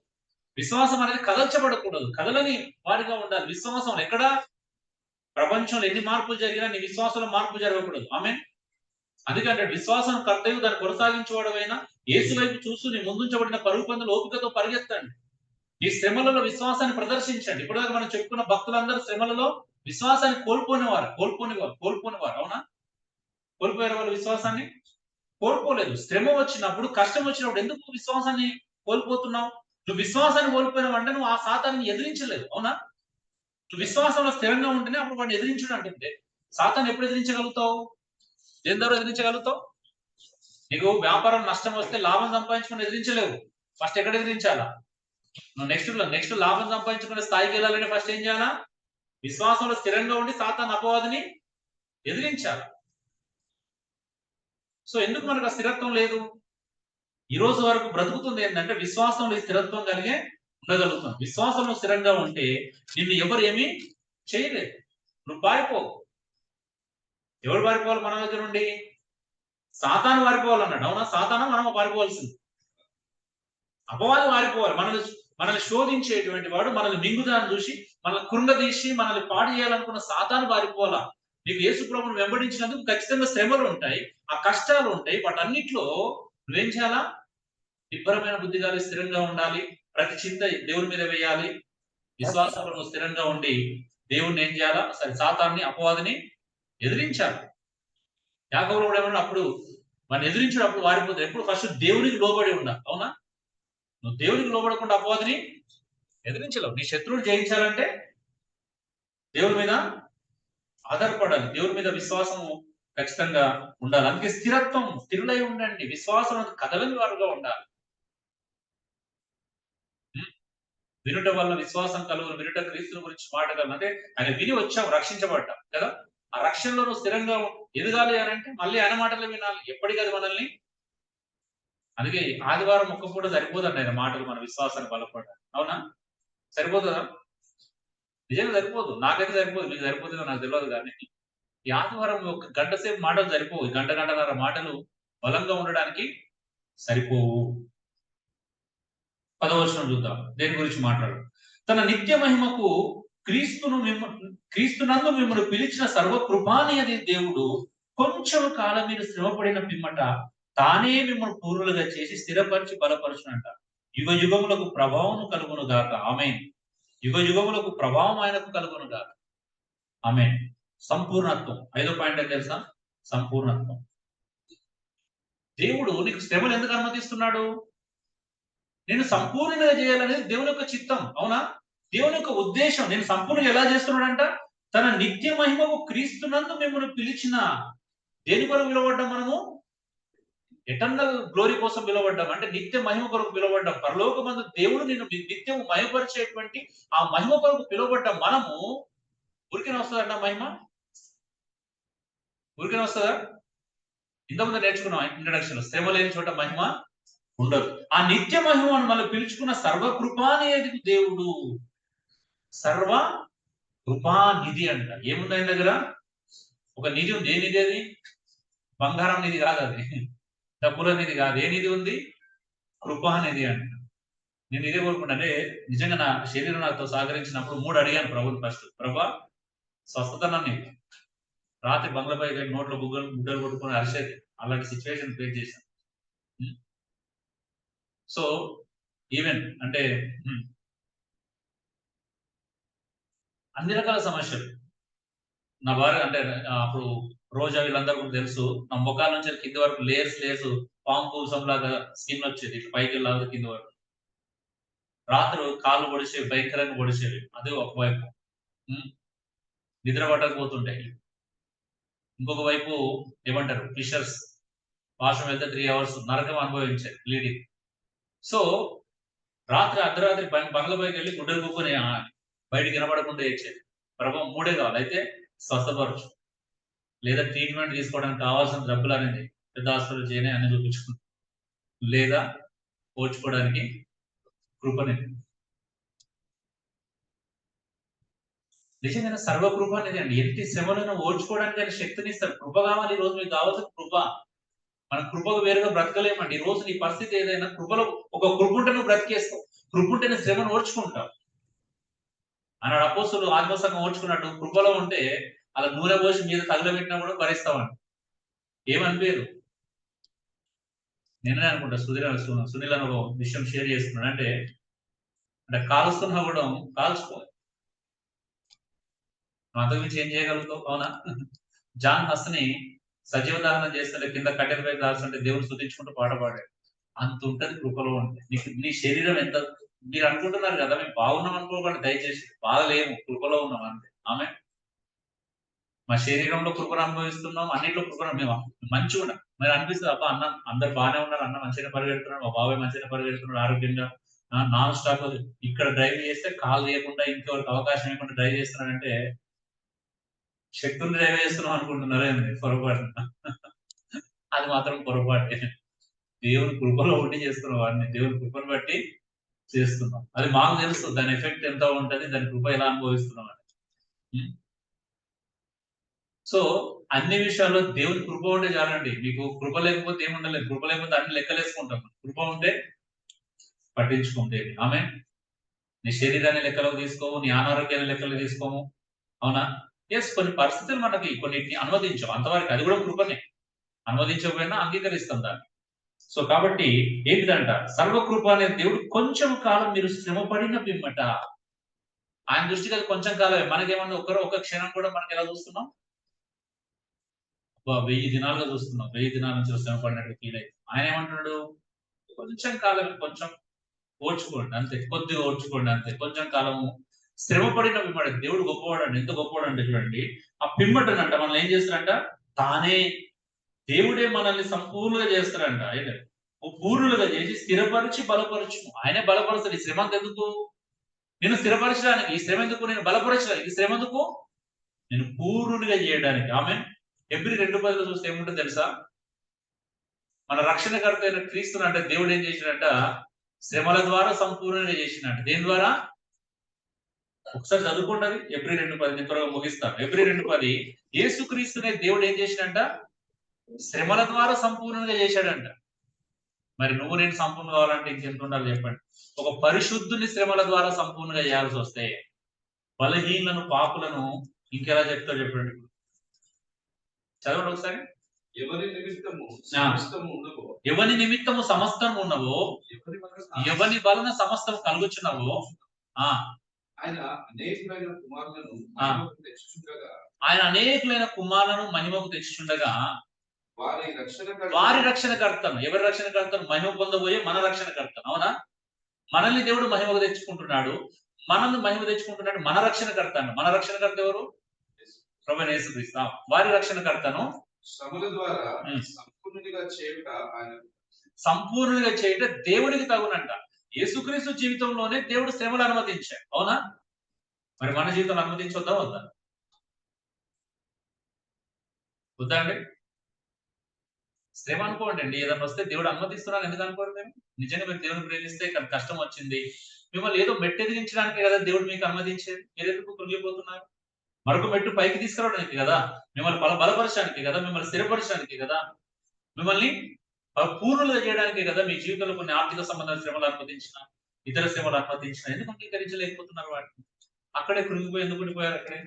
విశ్వాసం అనేది కదల్చబడకూడదు, కదలని వారిగా ఉండాలి. విశ్వాసం ఎక్కడ, ప్రపంచంలో ఎన్ని మార్పులు జరిగినా నీ విశ్వాసంలో మార్పు జరగకూడదు. ఆమేన్. అందుకంటే విశ్వాసం కర్తవ్యం దాన్ని కొనసాగించేవాడైనా యేసు వైపు చూస్తూ నీ ముందుంచబడిన పరుగు పందులు ఓపికతో పరిగెత్తండి. ఈ శ్రమలలో విశ్వాసాన్ని ప్రదర్శించండి. ఇప్పటిదాకా మనం చెప్పుకున్న భక్తులందరూ శ్రమలలో విశ్వాసాన్ని కోల్పోనివారు, అవునా. కోల్పోయారు వాళ్ళు విశ్వాసాన్ని, కోల్పోలేదు. శ్రమ వచ్చినప్పుడు, కష్టం వచ్చినప్పుడు ఎందుకు విశ్వాసాన్ని కోల్పోతున్నావు? నువ్వు విశ్వాసాన్ని కోల్పోయిన అంటే నువ్వు ఆ సాతాన్ని ఎదిరించలేదు, అవునా. నువ్వు విశ్వాసంలో స్థిరంగా ఉంటేనే అప్పుడు వాడిని ఎదిరించడం అంటే. సాతాన్ని ఎప్పుడు ఎదిరించగలుగుతావు, దేని ద్వారా ఎదిరించగలుగుతావు? నీకు వ్యాపారం నష్టం వస్తే లాభం సంపాదించుకుని ఎదిరించలేవు, ఫస్ట్ ఎక్కడ ఎదిరించాలా? నువ్వు నెక్స్ట్ లాభం సంపాదించుకునే స్థాయికి వెళ్ళాలంటే ఫస్ట్ ఏం చేయాలా? విశ్వాసంలో స్థిరంగా ఉండి సాతాను అపవాదిని ఎదిరించాలి. సో ఎందుకు మనకు ఆ స్థిరత్వం లేదు? ఈ రోజు వరకు బ్రతుకుతుంది ఏంటంటే విశ్వాసంలో స్థిరత్వం కలిగే ఉండగలుగుతాం. విశ్వాసంలో స్థిరంగా ఉంటే నిన్ను ఎవరు ఏమీ చేయలేదు, నువ్వు పారిపోవు. ఎవరు పారిపోవాలి మన దగ్గర నుండి? సాతాను పారిపోవాలన్నాడు, అవునా. సాతాను మనం పారిపోవాల్సింది, అపవాది పారిపోవాలి. మనల్ని శోధించేటువంటి వాడు, మనల్ని మింగుదాన్ని చూసి మనల్ని కృంగదీసి మనల్ని పాడు చేయాలనుకున్న సాతాను పారిపోవాలా. నీకు యేసు ప్రభువును వెంబడించినందుకు ఖచ్చితంగా శ్రమలు ఉంటాయి, ఆ కష్టాలు ఉంటాయి. వాటన్నిటిలో నువ్వేం చేయాలా? నిబ్బరమైన బుద్ధి కలిగి స్థిరంగా ఉండాలి. ప్రతి చింత దేవుని మీద వేయాలి. విశ్వాసంలో నువ్వు స్థిరంగా ఉండి దేవుణ్ణి ఏం చేయాలా? సాతాన్ని, అపవాదిని ఎదిరించాలి. యాకోబు కూడా ఏమన్నా అప్పుడు మనం ఎదిరించినప్పుడు వారిపోతారు. ఎప్పుడు ఫస్ట్ దేవునికి లోబడి ఉండాలి, అవునా. నువ్వు దేవునికి లోబడకుండా అపవాదిని ఎదిరించలేవు. నీ శత్రువుని జయించాలంటే దేవుని మీద ఆధారపడాలి, దేవుని మీద విశ్వాసము ఖచ్చితంగా ఉండాలి. అందుకే స్థిరులై ఉండండి. విశ్వాసం కదలని వారుగా ఉండాలి. వినుట వల్ల విశ్వాసం కలుగును, వినుట క్రీస్తుని గురించి మాటగలను. అంటే ఆయన విని వచ్చాం, రక్షించబడ్డాం కదా. ఆ రక్షణలో నువ్వు స్థిరంగా ఎదగాలి అని అంటే మళ్ళీ ఆయన మాటలు వినాలి ఎప్పటికది మనల్ని. అందుకే ఆదివారం ఒక్క పూట సరిపోదండి ఆయన మాటలు మన విశ్వాసాన్ని బలపడ్డారు, అవునా. సరిపోతుందా? నిజంగా సరిపోదు. నాకైతే సరిపోదు, మీకు సరిపోతుందో నాకు తెలియదు. కానీ ఈ ఆదివారం 1 గంట సేపు మాటలు సరిపోవు. గంటన్నర మాటలు బలంగా ఉండడానికి సరిపోవు. 10వ వచనం చూద్దాం, దేని గురించి మాట్లాడు. తన నిత్య మహిమకు క్రీస్తునందు మిమ్మల్ని పిలిచిన సర్వకృపానిధి దేవుడు కొంచెం కాలం మీరు శ్రమపడిన పిమ్మట తానే మిమ్మల్ని పూర్వులుగా చేసి స్థిరపరిచి బలపరచునంట. యుగ యుగములకు ప్రభావం కలుగును గాక. ఆమేన్. యుగ యుగములకు ప్రభావం ఆయనకు కలుగును గాక. ఆమేన్. సంపూర్ణత్వం 5వ పాయింట్ ఏం తెలుసా? సంపూర్ణత్వం. దేవుడు నీకు శ్రమలు ఎందుకు అనుమతిస్తున్నాడు? నేను సంపూర్ణంగా చేయాలనేది దేవుని యొక్క చిత్తం, అవునా. దేవుని యొక్క ఉద్దేశం నేను సంపూర్ణంగా ఎలా చేస్తున్నాడంట, తన నిత్య మహిమకు క్రీస్తునందు మిమ్మల్ని పిలిచిన. దేని కొరకు పిలువబడ్డాం మనము? ఎటర్నల్ గ్లోరీ కోసం పిలువబడ్డాం. అంటే నిత్య మహిమ కొరకు పిలువబడ్డాం. పరలోకమందు దేవుడు నిన్ను నిత్యం మహిమపరిచేటువంటి ఆ మహిమ కొరకు పిలువబడ్డ మనము ఊరికనే వస్తుందంట మహిమ? ఊరికనే వస్తుందా? ఇంతకుముందు నేర్చుకున్నాం ఇంట్రడక్షన్ లో, శ్రమ లేని చోట మహిమ ఉండదు. ఆ నిత్య మహిమను మనం పిలుచుకున్న సర్వకృపానిధి దేవుడు. సర్వ కృపానిధి అంట. ఏముంది ఆయన దగ్గర? ఒక నిధి ఉంది. ఏ నిధి అది? బంగారం నిధి కాదు, అది డబ్బుల నిధి కాదు. ఏ నిధి ఉంది? కృపానిధి అంట. నేను ఇదే కోరుకుంటా. అంటే నిజంగా నా శరీరం నాతో సహకరించినప్పుడు 3 అడిగాను ప్రభుని ఫస్ట్. ప్రభా స్వస్థత నన్ను రాత్రి బంగ్లాపై నోట్లో గుడ్డలు కొట్టుకొని అరిసేది. అలాంటి సిచ్యువేషన్ ఫేస్ చేశాను. సో ఈవెన్ అంటే అన్ని రకాల సమస్యలు నా భార్య అంటే అప్పుడు రోజా వీళ్ళందరూ కూడా తెలుసు. నా ముఖాల నుంచి కింద వరకు లేయర్స్ పాము పూసంలాగా స్కిన్ వచ్చేది. ఇట్లా పైకి వెళ్ళాలి కింద వరకు. రాత్రి కాళ్ళు పొడిచేవి, భయంకరంగా పొడిచేవి. అదే ఒకవైపు నిద్ర పట్టకపోతుంటాయి. ఇంకొక వైపు ఏమంటారు ఫిషర్స్, వాష్రూమ్ వెళ్తే 3 hours నరకం అనుభవించారు బ్లీడింగ్. సో రాత్రి అర్ధరాత్రి బంగ్లాపైకి వెళ్ళి గుడ్డలు కుక్కుని బయటికి వినపడకుండా ఏడ్చేది. ప్రభావం 3 కావాలి, అయితే స్వస్థపరచు, లేదా ట్రీట్మెంట్ తీసుకోవడానికి కావాల్సిన డబ్బులు అనేది పెద్ద హాస్పిటల్ చేయని అన్ని చూపించుకుంది, లేదా ఓర్చుకోవడానికి కృపని. నిజంగా సర్వకృప అనేది అండి. ఎట్టి శ్రమలను ఓర్చుకోవడానికి ఆయన శక్తిని ఇస్తాడు. కృప కావాలి. ఈ రోజు మీకు కావాల్సిన కృప. మన కృపకు వేరుగా బ్రతకలేమండి. ఈ రోజు నీ పరిస్థితి ఏదైనా కృపలో ఒక కృప ఉంటే నువ్వు బ్రతికేస్తావు. కృప ఉంటేనే శ్రమను ఓర్చుకుంటావు. అన్నాడు అపోస్తులు ఆత్మసంగం ఓర్చుకున్నట్టు కృపలో ఉంటే అలా నూనె పోసి మీద తగలబెట్టినా కూడా భరిస్తామండి. ఏమనిపేరు. నేనే అనుకుంటా సునీల్ అని ఒక విషయం షేర్ చేస్తున్నాడు. అంటే కాలుస్తున్నా కూడా కాల్చుకో, అంతకుమించి ఏం చేయగలుగుతావు? అవునా? జాన్ హస్ని సజీవ దహనం చేస్తుంటే కింద కట్టెలపై కాల్స్తుంటే దేవుడు స్తుతించుకుంటూ పాట పాడాడు. అంత ఉంటది కృపలో ఉంటే. నీ శరీరం ఎంత మీరు అనుకుంటున్నారు కదా మేము బాగున్నాం అనుకోకండి దయచేసి. బాగలేము, కృపలో ఉన్నాం అంతే. ఆమె మా శరీరంలో కృపను అనుభవిస్తున్నాం, అన్నింటిలో కృపను మేము మంచిగా ఉన్నాం. మరి అనిపిస్తుంది అబ్బా అన్న అందరు బాగానే ఉన్నారు, అన్న మంచిగా పరిగెడుతున్నాడు, మా బాబాయ్ మంచిగా పరిగెడుతున్నాడు ఆరోగ్యంగా నాన్ స్టాప్. ఇక్కడ డ్రైవ్ చేస్తే కాల్ చేయకుండా ఇంకెవరికి అవకాశం ఇవ్వకుండా డ్రైవ్ చేస్తున్నాడంటే శక్తులు డ్రైవ్ చేస్తున్నాం అనుకుంటున్నారేంది? పొరపాటు. అది మాత్రం పొరపాటే. దేవుని కృపలో ఉండి చేస్తున్నాం వాడిని. దేవుని కృపను బట్టి చేస్తున్నాం. అది మాకు తెలుసు దాని ఎఫెక్ట్ ఎంత ఉంటది, దాని కృప ఎలా అనుభవిస్తున్నాం అని. సో అన్ని విషయాల్లో దేవుని కృప ఉంటే చాలండి. మీకు కృప లేకపోతే ఏముండలేదు. కృప లేకపోతే అన్ని లెక్కలేసుకుంటాం. కృప ఉంటే పట్టించుకుంటే. ఆమె నీ శరీరాన్ని లెక్కలోకి తీసుకోము, నీ అనారోగ్యాన్ని లెక్కలు తీసుకోము. అవునా? ఎస్, కొన్ని పరిస్థితులు మనకి కొన్నిటిని అనుమతించవు, అంతవరకు అది కూడా కృపనే. అనుమతించకపోయినా అంగీకరిస్తాం దాన్ని. సో కాబట్టి ఏంటిదంట, సర్వకృప అనే దేవుడు కొంచెం కాలం మీరు శ్రమ పడిన పిమ్మట, ఆయన దృష్టికి అది కొంచెం కాలమే. మనకేమన్నా ఒక క్షణం కూడా మనకి ఎలా చూస్తున్నాం? 1000 దినాలుగా చూస్తున్నాం. 1000 దినాల నుంచి శ్రమ పడినట్టు ఫీల్ అయితే ఆయన ఏమంటున్నాడు? కొంచెం కాలం, కొంచెం ఓర్చుకోండి అంతే, కొద్దిగా ఓర్చుకోండి అంతే. కొంచెం కాలము శ్రమ పడిన పిమ్మట. దేవుడు గొప్పవాడు అండి. ఎంత గొప్పవాడు అంటే చూడండి, ఆ పిమ్మటనంట మనల్ని ఏం చేస్తారంట, తానే దేవుడే మనల్ని సంపూర్ణంగా చేస్తారంట. అయితే పూర్ణులుగా చేసి స్థిరపరిచి బలపరచు. ఆయనే బలపరుస్తాడు. ఈ శ్రమ ఎందుకు? నేను స్థిరపరచడానికి. ఈ శ్రమ ఎందుకు? నేను బలపరచడానికి. ఈ శ్రమ ఎందుకు? నేను పూర్ణునిగా చేయడానికి. ఆమె Hebrew 2:10 చూస్తే ఏముంటుంది తెలుసా? మన రక్షణకర్త అయిన క్రీస్తుని అంటే దేవుడు ఏం చేసినట్ట, శ్రమల ద్వారా సంపూర్ణంగా చేసినట్టు. దేని ద్వారా? ఒకసారి చదువుకుంటారు Hebrew 2:10. నేను త్వరగా ముగిస్తాను. Hebrew 2:10 యేసుక్రీస్తునే దేవుడు ఏం చేసినట్ట, శ్రమల ద్వారా సంపూర్ణంగా చేశాడంట. మరి నువ్వు నేను సంపూర్ణ కావాలంటే ఇంకెంత ఉండాలి చెప్పండి? ఒక పరిశుద్ధుని శ్రమల ద్వారా సంపూర్ణంగా చేయాల్సి వస్తే బలహీనలను పాపులను ఇంకెలా చెప్తావు చెప్పండి? చదవండి ఒకసారి. ఎవరి నిమిత్తము సమస్తము ఉన్నవో, ఎవరి నిమిత్తము సమస్తం ఉన్నవో, ఎవరి వలన సమస్తం కలుగుచున్నవో, ఆయన అనేకులైన కుమారులను మహిమకు తెచ్చుచుండగా వారి రక్షణకర్తను. ఎవరి రక్షణకర్తను? మహిమ పొందబోయే మన రక్షణకర్తను. అవునా? మనల్ని దేవుడు మహిమకు తెచ్చుకుంటున్నాడు. మనల్ని మహిమ తెచ్చుకుంటున్నాడు. మన రక్షణకర్త అన్న. మన రక్షణకర్త ఎవరు? ప్రభువైన యేసుక్రీస్తు. వారి రక్షణకర్తను శ్రమల ద్వారా సంపూర్ణునిగా చేయుట ఆయన సంపూర్ణంగా చేయటం దేవునికి తగునంట. యేసుక్రీస్తు జీవితంలోనే దేవుడు శ్రమలు అనుమతించాడు. అవునా? మరి మన జీవితంలో అనుమతించొద్దా వద్దా? వద్దా అండి? శ్రమ అనుకోండి అండి. ఏదైనా వస్తే దేవుడు అనుమతిస్తున్నాడు ఎందుకు అనుకోండి మేము? నిజంగా మీరు దేవుని ప్రేమిస్తే కష్టం వచ్చింది. మిమ్మల్ని ఏదో మెట్టు ఎదిగించడానికి కదా దేవుడు మీకు అనుమతించేది. మీరు ఎందుకు కృంగిపోతున్నారు? మరొక మెట్టు పైకి తీసుకురావడానికి కదా, మిమ్మల్ని బలపరచడానికి కదా, మిమ్మల్ని స్థిరపరచడానికి కదా, మిమ్మల్ని పూర్ణులుగా చేయడానికి కదా మీ జీవితంలో కొన్ని ఆర్థిక సంబంధాల శ్రమలు అనుమతించిన, ఇతర శ్రమలు అనుమతించిన. ఎందుకు అంగీకరించలేకపోతున్నారు వాటిని? అక్కడే కృంగిపోయి ఎందుకు ఉండిపోయారు అక్కడే?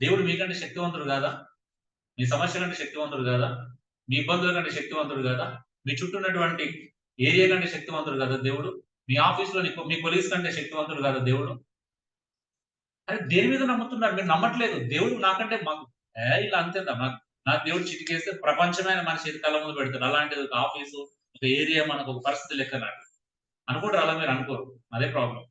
దేవుడు మీకంటే శక్తివంతుడు కాదా? మీ సమస్య కంటే శక్తివంతుడు కాదా? మీ ఇబ్బందుల కంటే శక్తివంతుడు కాదా? మీ చుట్టూ ఉన్నటువంటి ఏరియా కంటే శక్తివంతుడు కాదా దేవుడు? మీ ఆఫీస్ లో మీ కొలీగ్స్ కంటే శక్తివంతుడు కాదా దేవుడు? అరే దేని మీద నమ్ముతున్నారు? మీరు నమ్మట్లేదు. దేవుడు నాకంటే మాకు ఇలా అంతేందా? నా దేవుడు చిటికేస్తే ప్రపంచమైన మన చేతి కళ్ళ ముందు పెడతాడు. అలాంటిది ఒక ఆఫీసు, ఒక ఏరియా, మనకు ఒక పరిస్థితి లెక్క నాకు అనుకుంటారు. అలా మీరు అనుకోరు. అదే ప్రాబ్లం.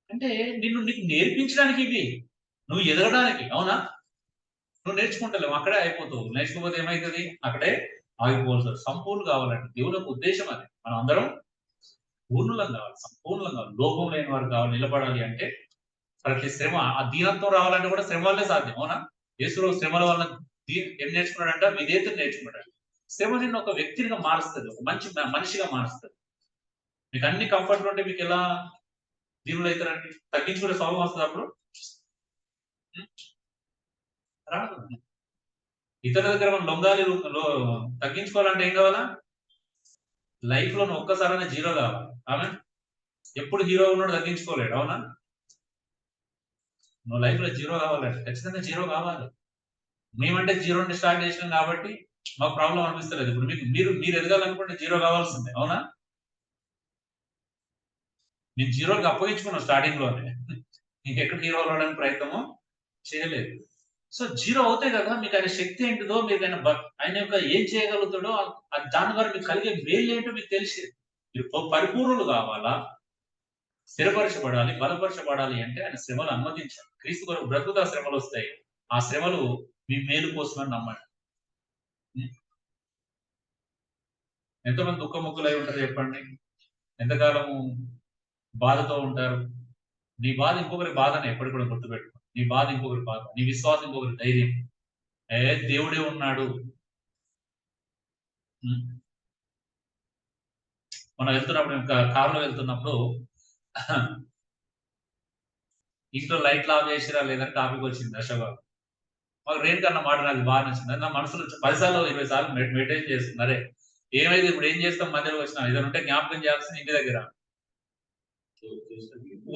అంటే నీకు నేర్పించడానికి ఇవి, నువ్వు ఎదగడానికి. అవునా? నువ్వు నేర్చుకుంటలేవు, అక్కడే అయిపోతావు. నేర్చుకోకపోతే ఏమైతుంది? అక్కడే ఆగిపోవాలి. సంపూర్ణ కావాలంటే దేవుని యొక్క ఉద్దేశం అది. మనం అందరం పూర్ణులం కావాలి, సంపూర్ణం కావాలి, లోపం లేని వారు కావాలి. నిలబడాలి అంటే ప్రతి శ్రమ, ఆ దీనత్వం రావాలంటే కూడా శ్రమ వల్లే సాధ్యం. అవునా? యేసు శ్రమల వల్ల ఏం నేర్చుకున్నాడంట? విధేయతను నేర్చుకున్నాడు. శ్రమ నిన్ను ఒక వ్యక్తిగా మారుస్తుంది, ఒక మంచి మనిషిగా మారుస్తుంది. మీకు అన్ని కంఫర్ట్ ఉంటే మీకు ఎలా దీవులు అవుతారండి? తగ్గించుకునే స్వభావం వస్తుంది అప్పుడు రాదు. ఇతరుల దగ్గర మనం లొంగాలి తగ్గించుకోవాలంటే ఏం కావాలా? లైఫ్ లో ఒక్కసారైనా జీరో కావాలి. ఆమె ఎప్పుడు హీరో ఉన్నాడు తగ్గించుకోలేడు. అవునా? నువ్వు లైఫ్ లో జీరో కావాలంటే ఖచ్చితంగా జీరో కావాలి. మేమంటే జీరో నుండి స్టార్ట్ చేసినాం కాబట్టి మాకు ప్రాబ్లం అనిపిస్తలేదు. ఇప్పుడు మీరు ఎదగాలనుకుంటే జీరో కావాల్సిందే. అవునా? మేము జీరోకి అప్పగించుకున్నాం స్టార్టింగ్ లోనే. ఇంకెక్కడ హీరో అవడానికి ప్రయత్నము చేయలేదు. సో జీరో అవుతాయి కదా, మీకు ఆయన శక్తి ఏంటిదో, మీకు ఆయన యొక్క ఏం చేయగలుగుతాడో దాని ద్వారా మీకు కలిగే మేలు ఏంటో మీకు తెలిసి మీరు పరిపూర్ణులు కావాలా, స్థిరపరచబడాలి, బలపరచబడాలి అంటే ఆయన శ్రమలు అనుమతించాలి. క్రీస్తు కొరకు బ్రతుకుతా శ్రమలు వస్తాయి. ఆ శ్రమలు మీ మేలు కోసమని నమ్మండి. ఎంతమంది దుఃఖముఖులై ఉంటారు చెప్పండి? ఎంతకాలము బాధతో ఉంటారు? నీ బాధ ఇంకొకరి బాధనే ఎప్పటికి కూడా గుర్తుపెట్టుకో. నీ బాధ ఇంకొకరి బాధ, నీ విశ్వాసం ఇంకొకరి ధైర్యం. దేవుడే ఉన్నాడు. మనం వెళ్తున్నప్పుడు, ఇంకా కారులో వెళ్తున్నప్పుడు ఇంట్లో లైట్లు ఆఫ్ చేసిరా లేదని టాపిక్ వచ్చింది అశోక్. మాకు రెయిన్ కన్నా మాట నాకు బాగా నచ్చింది. నా మనసులో 10 సార్లు 20 సార్లు మెడిటేషన్ చేస్తుంది. అరే ఏమైంది ఇప్పుడు, ఏం చేస్తాం? మధ్యలో వచ్చినా ఏదైనా ఉంటే జ్ఞాపకం చేయాల్సింది ఇంటి దగ్గర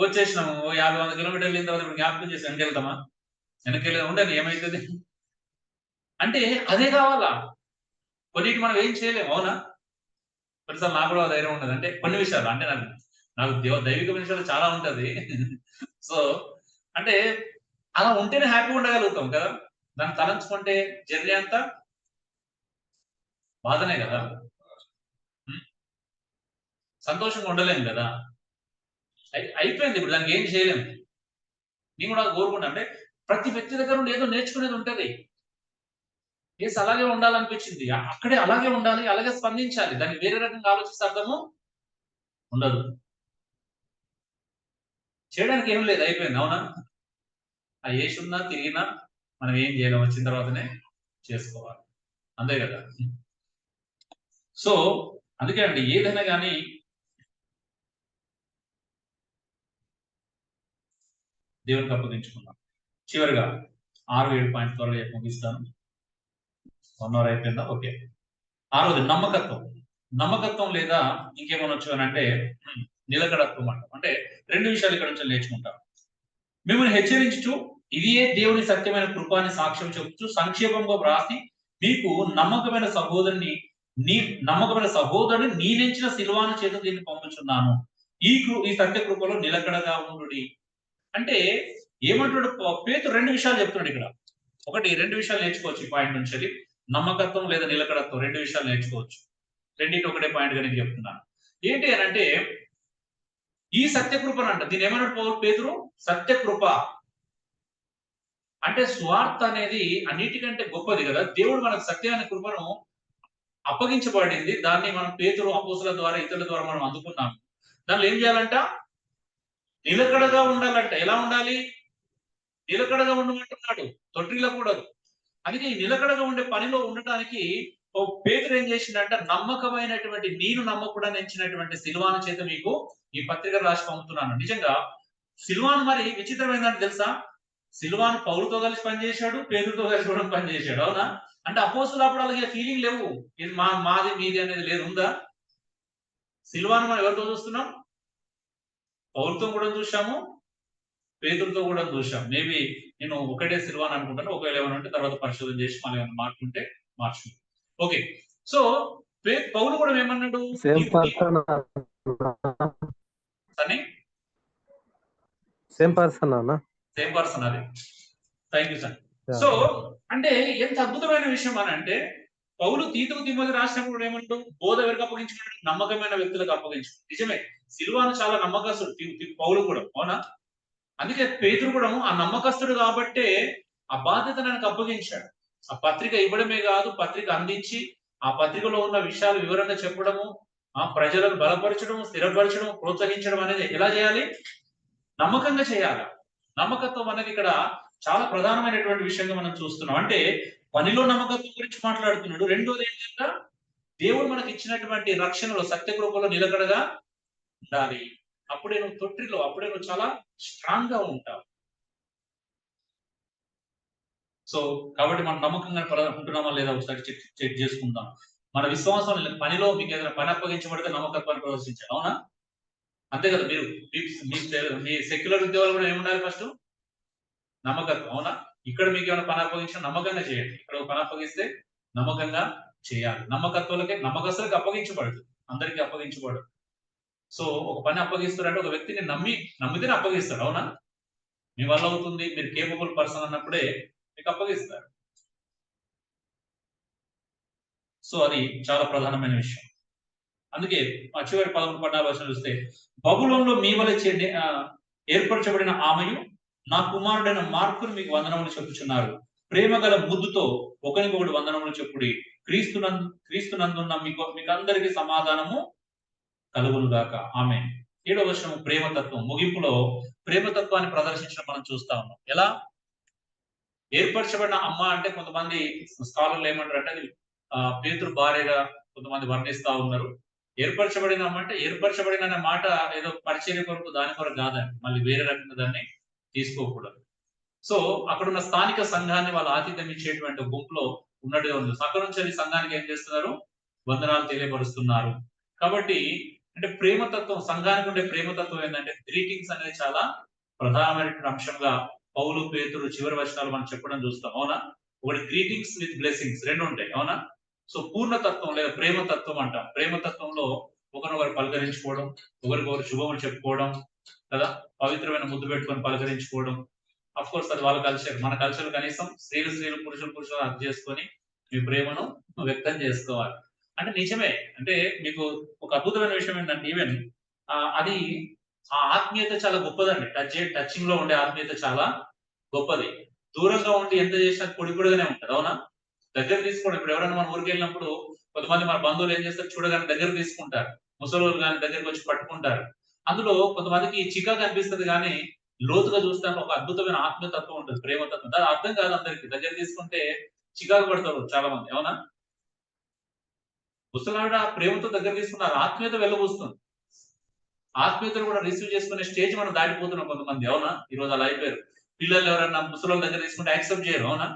వచ్చేసినాము. 50-100 కిలోమీటర్లు వెళ్ళిన తర్వాత ఇప్పుడు జ్ఞాపకం చేసి వెనకెళ్తామా? వెనకెళ్ళి ఉండదు, ఏమైతుంది అంటే అదే కావాలా. కొన్నిటికి మనం ఏం చేయలేము. అవునా? కొన్నిసార్లు నాకు కూడా ధైర్యం ఉండదు. అంటే కొన్ని విషయాలు అంటే నాకు దైవిక విషయాలు చాలా ఉంటది. సో అంటే అలా ఉంటేనే హ్యాపీగా ఉండగలుగుతాం కదా. దాన్ని తలంచుకుంటే జర్నీ అంతా బాధనే కదా, సంతోషంగా ఉండలేము కదా. అయిపోయింది, ఇప్పుడు దానికి ఏం చేయలేము. నేను కూడా కోరుకుంటా అంటే ప్రతి వ్యక్తి దగ్గర నుండి ఏదో నేర్చుకునేది ఉంటది. ఏసు అలాగే ఉండాలనిపించింది, అక్కడే అలాగే ఉండాలి, అలాగే స్పందించాలి. దాన్ని వేరే రకంగా ఆలోచిస్తే అర్థము ఉండదు. చేయడానికి ఏం లేదు, అయిపోయింది. అవునా? ఆ ఏసున్నా తిరిగినా మనం ఏం చేయలేం, వచ్చిన తర్వాతనే చేసుకోవాలి. అంతే కదా. సో అందుకే అండి ఏదైనా కానీ దేవునికి అప్పగించుకున్నాం. చివరిగా 6-7 పాయింట్ త్వరగా ముగిస్తాను. 1 అవర్ అయిపోయిందా? ఓకే. 6వది నమ్మకత్వం. నమ్మకత్వం లేదా ఇంకేమనొచ్చు అని అంటే నిలకడత్వం అంటాం. అంటే 2 విషయాలు ఇక్కడ నుంచి నేర్చుకుంటాం. మిమ్మల్ని హెచ్చరించుచు ఇదియే దేవుని సత్యమైన కృపాని సాక్ష్యం చెబుతూ సంక్షేపంగా వ్రాసి మీకు నమ్మకమైన సహోదరుని నేనెంచిన సిల్వాను చేత దీన్ని పంపుచున్నాను. ఈ సత్య కృపలో నిలకడగా ఉండుడి. అంటే ఏమంటాడు పేతురు? 2 విషయాలు చెప్తున్నాడు ఇక్కడ. ఒకటి 2 విషయాలు నేర్చుకోవచ్చు ఈ పాయింట్ నుంచి. నమ్మకత్వం లేదా నిలకడత్వం, రెండు విషయాలు నేర్చుకోవచ్చు. రెండింటి ఒకటే పాయింట్ గా నేను చెప్తున్నాను. ఏంటి అని అంటే ఈ సత్యకృపను అంట, దీని ఏమన్నాడు పేతురు? సత్యకృప అంటే స్వార్థ అనేది అన్నిటికంటే గొప్పది కదా. దేవుడు మనకు సత్యాన్ని కృపను అప్పగించబడింది. దాన్ని మనం పేతురు అపోస్తుల ద్వారా ఇతరుల ద్వారా మనం అందుకున్నాం. దానిలో ఏం చేయాలంట? నిలకడగా ఉండాలంట. ఎలా ఉండాలి? నిలకడగా ఉండమంటున్నాడు, తొట్టిల్లకూడదు. అందుకే ఈ నిలకడగా ఉండే పనిలో ఉండటానికి పేతురు ఏం చేసిందంట? నమ్మకమైనటువంటి, నేను నమ్మకుడని ఎంచినటువంటి సిల్వాను చేత మీకు ఈ పత్రిక రాసి పంపుతున్నాను. నిజంగా సిల్వాను మరి విచిత్రమైందని తెలుసా? సిల్వాను పౌలుతో కలిసి పనిచేశాడు, పేతురుతో కలిసి కూడా పనిచేశాడు. అవునా? అంటే అపోస్తులు అప్పుడు అలాగే ఫీలింగ్ లేవు, ఇది మాది మీది అనేది లేదు. ఉందా? సిల్వాను మనం ఎవరితో చూస్తున్నాం? పౌలుతో కూడా చూసాము, పేతురుతో కూడా చూసాం. మేబీ నేను ఒకటే సిల్వాన్ అనుకుంటాను. ఒకవేళ ఏమైనా ఉంటే తర్వాత పరిశోధన చేసి మళ్ళీ ఏమైనా మార్చుకుంటే మార్చుకుంటాం. ఓకే. సో పౌలు కూడా ఏమన్నాడు? సేమ్ పర్సన్ అన్న, సేమ్ పర్సన్. అది థ్యాంక్ యూ సార్. సో అంటే ఎంత అద్భుతమైన విషయం అని అంటే, పౌలు తీతుకు తిమ్మోతి రాసినప్పుడు ఏమంటాడు? బోధ ఎవరికి అప్పగించుకున్నాడు? నమ్మకమైన వ్యక్తులకు అప్పగించుకున్నాడు. నిజమే, సిల్వాను చాలా నమ్మకస్తుడు, పౌలు కూడా. అవునా? అందుకే పేతురు కూడా ఆ నమ్మకస్తుడు కాబట్టే ఆ బాధ్యత నాకు అప్పగించాడు. ఆ పత్రిక ఇవ్వడమే కాదు, పత్రిక అందించి ఆ పత్రికలో ఉన్న విషయాలు వివరంగా చెప్పడము, ఆ ప్రజలను బలపరచడం, స్థిరపరచడం, ప్రోత్సహించడం అనేది ఎలా చేయాలి? నమ్మకంగా చేయాలి. నమ్మకత్వం అనేది ఇక్కడ చాలా ప్రధానమైనటువంటి విషయంగా మనం చూస్తున్నాం. అంటే పనిలో నమ్మకత్వం గురించి మాట్లాడుతున్నాడు. రెండోది ఏంటంటే దేవుడు మనకి ఇచ్చినటువంటి రక్షణలో సత్యకృపలో నిలకడగా ఉండాలి. అప్పుడే నువ్వు తొట్టిలో, అప్పుడే నువ్వు చాలా స్ట్రాంగ్ గా ఉంటావు. సో కాబట్టి మనం నమ్మకంగా ఉంటున్నామా లేదా ఒకసారి చెక్ చేసుకుందాం. మన విశ్వాసం పనిలో మీకు ఏదైనా పని అప్పగించబడితే నమ్మకత్వాన్ని ప్రదర్శించాలి. అవునా? అంతే కదా. మీరు మీ సెక్యులర్ ఉద్యోగాలు కూడా ఏముండాలి? ఫస్ట్ నమ్మకత్వం. అవునా? ఇక్కడ మీకు ఏమైనా పని అప్పగించినా నమ్మకంగా చేయండి. ఇక్కడ పని అప్పగిస్తే నమ్మకంగా చేయాలి. నమ్మకస్తులకి అప్పగించబడదు, అందరికీ అప్పగించబడదు. సో ఒక పని అప్పగిస్తారంటే ఒక వ్యక్తిని నమ్మితేనే అప్పగిస్తాడు. అవునా? మీ వల్ల అవుతుంది, మీరు కేపబుల్ పర్సన్ అన్నప్పుడే మీకు అప్పగిస్తారు. సో అది చాలా ప్రధానమైన విషయం. అందుకే చివరి 13-14 వర్షం చూస్తే, బబులోనులో మీ వల్ల ఏర్పరచబడిన ఆమెయు నా కుమారుడైన మార్కును మీకు వందనములు చెప్పుచున్నారు. ప్రేమ గల ముద్దుతో ఒకరికొకటి వందనములు చెప్పుడి. క్రీస్తునందున్న మీకు అందరికీ సమాధానము కలుగును గాక. ఆమె 7వ వచనం ప్రేమతత్వం. ముగింపులో ప్రేమతత్వాన్ని ప్రదర్శించడం మనం చూస్తా ఉన్నాం. ఎలా? ఏర్పరచబడిన అమ్మ అంటే కొంతమంది స్కాలర్లు ఏమంటారు అంటే పేతురు భార్యగా కొంతమంది వర్ణిస్తా ఉన్నారు. ఏర్పరచబడిన అమ్మ అంటే ఏర్పరచబడిన అనే మాట ఏదో పరిచర్య కొరకు దాని కొరకు కాదండి, మళ్ళీ వేరే రకంగా దాన్ని తీసుకోకూడదు. సో అక్కడ ఉన్న స్థానిక సంఘాన్ని వాళ్ళు ఆతిథ్యం ఇచ్చేటువంటి గుంపులో ఉన్నట్టుగా ఉంది. అక్కడ నుంచి సంఘానికి ఏం చేస్తున్నారు? వందనాలు తెలియపరుస్తున్నారు. కాబట్టి అంటే ప్రేమతత్వం, సంఘానికి ఉండే ప్రేమతత్వం ఏంటంటే గ్రీటింగ్స్ అనేది చాలా ప్రధానమైనటువంటి అంశంగా పౌలు పేతురు చివరి వచనాలు మనం చెప్పడం చూస్తాం. అవునా? ఒకటి గ్రీటింగ్స్ విత్ బ్లెస్సింగ్స్, రెండు ఉంటాయి. అవునా? సో పూర్ణతత్వం లేదా ప్రేమతత్వం అంటాం. ప్రేమతత్వంలో ఒకరినొకరు పలకరించుకోవడం, ఒకరికొకరు శుభములు చెప్పుకోవడం కదా, పవిత్రమైన ముద్దు పెట్టుకొని పలకరించుకోవడం. అఫ్ కోర్స్ అది వాళ్ళ కల్చర్. మన కల్చర్ కనీసం స్త్రీలు పురుషులు అర్థం చేసుకొని మీ ప్రేమను వ్యక్తం చేసుకోవాలి. అంటే నిజమే. అంటే మీకు ఒక అద్భుతమైన విషయం ఏంటంటే ఈవెన్ అది ఆ ఆత్మీయత చాలా గొప్పదండి. టచింగ్ లో ఉండే ఆత్మీయత చాలా గొప్పది. దూరంగా ఉండి ఎంత చేసినా పొడిగానే ఉంటది. అవునా? దగ్గర తీసుకోవడం. ఇప్పుడు ఎవరైనా మన ఊరికి వెళ్ళినప్పుడు కొంతమంది మన బంధువులు ఏం చేస్తారు? చూడగానే దగ్గర తీసుకుంటారు. ముసలోళ్ళు కానీ దగ్గరికి వచ్చి పట్టుకుంటారు. అందులో కొంతమందికి చికాగా అనిపిస్తుంది కానీ లోతుగా చూస్తే ఒక అద్భుతమైన ఆత్మతత్వం ఉంటుంది, ప్రేమతత్వం. అది అర్థం కాదు అందరికి. దగ్గర తీసుకుంటే చికాకు పడతారు చాలా మంది. అవునా? ముసలావిడ ప్రేమతో దగ్గర తీసుకున్నారు, ఆత్మీయత వెళ్ళబోస్తుంది. ఆత్మీయతను కూడా రిసీవ్ చేసుకునే స్టేజ్ మనం దాటిపోతున్నాం కొంతమంది. అవునా? ఈ రోజు అలా అయిపోయారు. పిల్లలు ఎవరైనా ముసలోళ్ళ దగ్గర తీసుకుంటే యాక్సెప్ట్ చేయరు. అవునా?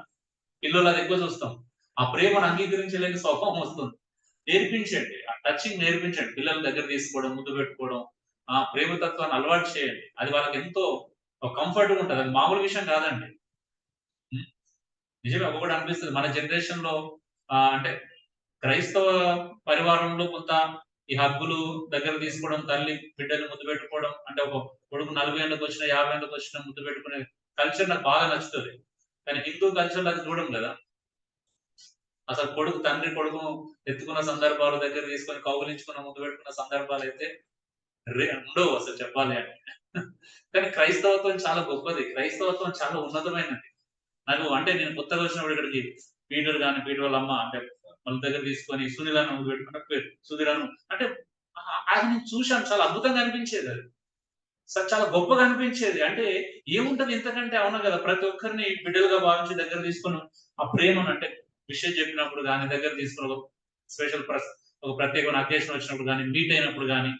పిల్లలు అది ఎక్కువ చూస్తాం. ఆ ప్రేమను అంగీకరించలేని స్వభావం వస్తుంది. నేర్పించండి, ఆ టచింగ్ నేర్పించండి. పిల్లల దగ్గర తీసుకోవడం, ముద్దు పెట్టుకోవడం, ఆ ప్రేమతత్వాన్ని అలవాటు చేయండి. అది వాళ్ళకి ఎంతో కంఫర్ట్ గా ఉంటుంది. అది మామూలు విషయం కాదండి. నిజమే. ఒకటి అనిపిస్తుంది మన జనరేషన్ లో అంటే క్రైస్తవ పరివారంలో కొంత ఈ హక్కులు దగ్గర తీసుకోవడం, తల్లి బిడ్డలు ముద్దు పెట్టుకోవడం, అంటే ఒక కొడుకు 40 ఏళ్ళకి వచ్చిన 50 ఏళ్ళకి వచ్చిన ముద్దు పెట్టుకునే కల్చర్ నాకు బాగా నచ్చుతుంది. కానీ హిందూ కల్చర్ అది చూడం కదా. అసలు తండ్రి కొడుకును ఎత్తుకున్న సందర్భాలు, దగ్గర తీసుకొని కౌగిలించుకున్న, ముద్దు పెట్టుకున్న సందర్భాలు అయితే ఉండవు అసలు చెప్పాలి అంటే. కానీ క్రైస్తవత్వం చాలా గొప్పది. క్రైస్తవత్వం చాలా ఉన్నతమైనది. నాకు అంటే నేను కొత్తగా వచ్చినప్పుడు ఇక్కడికి పీటర్ వాళ్ళ అమ్మ అంటే వాళ్ళ దగ్గర తీసుకొని సునీలను ముద్దు పెట్టుకున్న సుధీరను అంటే అది నేను చూశాను. చాలా అద్భుతంగా అనిపించేది అది. చాలా గొప్పగా అనిపించేది. అంటే ఏముంటది ఇంతకంటే అవును కదా! ప్రతి ఒక్కరిని బిడ్డలుగా భావించి దగ్గర తీసుకొని ఆ ప్రేమను అంటే విషయం చెప్పినప్పుడు గాని, దగ్గర తీసుకొని ఒక స్పెషల్ ఒక ప్రత్యేకమైన అకేషన్ వచ్చినప్పుడు గాని, మీట్ అయినప్పుడు గాని,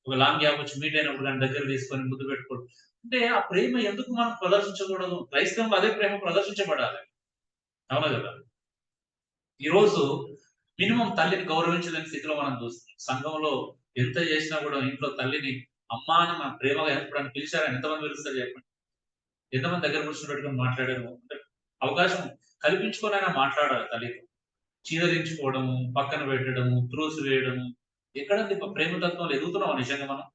ఒక లాంగ్ గ్యాప్ వచ్చి మీట్ అయినప్పుడు గాని దగ్గర తీసుకొని ముద్దు పెట్టుకోవడం. అంటే ఆ ప్రేమ ఎందుకు మనం ప్రదర్శించకూడదు? క్రైస్తవంలో అదే ప్రేమ ప్రదర్శించబడాలి. అవునా కదా! ఈరోజు మినిమమ్ తల్లిని గౌరవించలేని స్థితిలో మనం చూస్తున్నాం. సంఘంలో ఎంత చేసినా కూడా ఇంట్లో తల్లిని అమ్మా అని మన ప్రేమగా ఎప్పుడైనా పిలిచారని ఎంతమంది పిలుస్తారు చెప్పండి? ఎంతమంది దగ్గర కూర్చోబెట్టుకొని మాట్లాడారు? అంటే అవకాశం కల్పించుకొనైనా మాట్లాడాలి తల్లితో. చీదరించుకోవడము, పక్కన పెట్టడము, త్రోసి వేయడము. ఎక్కడండి ప్రేమతత్వంలో ఎదుగుతున్నామా నిజంగా మనం?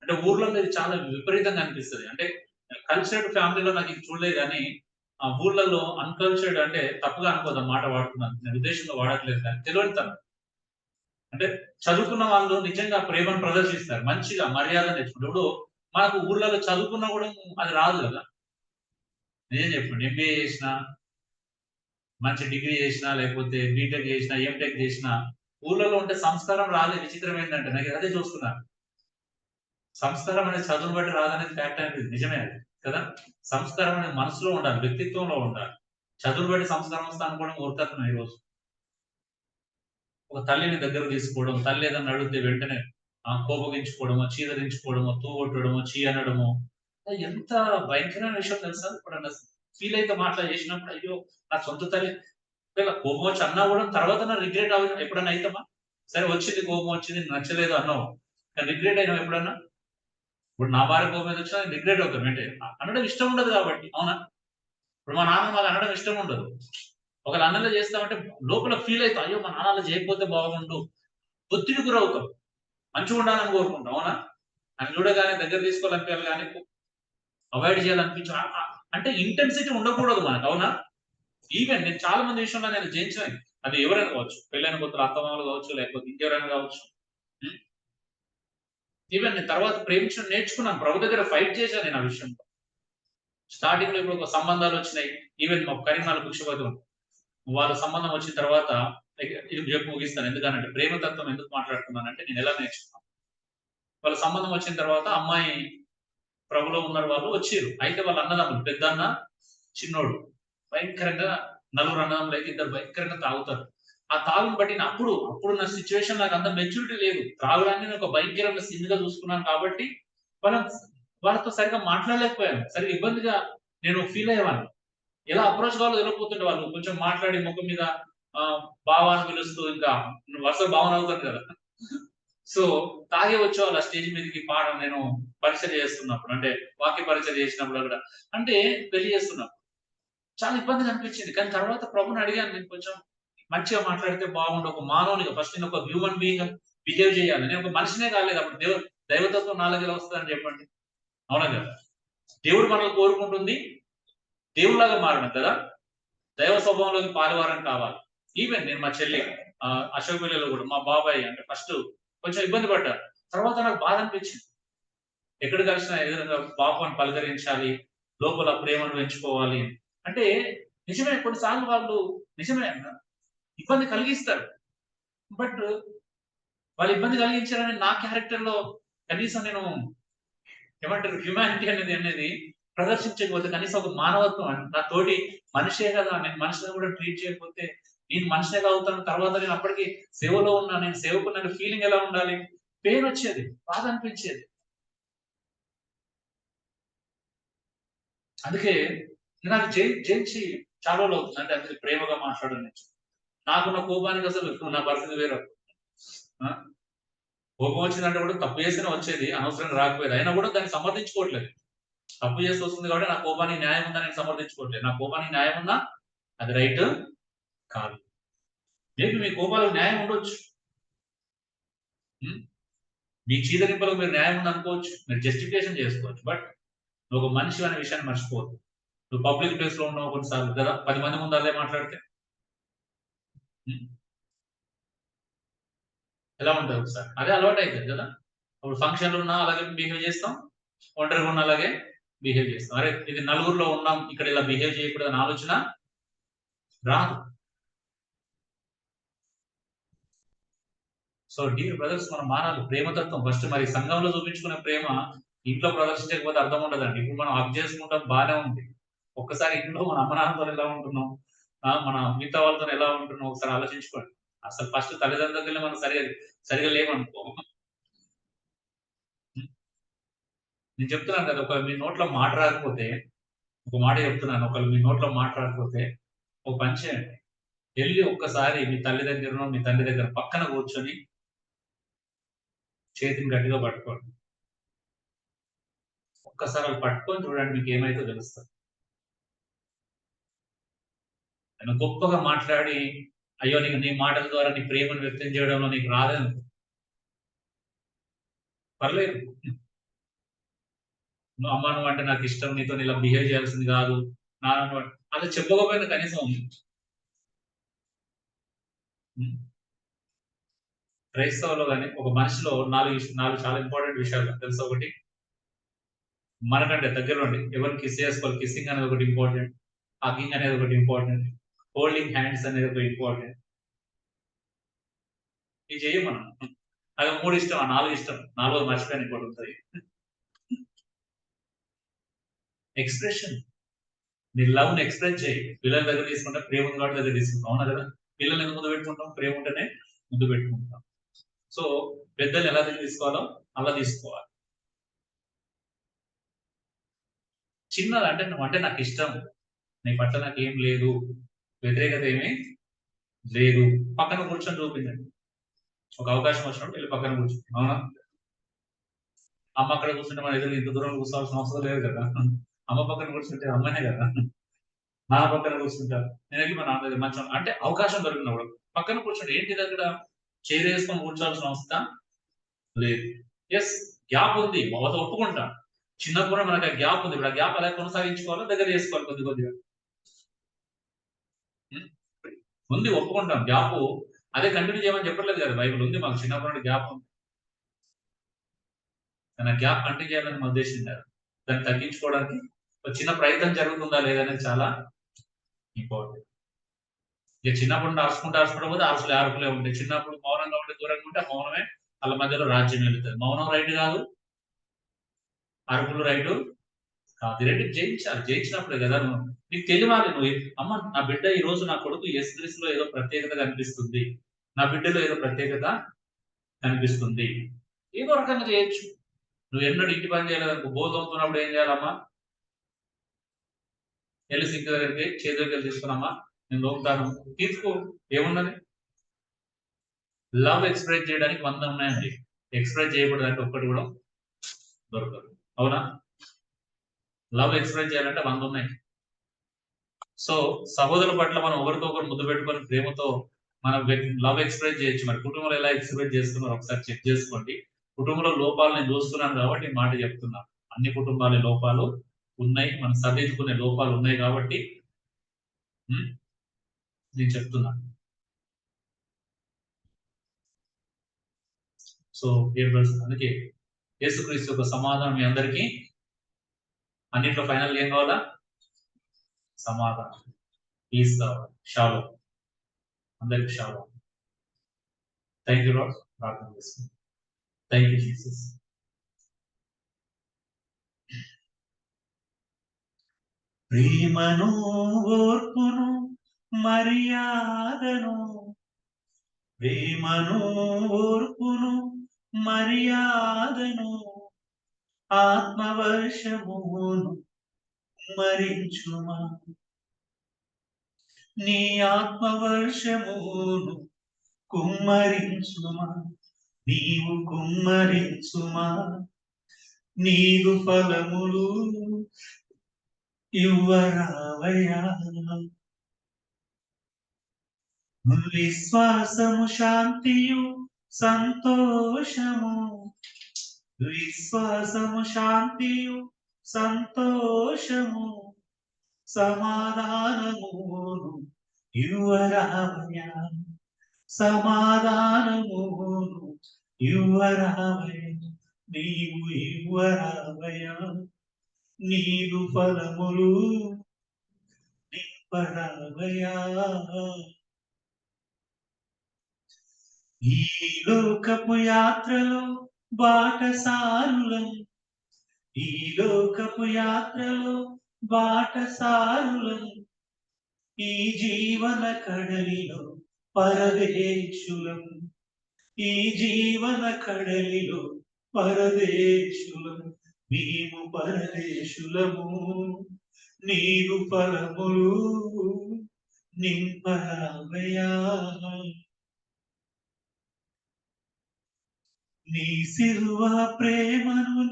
అంటే ఊర్లలో ఇది చాలా విపరీతంగా అనిపిస్తది. అంటే కల్చర్డ్ ఫ్యామిలీలో నాకు ఇది చూడలేదు గానీ, ఆ ఊర్లలో అన్‌కల్చర్డ్ అంటే తప్పుగా అనుకోవద్దు ఆ మాట వాడుతున్నాను. నేను ఉద్దేశంగా వాడట్లేదు కానీ తెలివనితనం. అంటే చదువుకున్న వాళ్ళు నిజంగా ప్రేమను ప్రదర్శిస్తారు. మంచిగా మర్యాద నేర్చుకుంటారు. ఇప్పుడు మనకు ఊర్లలో చదువుకున్నా కూడా అది రాదు గదా! నిజం చెప్పండి. ఎంబీఏ చేసినా, మంచి డిగ్రీ చేసినా, లేకపోతే బీటెక్ చేసినా, ఎంటెక్ చేసినా ఊర్లలో ఉంటే సంస్కారం రాదు. విచిత్రం ఏంటంటే నాకు అదే చూస్తున్నాను. సంస్కారం అనేది చదువును బట్టి రాదనేది ఫ్యాక్ట్ అనేది నిజమే అది. కదా! సంస్కారం అనేది మనసులో ఉండాలి. వ్యక్తిత్వంలో ఉండాలి. చదువును బట్టి సంస్కారం వస్తా అనుకోవడం మూర్ఖత్వం ఈరోజు. ఒక తల్లిని దగ్గరకు తీసుకోవడం, తల్లి ఏదన్నా అడిగితే వెంటనే కోపగించుకోవడమో, చీదరించుకోవడమో, తూగొట్టడమో, ఛీ అనడమో ఎంత భయంకరమైన విషయం తెలుసా? ఎప్పుడన్నా ఫీల్ అయితే మాటలు చేసినప్పుడు అయ్యో! నా సొంత తల్లి ఒకవేళ కోపం వచ్చి అన్నా కూడా తర్వాతన్నా రిగ్రెట్ ఎప్పుడన్నా అయితామా? సరే వచ్చింది కోపం వచ్చింది నచ్చలేదు అన్నావు. కానీ రిగ్రెట్ అయినావా ఎప్పుడన్నా? ఇప్పుడు నా భార్య కోపం మీద వచ్చినా రిగ్రెట్ అవుతాం ఏంటి? అనడం ఇష్టం ఉండదు కాబట్టి. అవునా? ఇప్పుడు మా నాన్న మాకు అనడం ఇష్టం ఉండదు. ఒకవేళ అన్నలో చేస్తామంటే లోపల ఫీల్ అయితాం. అయ్యో! మా నాన్న అలా చేయకపోతే బాగుండు. ఒత్తిడి గురవుతాం. మంచిగుండాలని కోరుకుంటాం. అవునా? ఆయన చూడగానే దగ్గర తీసుకోవాలనిపియాలి గానీ, అవాయిడ్ చేయాలనిపించు అంటే ఇంటెన్సిటీ ఉండకూడదు మనకు. అవునా? ఈవెన్ నేను చాలా మంది విషయంలో నేను జయించినది. అది ఎవరైనా కావచ్చు. పెళ్ళైన కొత్తలో అత్తమామలు కావచ్చు, లేకపోతే ఇంకెవరైనా కావచ్చు. హ్మ్. ఈవెన్ నేను తర్వాత ప్రేమించడం నేర్చుకున్నాను. ప్రభు దగ్గర ఫైట్ చేశాను నేను ఆ విషయంలో. స్టార్టింగ్‌లో ఇప్పుడు ఒక సంబంధాలొచ్చినాయి. ఈవెన్ మా కరీంనగర్ కుక్షిపతిలో వాళ్ళ సంబంధం వచ్చిన తర్వాత ఇది చెప్పి ముగిస్తాను. ఎందుకనంటే ప్రేమతత్వం ఎందుకు మాట్లాడుతున్నానంటే నేను ఎలా నేర్చుకున్నాను. వాళ్ళ సంబంధం వచ్చిన తర్వాత అమ్మాయి ప్రభులో ఉన్న వాళ్ళు వచ్చిర్రు. అయితే వాళ్ళ అన్నదమ్ములు పెద్దన్న, చిన్నోడు. భయంకరంగా నలుగురు అన్నదమ్ములైతే ఇద్దరు భయంకరంగా తాగుతారు. ఆ తాగుని బట్టి అప్పుడున్న సిట్యుయేషన్ నాకు అంత మెచ్యూరిటీ లేదు. త్రాగడాన్ని నేను ఒక భయంకరమైన సిన్‌గా చూసుకున్నాను కాబట్టి వాళ్ళ వాళ్ళతో సరిగ్గా మాట్లాడలేకపోయాను. సరిగ్గా ఇబ్బందిగా నేను ఫీల్ అయ్యేవాడిని. ఎలా అప్రోచ్ కావాలో తెలవకపోతుండే వాళ్ళు. కొంచెం మాట్లాడి ముఖం మీద బావ అని పిలుస్తూ ఇంకా వరుసగా బావని అవుతాను కదా! సో, తాగే వచ్చేవాళ్ళు ఆ స్టేజ్ మీదకి నేను పరిచయం చేస్తున్నప్పుడు. అంటే వాక్య పరిచయం చేసినప్పుడు కూడా. అంటే పెళ్లి చేస్తున్నప్పుడు. చాలా ఇబ్బందిగా అనిపించింది. కానీ తర్వాత ప్రభుని అడిగాను నేను కొంచెం మంచిగా మాట్లాడితే బాగుండు. ఒక మానవునిగా ఫస్ట్ నేను ఒక హ్యూమన్ బీయింగ్‌గా బిహేవ్ చేయాలి. నేను ఒక మనిషినే కాలేదు. అప్పుడు దైవతత్వం నాలోకి ఎలా వస్తదని చెప్పండి. అవునా కదా! దేవుడు మనల్ని కోరుకుంటుంది దేవుడిలాగా మారడం కదా! దైవ స్వభావంలోకి పాలువారం కావాలి. ఈవెన్ నేను మా చెల్లి అశోక్ పెళ్లిలో కూడా మా బాబాయ్ అంటే ఫస్ట్ కొంచెం ఇబ్బంది పడ్డారు. తర్వాత నాకు బాధ అనిపించింది. ఎక్కడ కలిసినా ఎదురుంగా బాబు అని పలకరించాలి. లోపల ప్రేమను పెంచుకోవాలి. అంటే నిజమే కొన్నిసార్లు వాళ్ళు నిజమే ఇబ్బంది కలిగిస్తారు. బట్ వాళ్ళు ఇబ్బంది కలిగించారని నా క్యారెక్టర్‌లో కనీసం నేను ఏమంటారు హ్యుమానిటీ అనేది ప్రదర్శించకపోతే కనీసం ఒక మానవత్వం నా తోటి మనిషే కదా! నేను మనిషిగా కూడా ట్రీట్ చేయకపోతే నేను మనిషిని ఎలా అవుతాను? తర్వాత నేను అప్పటికి సేవలో ఉన్నా. నేను సేవకుడిననే ఫీలింగ్ ఎలా ఉండాలి? పెయిన్ వచ్చేది. బాధ అనిపించేది. అందుకే నాకు జయించి చాలా రోజులవుతుంది. అంటే అందుకే ప్రేమగా మాట్లాడడం నేర్చుకున్నాను. నాకున్న కోపానికి అసలు నా పరిస్థితి వేరు. ఆ! కోపం వచ్చిందంటే కూడా తప్పు చేస్తేనే వచ్చేది. అనవసరంగా రాకపోయేది. అయినా కూడా దాన్ని సమర్థించుకోవట్లేదు. తప్పు చేసి వస్తుంది కాబట్టి నా కోపానికి న్యాయం ఉందని నేను సమర్థించుకోవట్లేదు. నా కోపానికి న్యాయం ఉన్నా అది రైట్ కాదు. మేబీ మీ కోపాలకు న్యాయం ఉండొచ్చు. హ్మ్. మీ చీదరింపులకు మీరు న్యాయం ఉందనుకోవచ్చు. మీరు జస్టిఫికేషన్ చేసుకోవచ్చు. బట్ నువ్వు ఒక మనిషివి అనే విషయాన్ని మర్చిపోవద్దు. నువ్వు పబ్లిక్ ప్లేస్ లో ఉన్నావు కొన్నిసార్లు కదా, 10 మంది ముందు అదే మాట్లాడితే ఎలా ఉంటుంది ఒకసారి? అదే అలవాటు అవుతుంది కదా. అప్పుడు ఫంక్షన్లు ఉన్నా అలాగే బిహేవ్ చేస్తాం, ఒంటరిగా ఉన్నా అలాగే బిహేవ్ చేస్తాం. అరే ఇది నలుగురిలో ఉన్నాం, ఇక్కడ ఇలా బిహేవ్ చేయకూడదు అని ఆలోచన రాదు. సో డియర్ బ్రదర్స్, మనం మారాలి ప్రేమతత్వం ఫస్ట్. మరి సంఘంలో చూపించుకునే ప్రేమ ఇంట్లో ప్రదర్శించకపోతే అర్థం ఉండదండి. ఇప్పుడు మనం హక్ చేసుకుంటాం, బాగానే ఉంది. ఒక్కసారి ఇంట్లో మన అమ్మ నాన్నతో ఎలా ఉంటున్నాం, మన మిగతా వాళ్ళతో ఎలా ఉంటున్నాం ఒకసారి ఆలోచించుకోండి. అసలు ఫస్ట్ తల్లిదండ్రులకి మనం సరిగా లేవనుకో. నేను చెప్తున్నాను కదా, ఒక మీ నోట్లో మాట రాకపోతే, ఒక మాట చెప్తున్నాను, ఒకళ్ళు మీ నోట్లో మాట రాకపోతే ఒక పని చేయండి. వెళ్ళి ఒక్కసారి మీ తల్లి దగ్గరనో మీ తండ్రి దగ్గర పక్కన కూర్చొని చేతిని గట్టిగా పట్టుకోండి. ఒక్కసారి అవి పట్టుకొని చూడండి, మీకు ఏమైతే తెలుస్తుంది. నేను గొప్పగా మాట్లాడి అయ్యో నీకు నీ మాటల ద్వారా నీ ప్రేమను వ్యక్తం చేయడంలో నీకు రాదనుకో, పర్లేదు. నువ్వు అమ్మ నువ్వు అంటే నాకు ఇష్టం, నీతో ఇలా బిహేవ్ చేయాల్సింది కాదు, నాన్న అలా చెప్పకపోయినా కనీసం క్రైస్తవులో కానీ ఒక మనిషిలో నాలుగు చాలా ఇంపార్టెంట్ విషయాలు తెలుసా. ఒకటి, మనకంటే దగ్గరలో ఉండి ఎవరిని కిస్ చేసుకోవాలి, కిస్సింగ్ అనేది ఒకటి ఇంపార్టెంట్, హగ్గింగ్ అనేది ఒకటి ఇంపార్టెంట్, హోల్డింగ్ హ్యాండ్స్ అనేది ఒక ఇంపార్టెంట్. ఇది చెయ్యి మనం. అది 3 ఇష్టం, 4 ఇష్టం, 4 మర్చిపోయిన ఇంకోటి ఉంటుంది, ఎక్స్ప్రెషన్. నీ లవ్ ని ఎక్స్ప్రెస్ చేయి. పిల్లల దగ్గర తీసుకుంటే ప్రేమ ఉంది కాబట్టి దగ్గర తీసుకుంటాం, అవునా కదా. పిల్లల్ని ముందు పెట్టుకుంటాం, ప్రేమ ఉంటేనే ముందు పెట్టుకుంటాం. సో పెద్దలు ఎలా తీసుకోవాలో అలా తీసుకోవాలి. చిన్నది అంటే నువ్వు అంటే నాకు ఇష్టం, నీ పట్ల నాకు ఏం లేదు, వ్యతిరేకత ఏమీ లేదు, పక్కన కూర్చొని చూపించండి. ఒక అవకాశం వచ్చినప్పుడు వెళ్ళి పక్కన కూర్చొని, అవునా. అమ్మ అక్కడ కూర్చుంటే మన ఎదురు ఇంత దూరం కూర్చోవాల్సిన అవసరం లేదు కదా. అమ్మ పక్కన కూర్చుంటే అమ్మనే కదా, నాన్న పక్కన కూర్చుంటారు, నేను వెళ్ళి మా నాన్న దగ్గర మంచం అంటే అవకాశం దొరికినప్పుడు పక్కన కూర్చోండి. ఏంటి దగ్గర చైర్ వేసుకొని కూర్చోవాల్సిన అవసరం లేదు. ఎస్, గ్యాప్ ఉంది, మొదట ఒప్పుకుంటా. చిన్నప్పుడు మనకి ఆ గ్యాప్ ఉంది, ఇప్పుడు ఆ గ్యాప్ అలా కొనసాగించుకోవాలో దగ్గర చేసుకోవాలి కొద్దిగా ఉంది, ఒప్పుకుంటాం. గ్యాప్ అదే కంటిన్యూ చేయమని చెప్పట్లేదు కదా బైబిల్, ఉంది మాకు చిన్నప్పుడు గ్యాప్ ఉంది. కానీ గ్యాప్ కంటిన్యూ చేయాలని మా ఉద్దేశం కాదు, దాన్ని తగ్గించుకోవడానికి ఒక చిన్న ప్రయత్నం జరుగుతుందా లేదనేది చాలా ఇంపార్టెంట్. ఇక చిన్నప్పుడు అరుచుకుంటూ పోతే అరుపులే ఉంటాయి. చిన్నప్పుడు మౌనంగా ఉంటే దూరంగా ఉంటే మౌనమే వాళ్ళ మధ్యలో రాజ్యం వెళ్తుంది. మౌనం రైట్ కాదు, అరుపులు రైటు కాదు. రెండు జయించాలి. జయించినప్పుడే కదా నువ్వు నీకు తెలియాలి. నువ్వు అమ్మ నా బిడ్డ ఈ రోజు నా కొడుకు యేసుక్రీస్తులో ఏదో ప్రత్యేకత కనిపిస్తుంది, నా బిడ్డలో ఏదో ప్రత్యేకత కనిపిస్తుంది, ఏదో రకంగా చేయొచ్చు. నువ్వు ఎన్నడూ ఇంటి పని చేయలేదు, బోధ అవుతున్నప్పుడు ఏం చేయాలమ్మా, వెళ్ళి సింక్ దగ్గరికి చేతి దగ్గర తీసుకున్నామా, నేను దోగుతాను, తీసుకో, ఏమున్నది. లవ్ ఎక్స్ప్రెస్ చేయడానికి 100 ఉన్నాయండి, ఎక్స్ప్రెస్ చేయకూడదంటే ఒక్కటి కూడా దొరకదు, అవునా. లవ్ ఎక్స్ప్రెస్ చేయాలంటే 100 ఉన్నాయి. సో సహోదరుల పట్ల మనం ఒకరికొకరు ముద్దు పెట్టుకొని ప్రేమతో మనం లవ్ ఎక్స్ప్రెస్ చేయొచ్చు. మరి కుటుంబంలో ఎలా ఎక్స్ప్రెస్ చేస్తున్నారో ఒకసారి చెక్ చేసుకోండి. కుటుంబంలో లోపాలు నేను చూస్తున్నాను కాబట్టి ఈ మాట చెప్తున్నా. అన్ని కుటుంబాల లోపాలు ఉన్నాయి, మనం సరిదిద్దుకునే లోపాలు ఉన్నాయి కాబట్టి నేను చెప్తున్నా. సో అందుకే యేసుక్రీస్తు యొక్క సమాధానం మీ అందరికీ, అన్నింటిలో ఫైనల్ ఏం కావాలా, సమాధానం, పీస్ కావాలి, షాలో, అందరికి షాలో. థ్యాంక్ యూ లార్డ్, ప్రార్థన చేస్తున్నాను. Thank you Jesus. ప్రేమను, ఓర్పును, మర్యాదను, ప్రేమను, ఓర్పును, మర్యాదను, ఆత్మవర్షమును కుమ్మరించుమా, నీ ఆత్మవర్షమును కుమ్మరించుమా, నీవు కుమ్మరించుమా, నీవు ఫలములు ఇవ్వరావయ్యా. విశ్వాసము, శాంతియు, సంతోషము, విశ్వాసము, శాంతియు, సంతోషము, సమాధానమును యువరామయ్యా, సమాధానమును యువరామయ్య, నీవు యువరామయ్యా, నీరు ఫలములు నింపరామయ్యా. ఈ లోకపు యాత్రలో బాటసారులం, ఈ లోకపు యాత్రలో బాటసారులం, ఈ జీవన కడలిలో పరదేశులం, ఈ జీవన కడలిలో పరదేశులం, మేము పరదేశులము, నీరు ఫలములు నింపరామయ్యా. నీ సిలువ ప్రేమను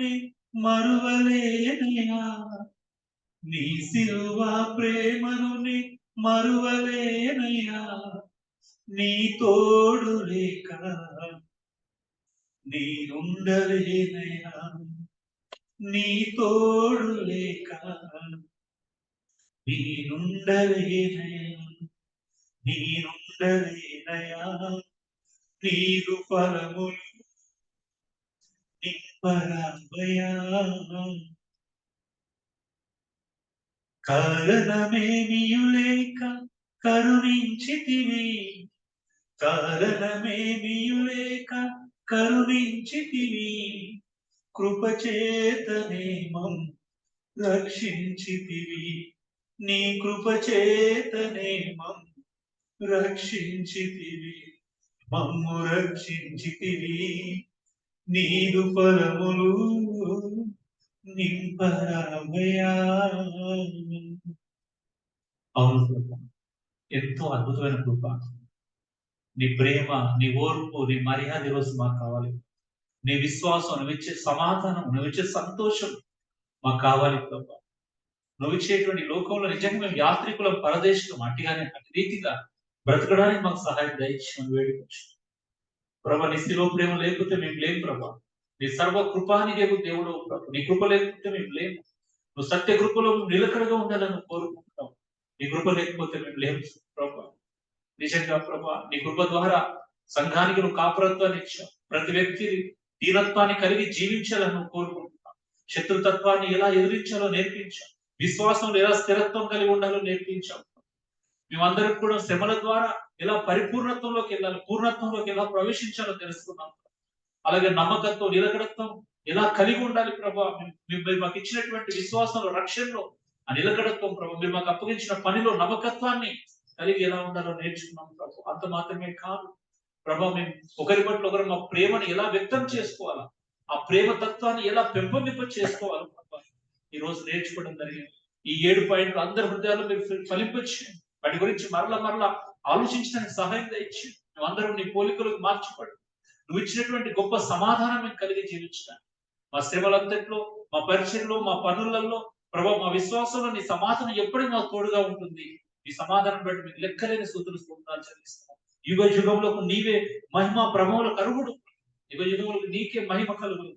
మరువలేనయా, నీ సిలువ ప్రేమను మరువలేనయా, నీ తోడు లేక నేనుండలేనయా, నీ తోడు లేక నేనుండలేనయా, నేనుండలేనయా, నీరు ఫలములు నింపరామయ్యా. కారణమేమియు లేక కరుణించితివి, కారణమేమియు లేక కరుణించితివి, కృపచేతనే మమ్ము రక్షించితివి, నీ కృపచేతనే మమ్ము రక్షించితివి, మమ్ము రక్షించితివి, నీదు ఫలములు నింపరామయ్యా. అవును కృప, ఎంతో అద్భుతమైన కృప, నీ ప్రేమ, నీ ఓర్పు, నీ మర్యాద ఈరోజు మాకు కావాలి. నీ విశ్వాసం, నువ్విచ్చే సమాధానం, నువ్విచ్చే సంతోషం మాకు కావాలి ప్రభా. నువ్వు ఇచ్చేటువంటి లోకంలో నిజంగా మేము యాత్రికులం, పరదేశం, అట్టిగానే అట్టి రీతిగా బ్రతకడానికి మాకు సహాయం దయచేయమని వేడుకోవచ్చు ప్రభా. నీ స్థిలో ప్రేమ లేకపోతే మేము లేము ప్రభా. నీ సర్వ కృపాని దేవుడు ప్రభు, నీ కృప లేకపోతే మేము లేము. నువ్వు సత్య కృపలో నిలకడగా ఉండాలని కోరుకుంటున్నావు. నీ కృప లేకపోతే మేము లేము ప్రభా. నిజంగా ప్రభా, నీ కృప ద్వారా సంఘానికి నువ్వు కాపురత్వాన్ని ఇచ్చావు. ప్రతి వ్యక్తి దీనత్వాన్ని కలిగి జీవించాలని నువ్వు కోరుకుంటున్నావు. శత్రుతత్వాన్ని ఎలా ఎదిరించాలో నేర్పించావు. విశ్వాసంలో ఎలా స్థిరత్వం కలిగి ఉండాలో నేర్పించావు. మేమందరం కూడా శ్రమల ద్వారా ఎలా పరిపూర్ణత్వంలోకి వెళ్ళాలి, పూర్ణత్వంలోకి ఎలా ప్రవేశించాలో తెలుసుకున్నాం. అలాగే నమ్మకత్వం, నిలకడత్వం ఎలా కలిగి ఉండాలి ప్రభా. మీరు మాకు ఇచ్చినటువంటి విశ్వాసంలో, రక్షణలో ఆ నిలకడత్వం ప్రభా, మీరు మాకు అప్పగించిన పనిలో నమ్మకత్వాన్ని కలిగి ఎలా ఉండాలో నేర్చుకున్నాం ప్రభు. అంత మాత్రమే కాదు ప్రభా, మేము ఒకరి పట్ల ఒకరు మా ప్రేమను ఎలా వ్యక్తం చేసుకోవాలా, ఆ ప్రేమ తత్వాన్ని ఎలా పెంపొందింప చేసుకోవాలి ప్రభా, ఈ రోజు నేర్చుకోవడం జరిగింది. ఈ 7 పాయింట్లు అందరి హృదయాల్లో మీరు ఫలింపచ్చు. వాటి గురించి మరలా ఆలోచించడానికి సహాయం దయచి మేమందరం నీ పోలికలకు మార్చిపడు. నువ్వు ఇచ్చినటువంటి గొప్ప సమాధానం మేము కలిగి జీవించడానికి మా శ్రమలంతట్లో, మా పరిచయంలో, మా పనులలో ప్రభా, మా విశ్వాసంలో నీ సమాధానం ఎప్పటికీ మాకు తోడుగా ఉంటుంది. ఈ సమాధానం బట్టి మీకు లెక్కలేని స్తోత్రాలు చెల్లిస్తాం. యుగ యుగంలోకి నీవే మహిమ ప్రభావాలకు అర్హుడు. యుగ యుగంలోకి నీకే మహిమ కలుగును.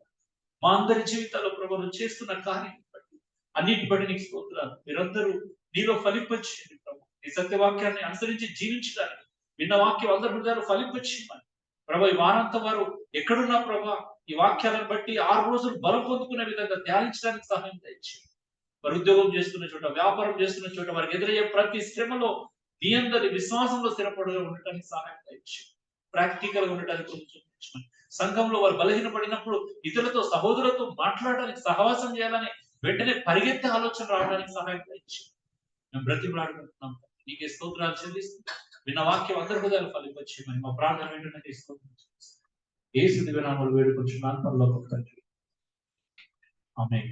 మా అందరి జీవితాల్లో ప్రభావం చేస్తున్న కార్యం బట్టి, అన్నిటి బట్టి నీకు స్తోత్రాలు. మీరందరూ నీలో ఫలింపచేయండి ప్రభు. ఈ సత్యవాక్యాన్ని అనుసరించి జీవించడానికి విన్న వాక్యం అందరి హృదయాలు ఫలింపచేయమని ప్రభా. ఈ వారంతా వారు ఎక్కడున్నా ప్రభా, ఈ వాక్యాలను బట్టి 6 రోజులు బలం పొందుకునే విధంగా ధ్యానించడానికి సహాయం దయచేయండి. వారు ఉద్యోగం చేస్తున్న చోట, వ్యాపారం చేస్తున్న చోట వారికి ఎదురయ్యే ప్రతి శ్రమలో నీ అందరి విశ్వాసంలో స్థిరపడగా ఉండటానికి సహాయం దయచేయండి. ప్రాక్టికల్ గా ఉండటానికి కొంచెం సంఘంలో వారు బలహీనపడినప్పుడు ఇతరులతో, సహోదరులతో మాట్లాడడానికి, సహవాసం చేయాలని వెంటనే పరిగెత్తే ఆలోచన రావడానికి సహాయం దయచేయండి. మేము బ్రతిమలాడుకుంటున్నాం. నీకే స్తోత్రాలు చెల్లిస్తున్నాం. విన్న వాక్యం అందరి హృదయాలు ఫలింపచేయమని మా ప్రార్థన వెంటనే తీసుకుంటున్నాం. యేసు దివ్య నామములో వేడుకొంచున్నాను పరలోకపు తండ్రి. ఆమేన్.